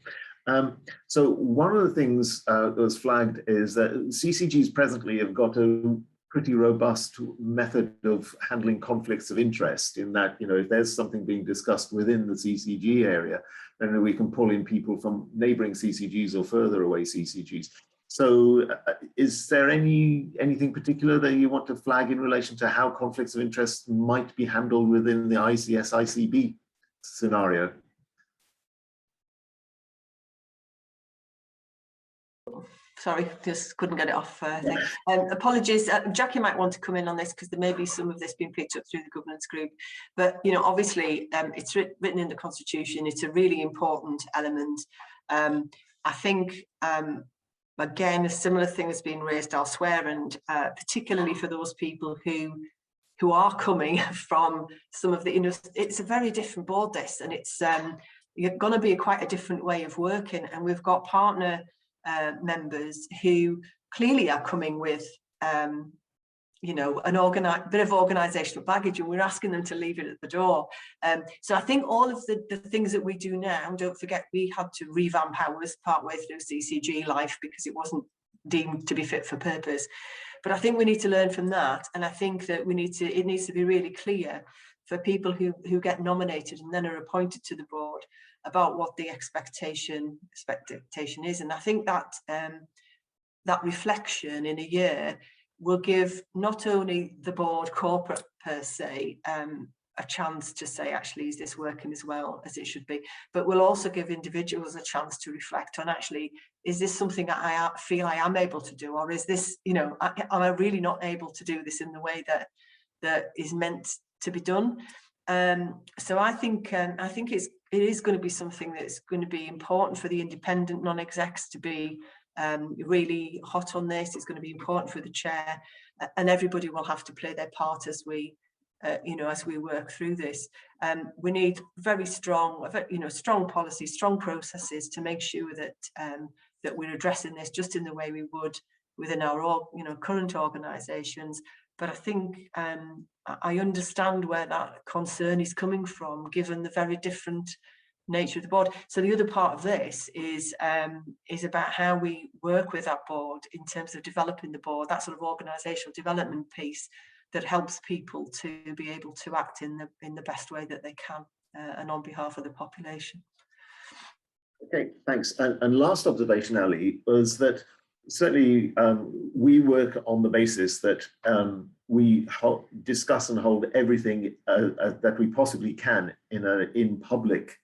So one of the things that was flagged is that CCGs presently have got a pretty robust method of handling conflicts of interest, in that, you know, if there's something being discussed within the CCG area, then we can pull in people from neighbouring CCGs or further away CCGs. So is there anything particular that you want to flag in relation to how conflicts of interest might be handled within the ICS-ICB scenario? Sorry, just couldn't get it off. Apologies. Jackie might want to come in on this because there may be some of this being picked up through the governance group. But, you know, obviously it's written in the Constitution. It's a really important element. I think, again, a similar thing has been raised elsewhere, and particularly for those people who are coming from some of the, you know, it's a very different board, this, and it's going to be quite a different way of working. And we've got partner members who clearly are coming with you know, a bit of organisational baggage, and we're asking them to leave it at the door. So I think all of the things that we do now, don't forget we had to revamp ours partway through CCG life because it wasn't deemed to be fit for purpose. But I think we need to learn from that, and I think that it needs to be really clear for people who get nominated and then are appointed to the board about what the expectation is. And I think that that reflection in a year will give not only the board corporate per se a chance to say, actually, is this working as well as it should be, but will also give individuals a chance to reflect on, actually, is this something that I feel I am able to do, or is this, you know, am I really not able to do this in the way that is meant to be done? So I think it is going to be something that's going to be important for the independent non-execs to be really hot on this. It's going to be important for the chair, and everybody will have to play their part as we you know, as we work through this. We need very strong, you know, strong policies, strong processes to make sure that that we're addressing this just in the way we would within our, you know, current organisations. But I think I understand where that concern is coming from, given the very different nature of the board. So the other part of this is about how we work with that board in terms of developing the board, that sort of organisational development piece that helps people to be able to act in the best way that they can and on behalf of the population. Okay, thanks. And last observation, Ali, was that certainly we work on the basis that we discuss and hold everything that we possibly can in public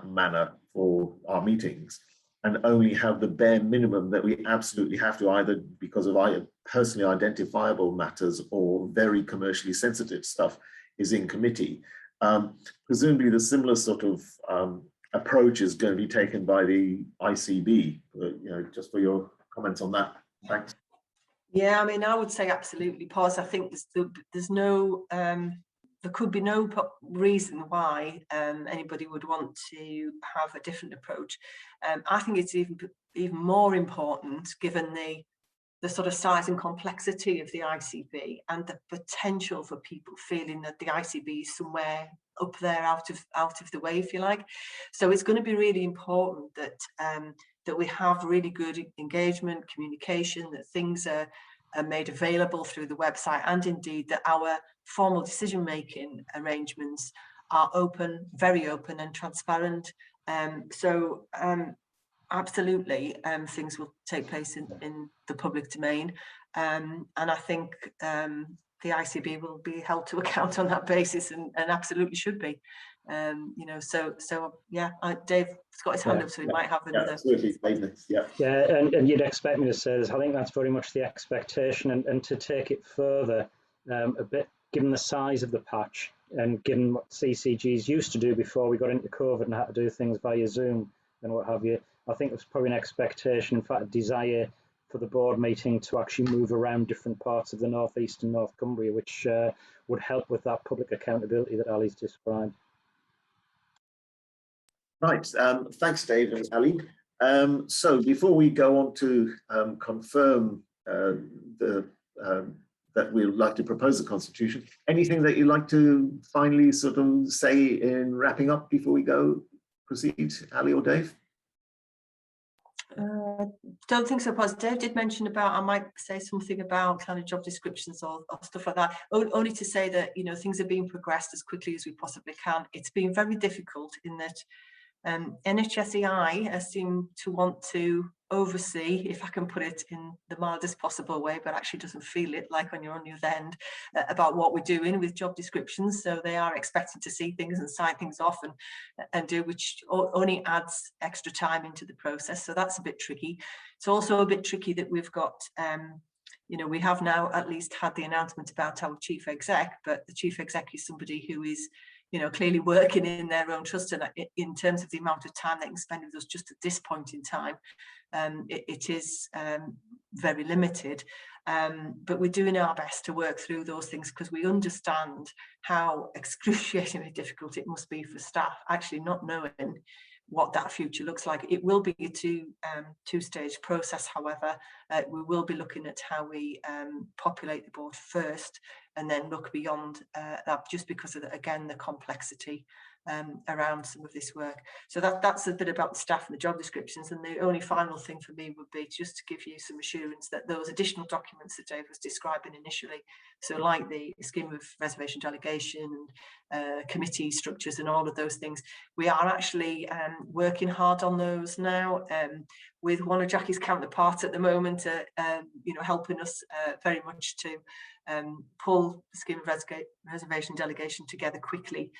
manner for our meetings, and only have the bare minimum that we absolutely have to, either because of personally identifiable matters or very commercially sensitive stuff is in committee. Presumably the similar sort of approach is going to be taken by the ICB, just for your comments on that. Thanks. Yeah, I mean, I would say absolutely, Paz. I think there's no, there could be no reason why anybody would want to have a different approach. I think it's even more important, given the sort of size and complexity of the ICB and the potential for people feeling that the ICB is somewhere up there out of the way, if you like. So it's going to be really important that that we have really good engagement, communication, that things are made available through the website, and indeed that our formal decision-making arrangements are open, very open and transparent. Absolutely, things will take place in the public domain, and I think the ICB will be held to account on that basis, and absolutely should be. So yeah, Dave's got his hand up, so he might have another. Absolutely, yeah. Yeah, and you'd expect me to say this. I think that's very much the expectation, and to take it further a bit, given the size of the patch and given what CCGs used to do before we got into COVID and had to do things via Zoom and what have you. I think there's probably an expectation, in fact, a desire for the board meeting to actually move around different parts of the North East and North Cumbria, which would help with that public accountability that Ali's described. Right, thanks, Dave and Ali. So before we go on to confirm that we'd like to propose a constitution, anything that you'd like to finally sort of say in wrapping up before we proceed, Ali or Dave? Don't think so, Paz. Dave did mention about, I might say something about kind of job descriptions or stuff like that. Only to say that, things are being progressed as quickly as we possibly can. It's been very difficult in that NHSEI seem to want to oversee, if I can put it in the mildest possible way, but actually doesn't feel it like when you're on the other end, about what we're doing with job descriptions. So they are expecting to see things and sign things off and do, which only adds extra time into the process. So that's a bit tricky. It's also a bit tricky that we've got, we have now at least had the announcement about our chief exec, but the chief exec is somebody who is clearly working in their own trust, and in terms of the amount of time they can spend with us just at this point in time, it is very limited. But we're doing our best to work through those things, because we understand how excruciatingly difficult it must be for staff actually not knowing what that future looks like. It will be a two-stage process, however. We will be looking at how we populate the board first, and then look beyond that, just because of, again, the complexity around some of this work. So that's a bit about the staff and the job descriptions. And the only final thing for me would be just to give you some assurance that those additional documents that Dave was describing initially, so like the scheme of reservation delegation and committee structures and all of those things, we are actually working hard on those now, with one of Jackie's counterparts at the moment, helping us very much to pull the scheme of reservation delegation together quickly.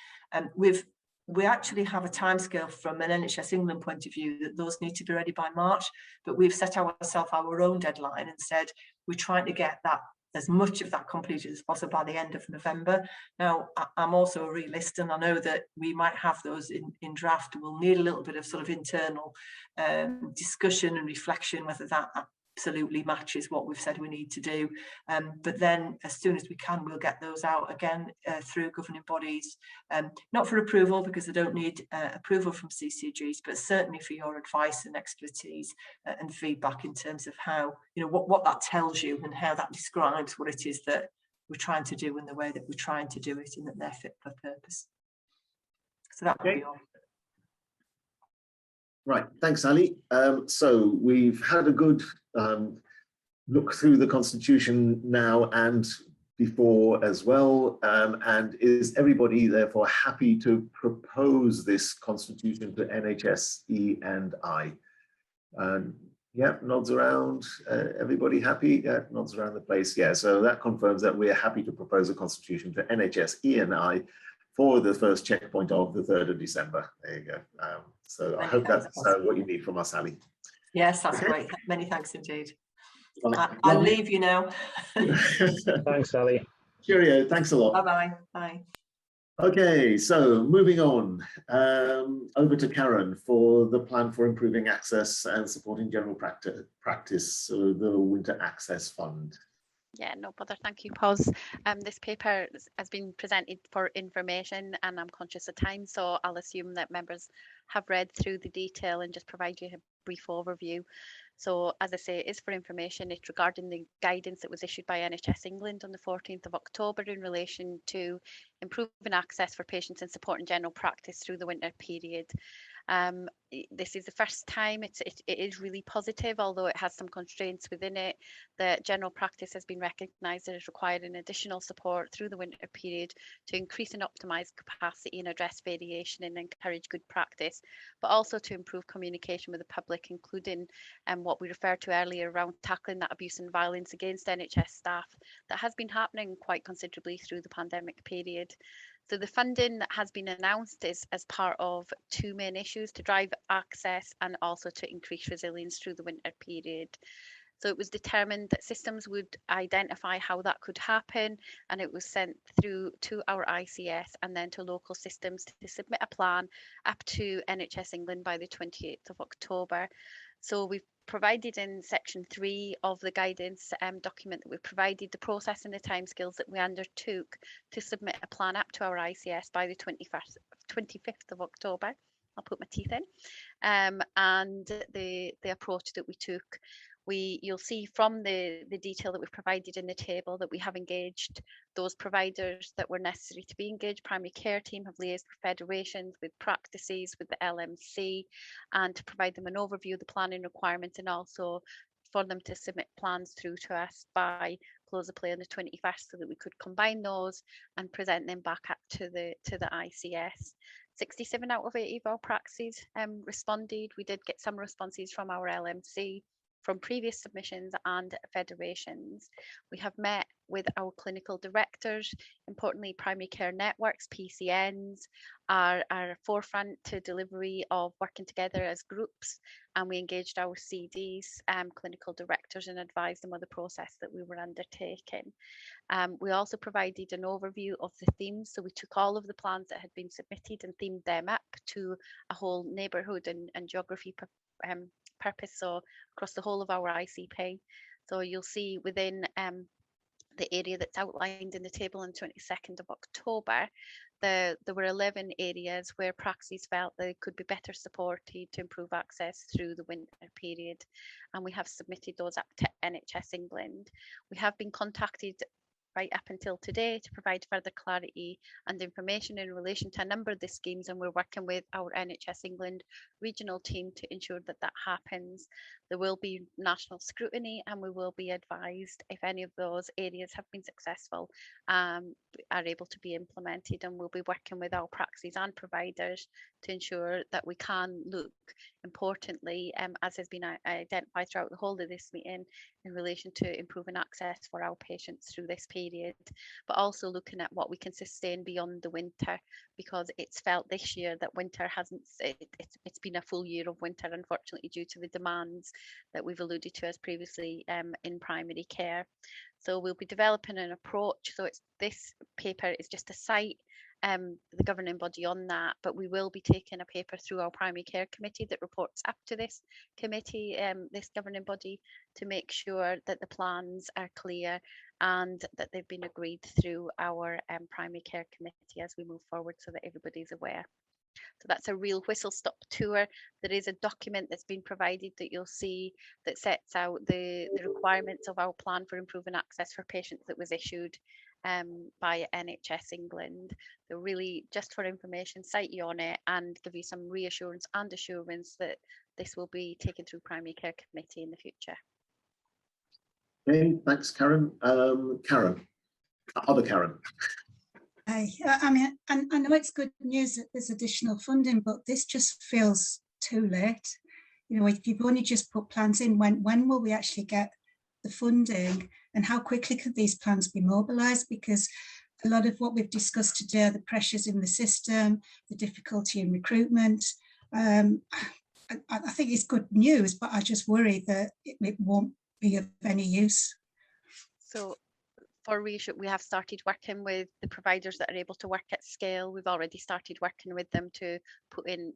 We actually have a timescale from an NHS England point of view that those need to be ready by March, but we've set ourselves our own deadline and said we're trying to get that, as much of that completed as possible, by the end of November. Now, I'm also a realist, and I know that we might have those in draft. We'll need a little bit of sort of internal discussion and reflection whether that absolutely matches what we've said we need to do. But then as soon as we can, we'll get those out again through governing bodies, not for approval, because they don't need approval from CCGs, but certainly for your advice and expertise and feedback in terms of how, what that tells you and how that describes what it is that we're trying to do and the way that we're trying to do it, and that they're fit for purpose. So that would be all. Right, thanks, Ali. So we've had a good look through the Constitution now, and before as well. And is everybody therefore happy to propose this constitution to NHS, E and I? Yeah, nods around. Everybody happy? Yeah, nods around the place. Yeah, so that confirms that we're happy to propose a constitution to NHS, E and I for the first checkpoint of the 3rd of December. There you go. So I hope that's what you need from us, Ali. Yes, that's great. Many thanks indeed. I'll leave you now. Thanks, Sally. Cheerio. Thanks a lot. Bye-bye. Bye. Okay, so moving on, over to Karen for the plan for improving access and supporting general practice, so the Winter Access Fund. Yeah, no bother. Thank you, Pos. This paper has been presented for information and I'm conscious of time, so I'll assume that members have read through the detail and just provide you a brief overview. So as I say, it is for information. It's regarding the guidance that was issued by NHS England on the 14th of October in relation to improving access for patients and supporting general practice through the winter period. This is the first time it is really positive, although it has some constraints within it. The general practice has been recognised as requiring additional support through the winter period to increase and optimise capacity and address variation and encourage good practice, but also to improve communication with the public, including what we referred to earlier around tackling that abuse and violence against NHS staff that has been happening quite considerably through the pandemic period. So the funding that has been announced is as part of two main issues: to drive access and also to increase resilience through the winter period. So it was determined that systems would identify how that could happen, and it was sent through to our ICS and then to local systems to submit a plan up to NHS England by the 28th of October. So we've provided in section 3 of the guidance document that we provided the process and the timescales that we undertook to submit a plan up to our ICS by the 25th of October. I'll put my teeth in. And the approach that we took. You'll see from the detail that we've provided in the table that we have engaged those providers that were necessary to be engaged. Primary care team have liaised with federations, with practices, with the LMC, and to provide them an overview of the planning requirements, and also for them to submit plans through to us by close of play on the 21st, so that we could combine those and present them back up to the ICS. 67 out of 80 of our practices responded. We did get some responses from our LMC, from previous submissions and federations. We have met with our clinical directors. Importantly, primary care networks, PCNs, are forefront to delivery of working together as groups, and we engaged our CDs, clinical directors, and advised them of the process that we were undertaking. We also provided an overview of the themes, so we took all of the plans that had been submitted and themed them up to a whole neighbourhood and geography purpose, so across the whole of our ICP. So you'll see within the area that's outlined in the table on 22nd of October, there were 11 areas where practices felt they could be better supported to improve access through the winter period, and we have submitted those up to NHS England. We have been contacted right up until today to provide further clarity and information in relation to a number of the schemes, and we're working with our NHS England regional team to ensure that that happens. There will be national scrutiny, and we will be advised if any of those areas have been successful, are able to be implemented, and we'll be working with our practices and providers to ensure that we can look, importantly, as has been identified throughout the whole of this meeting, in relation to improving access for our patients through this period, but also looking at what we can sustain beyond the winter, because it's felt this year that winter hasn't, it's been a full year of winter, unfortunately, due to the demands that we've alluded to as previously in primary care. So we'll be developing an approach. So this paper is just a cite the governing body on that, but we will be taking a paper through our primary care committee that reports up to this committee, this governing body, to make sure that the plans are clear and that they've been agreed through our primary care committee as we move forward, so that everybody's aware. So that's a real whistle-stop tour. There is a document that's been provided that you'll see that sets out the requirements of our plan for improving access for patients that was issued by NHS England. So really, just for information, cite you on it and give you some reassurance and assurance that this will be taken through primary care committee in the future. Okay, thanks, Karen. Karen. Other Karen. I mean, I know it's good news that there's additional funding, but this just feels too late. You know, if you've only just put plans in, when will we actually get the funding, and how quickly could these plans be mobilised? Because a lot of what we've discussed today are the pressures in the system, the difficulty in recruitment. I think it's good news, but I just worry that it won't be of any use. So for reassure, we have started working with the providers that are able to work at scale. We've already started working with them to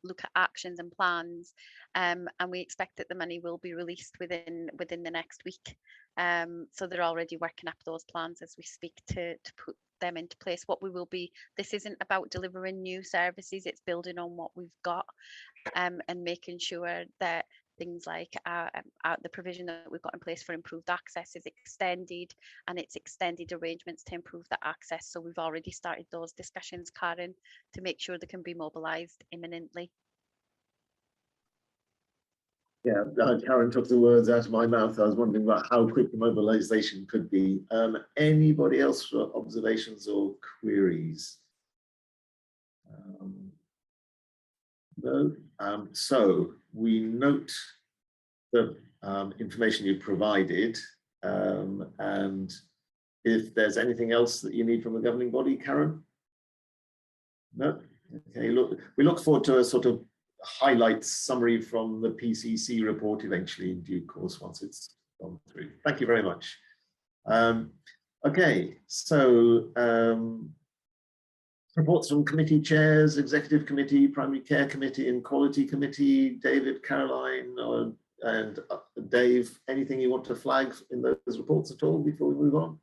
look at actions and plans, and we expect that the money will be released within the next week. So they're already working up those plans as we speak to put them into place. This isn't about delivering new services, it's building on what we've got, and making sure that things like the provision that we've got in place for improved access is extended, and it's extended arrangements to improve that access. So we've already started those discussions, Karen, to make sure they can be mobilised imminently. Yeah, Karen took the words out of my mouth. I was wondering about how quick the mobilisation could be. Anybody else for observations or queries? No. So we note the information you provided, and if there's anything else that you need from the governing body, Karen? No? Okay, we look forward to a sort of highlights summary from the PCC report eventually in due course once it's gone through. Thank you very much. Okay, so reports from committee chairs, executive committee, primary care committee and quality committee. David, Caroline, and Dave, anything you want to flag in those reports at all before we move on?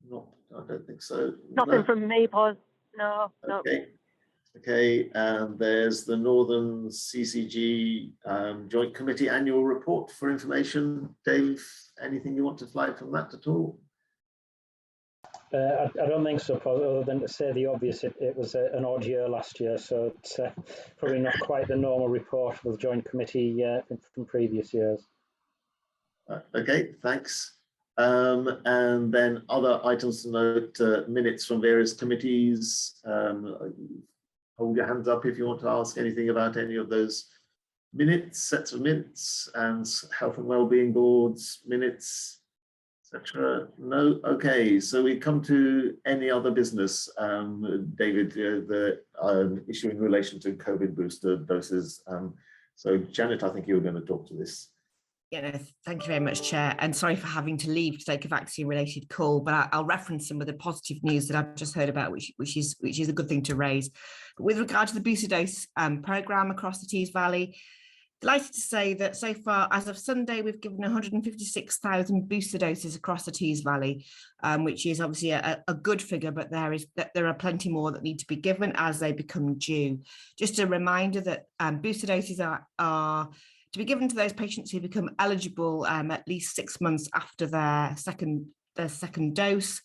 Not, I don't think so. Nothing from me, Paul. No, okay. No. Okay, and there's the Northern CCG Joint Committee Annual Report for information. Dave, anything you want to flag from that at all? I don't think so, Paul, other than to say the obvious. It was an odd year last year, so it's probably not quite the normal report with the Joint Committee from previous years. Okay, thanks. And then other items to note, minutes from various committees. Hold your hands up if you want to ask anything about any of those minutes, sets of minutes, and health and wellbeing boards, minutes, etc. No? Okay, so we come to any other business. David, the issue in relation to COVID booster doses. So Janet, I think you were going to talk to this. Yeah, no, thank you very much, Chair. And sorry for having to leave to take a vaccine-related call, but I'll reference some of the positive news that I've just heard about, which is a good thing to raise. But with regard to the booster dose programme across the Tees Valley, delighted to say that so far, as of Sunday, we've given 156,000 booster doses across the Tees Valley, which is obviously a good figure, but there are plenty more that need to be given as they become due. Just a reminder that booster doses are to be given to those patients who become eligible at least 6 months after their second dose.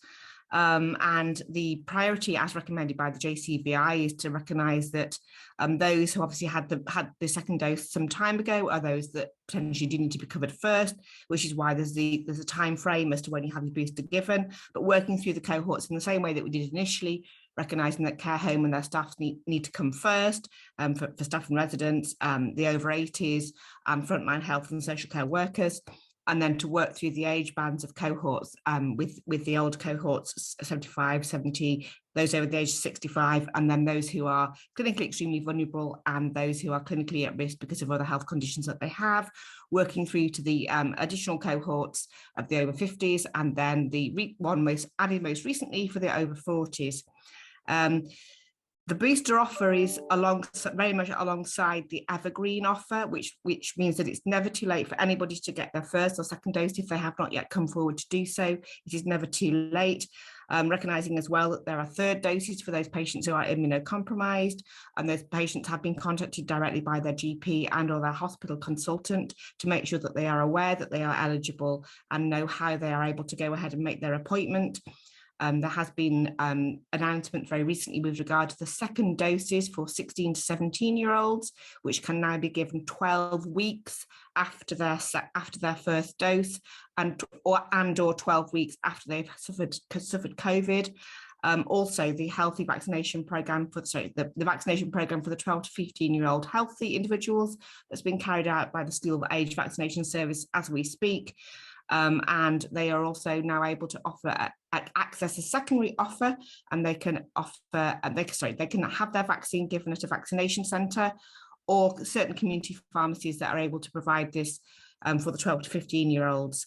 And the priority, as recommended by the JCVI, is to recognise that those who obviously had the second dose some time ago are those that potentially do need to be covered first, which is why there's a time frame as to when you have your booster given. But working through the cohorts in the same way that we did initially, recognising that care home and their staff need to come first for staff and residents, the over 80s, frontline health and social care workers, and then to work through the age bands of cohorts with the old cohorts, 75, 70, those over the age of 65, and then those who are clinically extremely vulnerable and those who are clinically at risk because of other health conditions that they have, working through to the additional cohorts of the over 50s, and then the one added most recently for the over 40s. The booster offer is very much alongside the evergreen offer, which means that it's never too late for anybody to get their first or second dose if they have not yet come forward to do so. It is never too late. Recognising as well that there are third doses for those patients who are immunocompromised, and those patients have been contacted directly by their GP and or their hospital consultant to make sure that they are aware that they are eligible and know how they are able to go ahead and make their appointment. There has been announcement very recently with regard to the second doses for 16 to 17-year-olds, which can now be given 12 weeks after their first dose, and or 12 weeks after they've suffered COVID. Also, the healthy vaccination program the vaccination program for the 12 to 15-year-old healthy individuals that's been carried out by the School of Age Vaccination Service as we speak. And they are also now able to offer access a secondary offer, and they can they can have their vaccine given at a vaccination centre, or certain community pharmacies that are able to provide this for the 12 to 15-year-olds.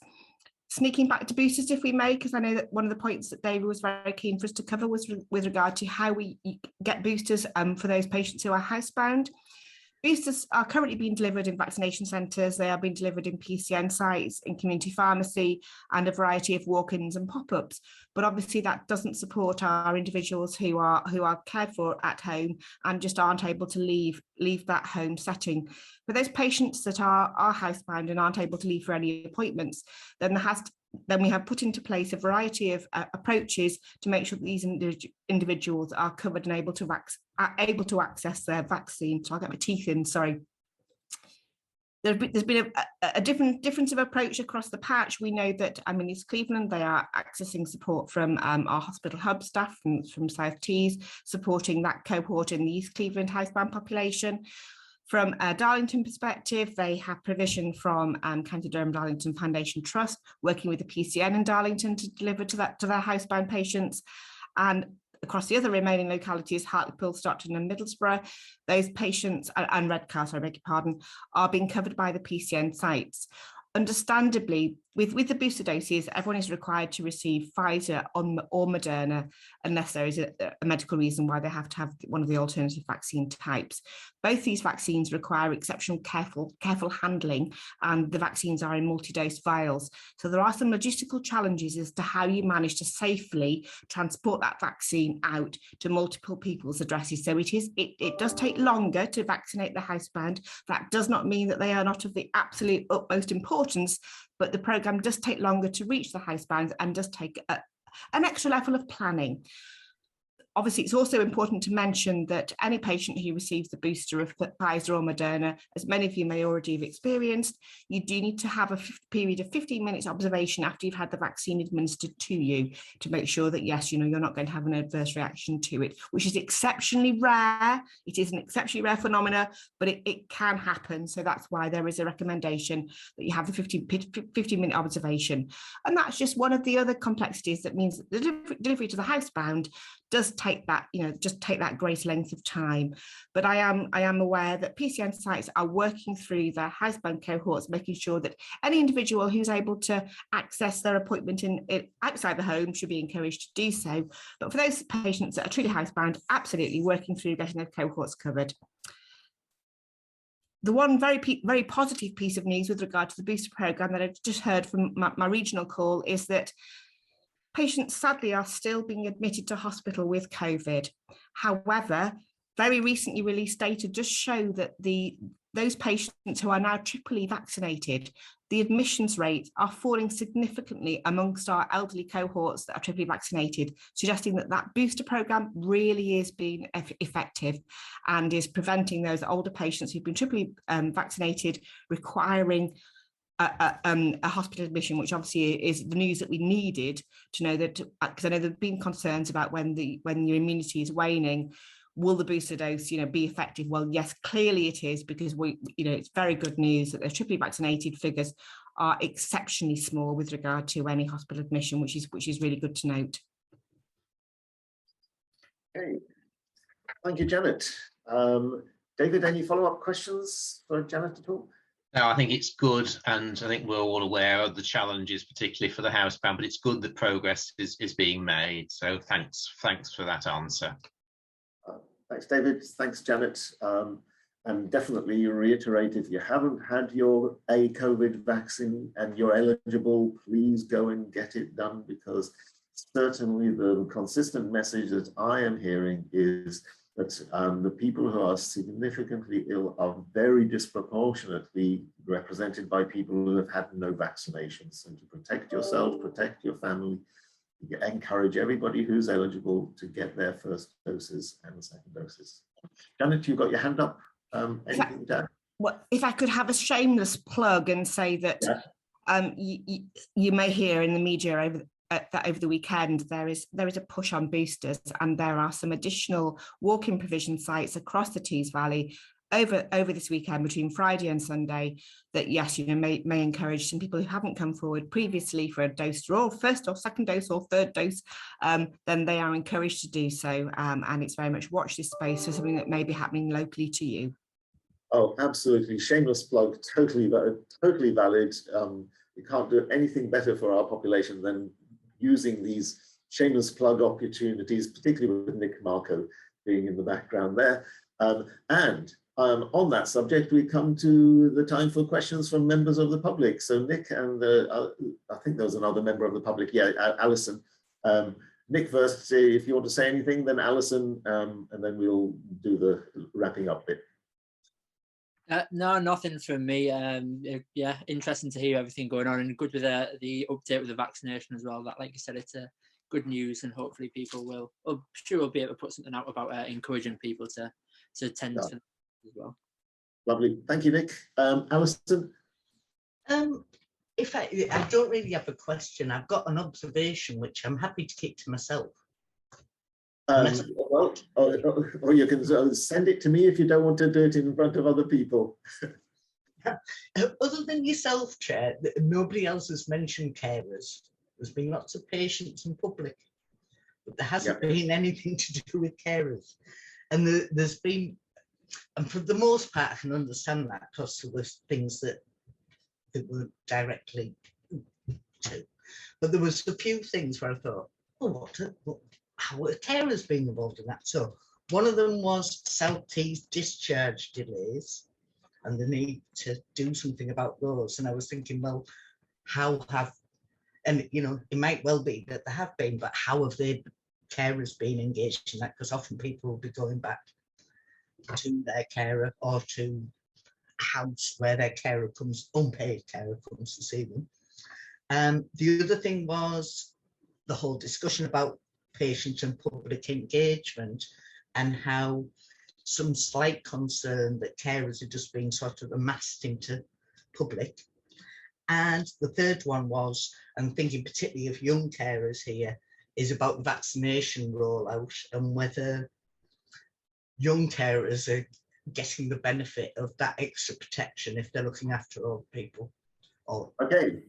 Sneaking back to boosters, if we may, because I know that one of the points that David was very keen for us to cover was with regard to how we get boosters for those patients who are housebound. Boosters are currently being delivered in vaccination centres. They are being delivered in PCN sites, in community pharmacy, and a variety of walk-ins and pop-ups. But obviously that doesn't support our individuals who are cared for at home and just aren't able to leave that home setting. For those patients that are housebound and aren't able to leave for any appointments, then we have put into place a variety of approaches to make sure that these individuals are covered and able to access their vaccine. So I'll get my teeth in, sorry. There's been a difference of approach across the patch. We know that in East Cleveland, they are accessing support from our hospital hub staff from South Tees, supporting that cohort in the East Cleveland housebound population. From a Darlington perspective, they have provision from County Durham Darlington Foundation Trust, working with the PCN in Darlington to deliver to their housebound patients. And across the other remaining localities, Hartlepool, Stockton and Middlesbrough, those patients, and Redcar, I beg your pardon, are being covered by the PCN sites. Understandably, with the booster doses, everyone is required to receive Pfizer or Moderna unless there is a medical reason why they have to have one of the alternative vaccine types. Both these vaccines require exceptional careful handling, and the vaccines are in multi-dose vials. So there are some logistical challenges as to how you manage to safely transport that vaccine out to multiple people's addresses. So it does take longer to vaccinate the housebound. That does not mean that they are not of the absolute utmost importance, but the programme does take longer to reach the housebounds and does take an extra level of planning. Obviously, it's also important to mention that any patient who receives the booster of Pfizer or Moderna, as many of you may already have experienced, you do need to have a period of 15 minutes observation after you've had the vaccine administered to you to make sure that, yes, you're not going to have an adverse reaction to it, which is exceptionally rare. It is an exceptionally rare phenomena, but it can happen. So that's why there is a recommendation that you have the 15-minute observation. And that's just one of the other complexities that means that the delivery to the housebound does take that, just take that great length of time. But I am aware that PCN sites are working through their housebound cohorts, making sure that any individual who's able to access their appointment outside the home should be encouraged to do so. But for those patients that are truly housebound, absolutely working through getting their cohorts covered. The one very positive piece of news with regard to the booster programme that I've just heard from my regional call is that patients sadly are still being admitted to hospital with COVID. However, very recently released data just show that those patients who are now triply vaccinated, the admissions rates are falling significantly amongst our elderly cohorts that are triply vaccinated, suggesting that that booster programme really is being effective and is preventing those older patients who've been triply vaccinated requiring a hospital admission, which obviously is the news that we needed to know that, because I know there have been concerns about when your immunity is waning, will the booster dose, be effective? Well, yes, clearly it is, because it's very good news that the triply vaccinated figures are exceptionally small with regard to any hospital admission, which is really good to note. Okay, thank you, Janet. David, any follow-up questions for Janet at all? No, I think it's good, and I think we're all aware of the challenges, particularly for the housebound, but it's good that progress is being made. So thanks for that answer. Thanks, David. Thanks, Janet. And definitely you reiterate, if you haven't had your COVID vaccine and you're eligible, please go and get it done, because certainly the consistent message that I am hearing is that the people who are significantly ill are very disproportionately represented by people who have had no vaccinations. So to protect yourself, protect your family, encourage everybody who's eligible to get their first doses and second doses. Janet, you've got your hand up. Anything to add? Well, if I could have a shameless plug and say that you may hear in the media that over the weekend there is a push on boosters, and there are some additional walk-in provision sites across the Tees Valley over this weekend between Friday and Sunday that, yes, may encourage some people who haven't come forward previously for a dose, or first or second dose or third dose, then they are encouraged to do so, and it's very much watch this space for something that may be happening locally to you. Oh, absolutely. Shameless plug, totally valid. We can't do anything better for our population than using these shameless plug opportunities, particularly with Nick Marco being in the background there. On that subject, we come to the time for questions from members of the public. So Nick and I think there was another member of the public, yeah, Alison. Nick first, if you want to say anything, then Alison, and then we'll do the wrapping up bit. No, nothing from me. Yeah, interesting to hear everything going on, and good with the update with the vaccination as well. That, like you said, it's good news, and hopefully people will, I'm sure we'll be able to put something out about encouraging people to attend as well. Lovely, thank you, Nick. Alison? If I don't really have a question, I've got an observation which I'm happy to keep to myself. Well, or you can send it to me if you don't want to do it in front of other people. Other than yourself, Chair, nobody else has mentioned carers. There's been lots of patients in public, but there hasn't been anything to do with carers. And there's been, and for the most part, I can understand that because there were things that weren't directly to. But there was a few things where I thought, oh, how were carers being involved in that? So one of them was South Tees discharge delays and the need to do something about those. And I was thinking, well, and you know, it might well be that there have been, but how have they carers been engaged in that? Because often people will be going back to their carer or to a house where their carer comes, unpaid carer comes to see them. The other thing was the whole discussion about patient and public engagement, and how some slight concern that carers are just being sort of amassed into public. And the third one was, and thinking particularly of young carers here, is about the vaccination rollout and whether young carers are getting the benefit of that extra protection if they're looking after old people. Okay.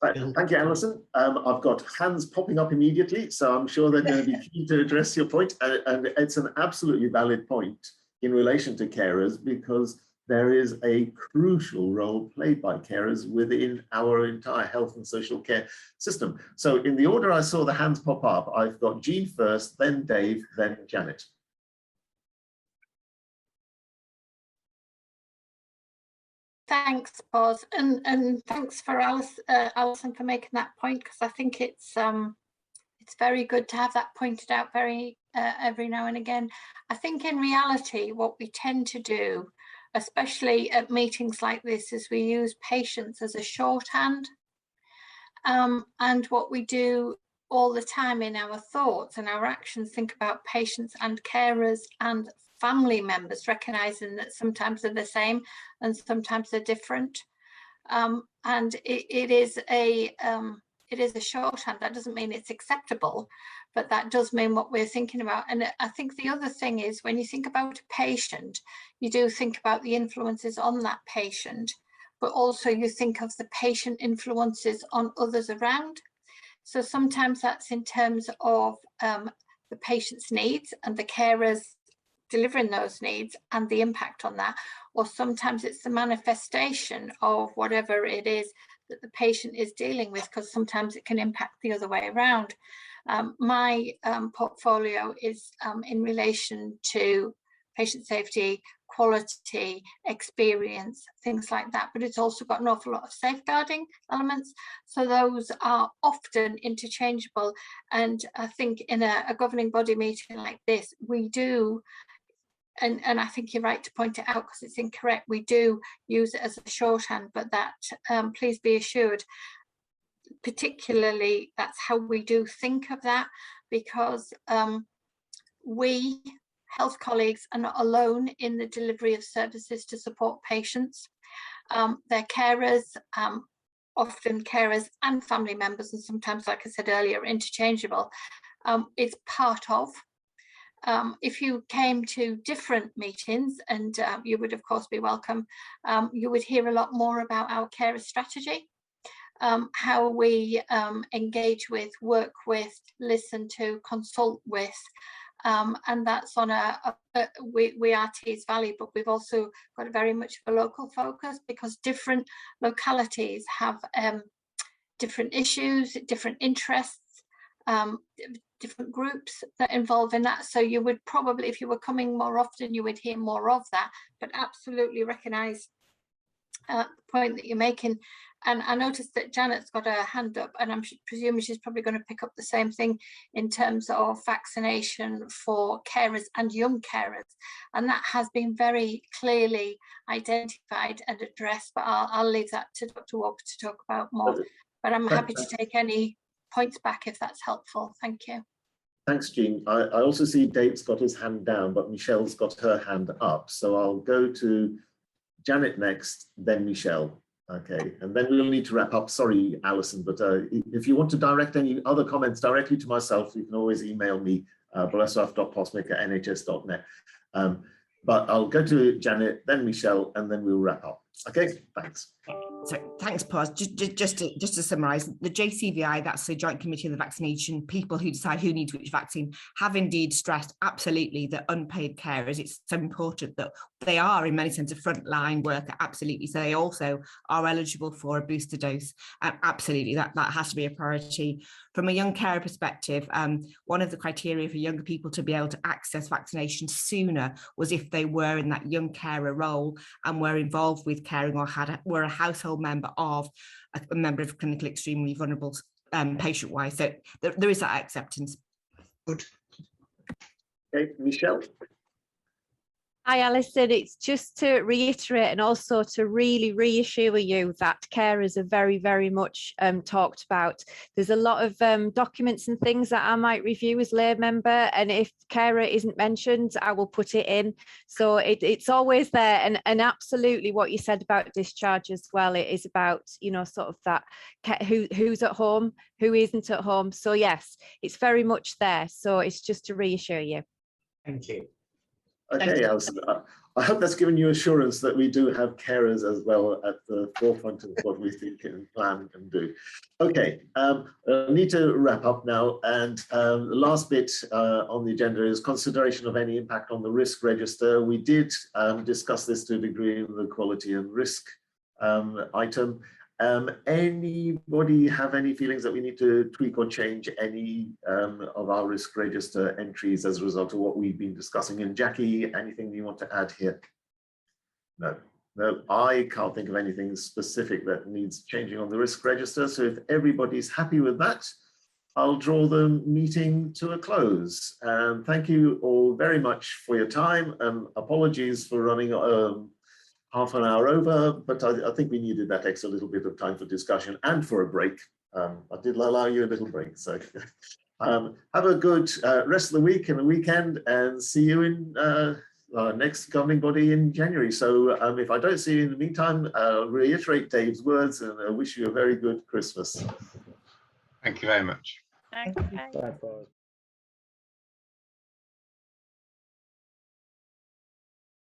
Thank you, Alison. I've got hands popping up immediately, so I'm sure they're going to be keen to address your point. And it's an absolutely valid point in relation to carers, because there is a crucial role played by carers within our entire health and social care system. So in the order I saw the hands pop up, I've got Jean first, then Dave, then Janet. Thanks, Boz, and thanks for Alison for making that point, because I think it's very good to have that pointed out every now and again. I think in reality, what we tend to do, especially at meetings like this, is we use patients as a shorthand, and what we do all the time in our thoughts and our actions, think about patients and carers and family members, recognizing that sometimes they're the same and sometimes they're different, and it is a shorthand. That doesn't mean it's acceptable, but that does mean what we're thinking about. And I think the other thing is, when you think about a patient, you do think about the influences on that patient, but also you think of the patient influences on others around. So sometimes that's in terms of the patient's needs and the carers delivering those needs and the impact on that, or sometimes it's the manifestation of whatever it is that the patient is dealing with, because sometimes it can impact the other way around. My portfolio is in relation to patient safety, quality, experience, things like that, but it's also got an awful lot of safeguarding elements, so those are often interchangeable. And I think in a governing body meeting like this, we do, and I think you're right to point it out because it's incorrect, we do use it as a shorthand, but that please be assured, particularly that's how we do think of that, because we health colleagues are not alone in the delivery of services to support patients. They're carers, often carers and family members, and sometimes, like I said earlier, interchangeable. It's part of. If you came to different meetings, and you would of course be welcome, you would hear a lot more about our carer strategy, how we engage with, work with, listen to, consult with, and that's on we are Tees Valley, but we've also got very much of a local focus, because different localities have different issues, different interests, different groups that involve in that. So you would probably, if you were coming more often, you would hear more of that, but absolutely recognise the point that you're making. And I noticed that Janet's got her hand up, and I'm presuming she's probably going to pick up the same thing in terms of vaccination for carers and young carers. And that has been very clearly identified and addressed, but I'll leave that to Dr. Walker to talk about more. But I'm happy to take any points back if that's helpful. Thank you. Thanks, Jean. I also see Dave's got his hand down, but Michelle's got her hand up. So I'll go to Janet next, then Michelle. Okay, and then we'll need to wrap up. Sorry, Alison, but if you want to direct any other comments directly to myself, you can always email me, bolesław.posmick@nhs.net. But I'll go to Janet, then Michelle, and then we'll wrap up. Okay, thanks. So thanks, Paz. Just to summarise, the JCVI, that's the Joint Committee on the Vaccination, people who decide who needs which vaccine, have indeed stressed absolutely that unpaid carers, it's so important that they are in many sense a frontline worker, absolutely. So they also are eligible for a booster dose. Absolutely, that has to be a priority. From a young carer perspective, one of the criteria for younger people to be able to access vaccination sooner was if they were in that young carer role and were involved with caring or were a household member of a member of clinically extremely vulnerable patient-wise. So there is that acceptance. Good. Okay, Michelle. Hi, Alison. It's just to reiterate and also to really reassure you that carers are very, very much talked about. There's a lot of documents and things that I might review as lay member, and if carer isn't mentioned, I will put it in. So it's always there. And absolutely what you said about discharge as well, it is about, you know, sort of that who's at home, who isn't at home. So yes, it's very much there. So it's just to reassure you. Thank you. Okay, Alison, I hope that's given you assurance that we do have carers as well at the forefront of what we think and plan and do. Okay, I need to wrap up now, and the last bit on the agenda is consideration of any impact on the risk register. We did discuss this to a degree in the quality and risk item. Anybody have any feelings that we need to tweak or change any of our risk register entries as a result of what we've been discussing? And Jackie, anything you want to add here? No, I can't think of anything specific that needs changing on the risk register. So if everybody's happy with that, I'll draw the meeting to a close. Thank you all very much for your time, and apologies for running half an hour over, but I think we needed that extra little bit of time for discussion and for a break. I did allow you a little break, so have a good rest of the week and the weekend, and see you in our next governing body in January. So if I don't see you in the meantime, I'll reiterate Dave's words and I wish you a very good Christmas. Thank you very much. Thanks. Bye.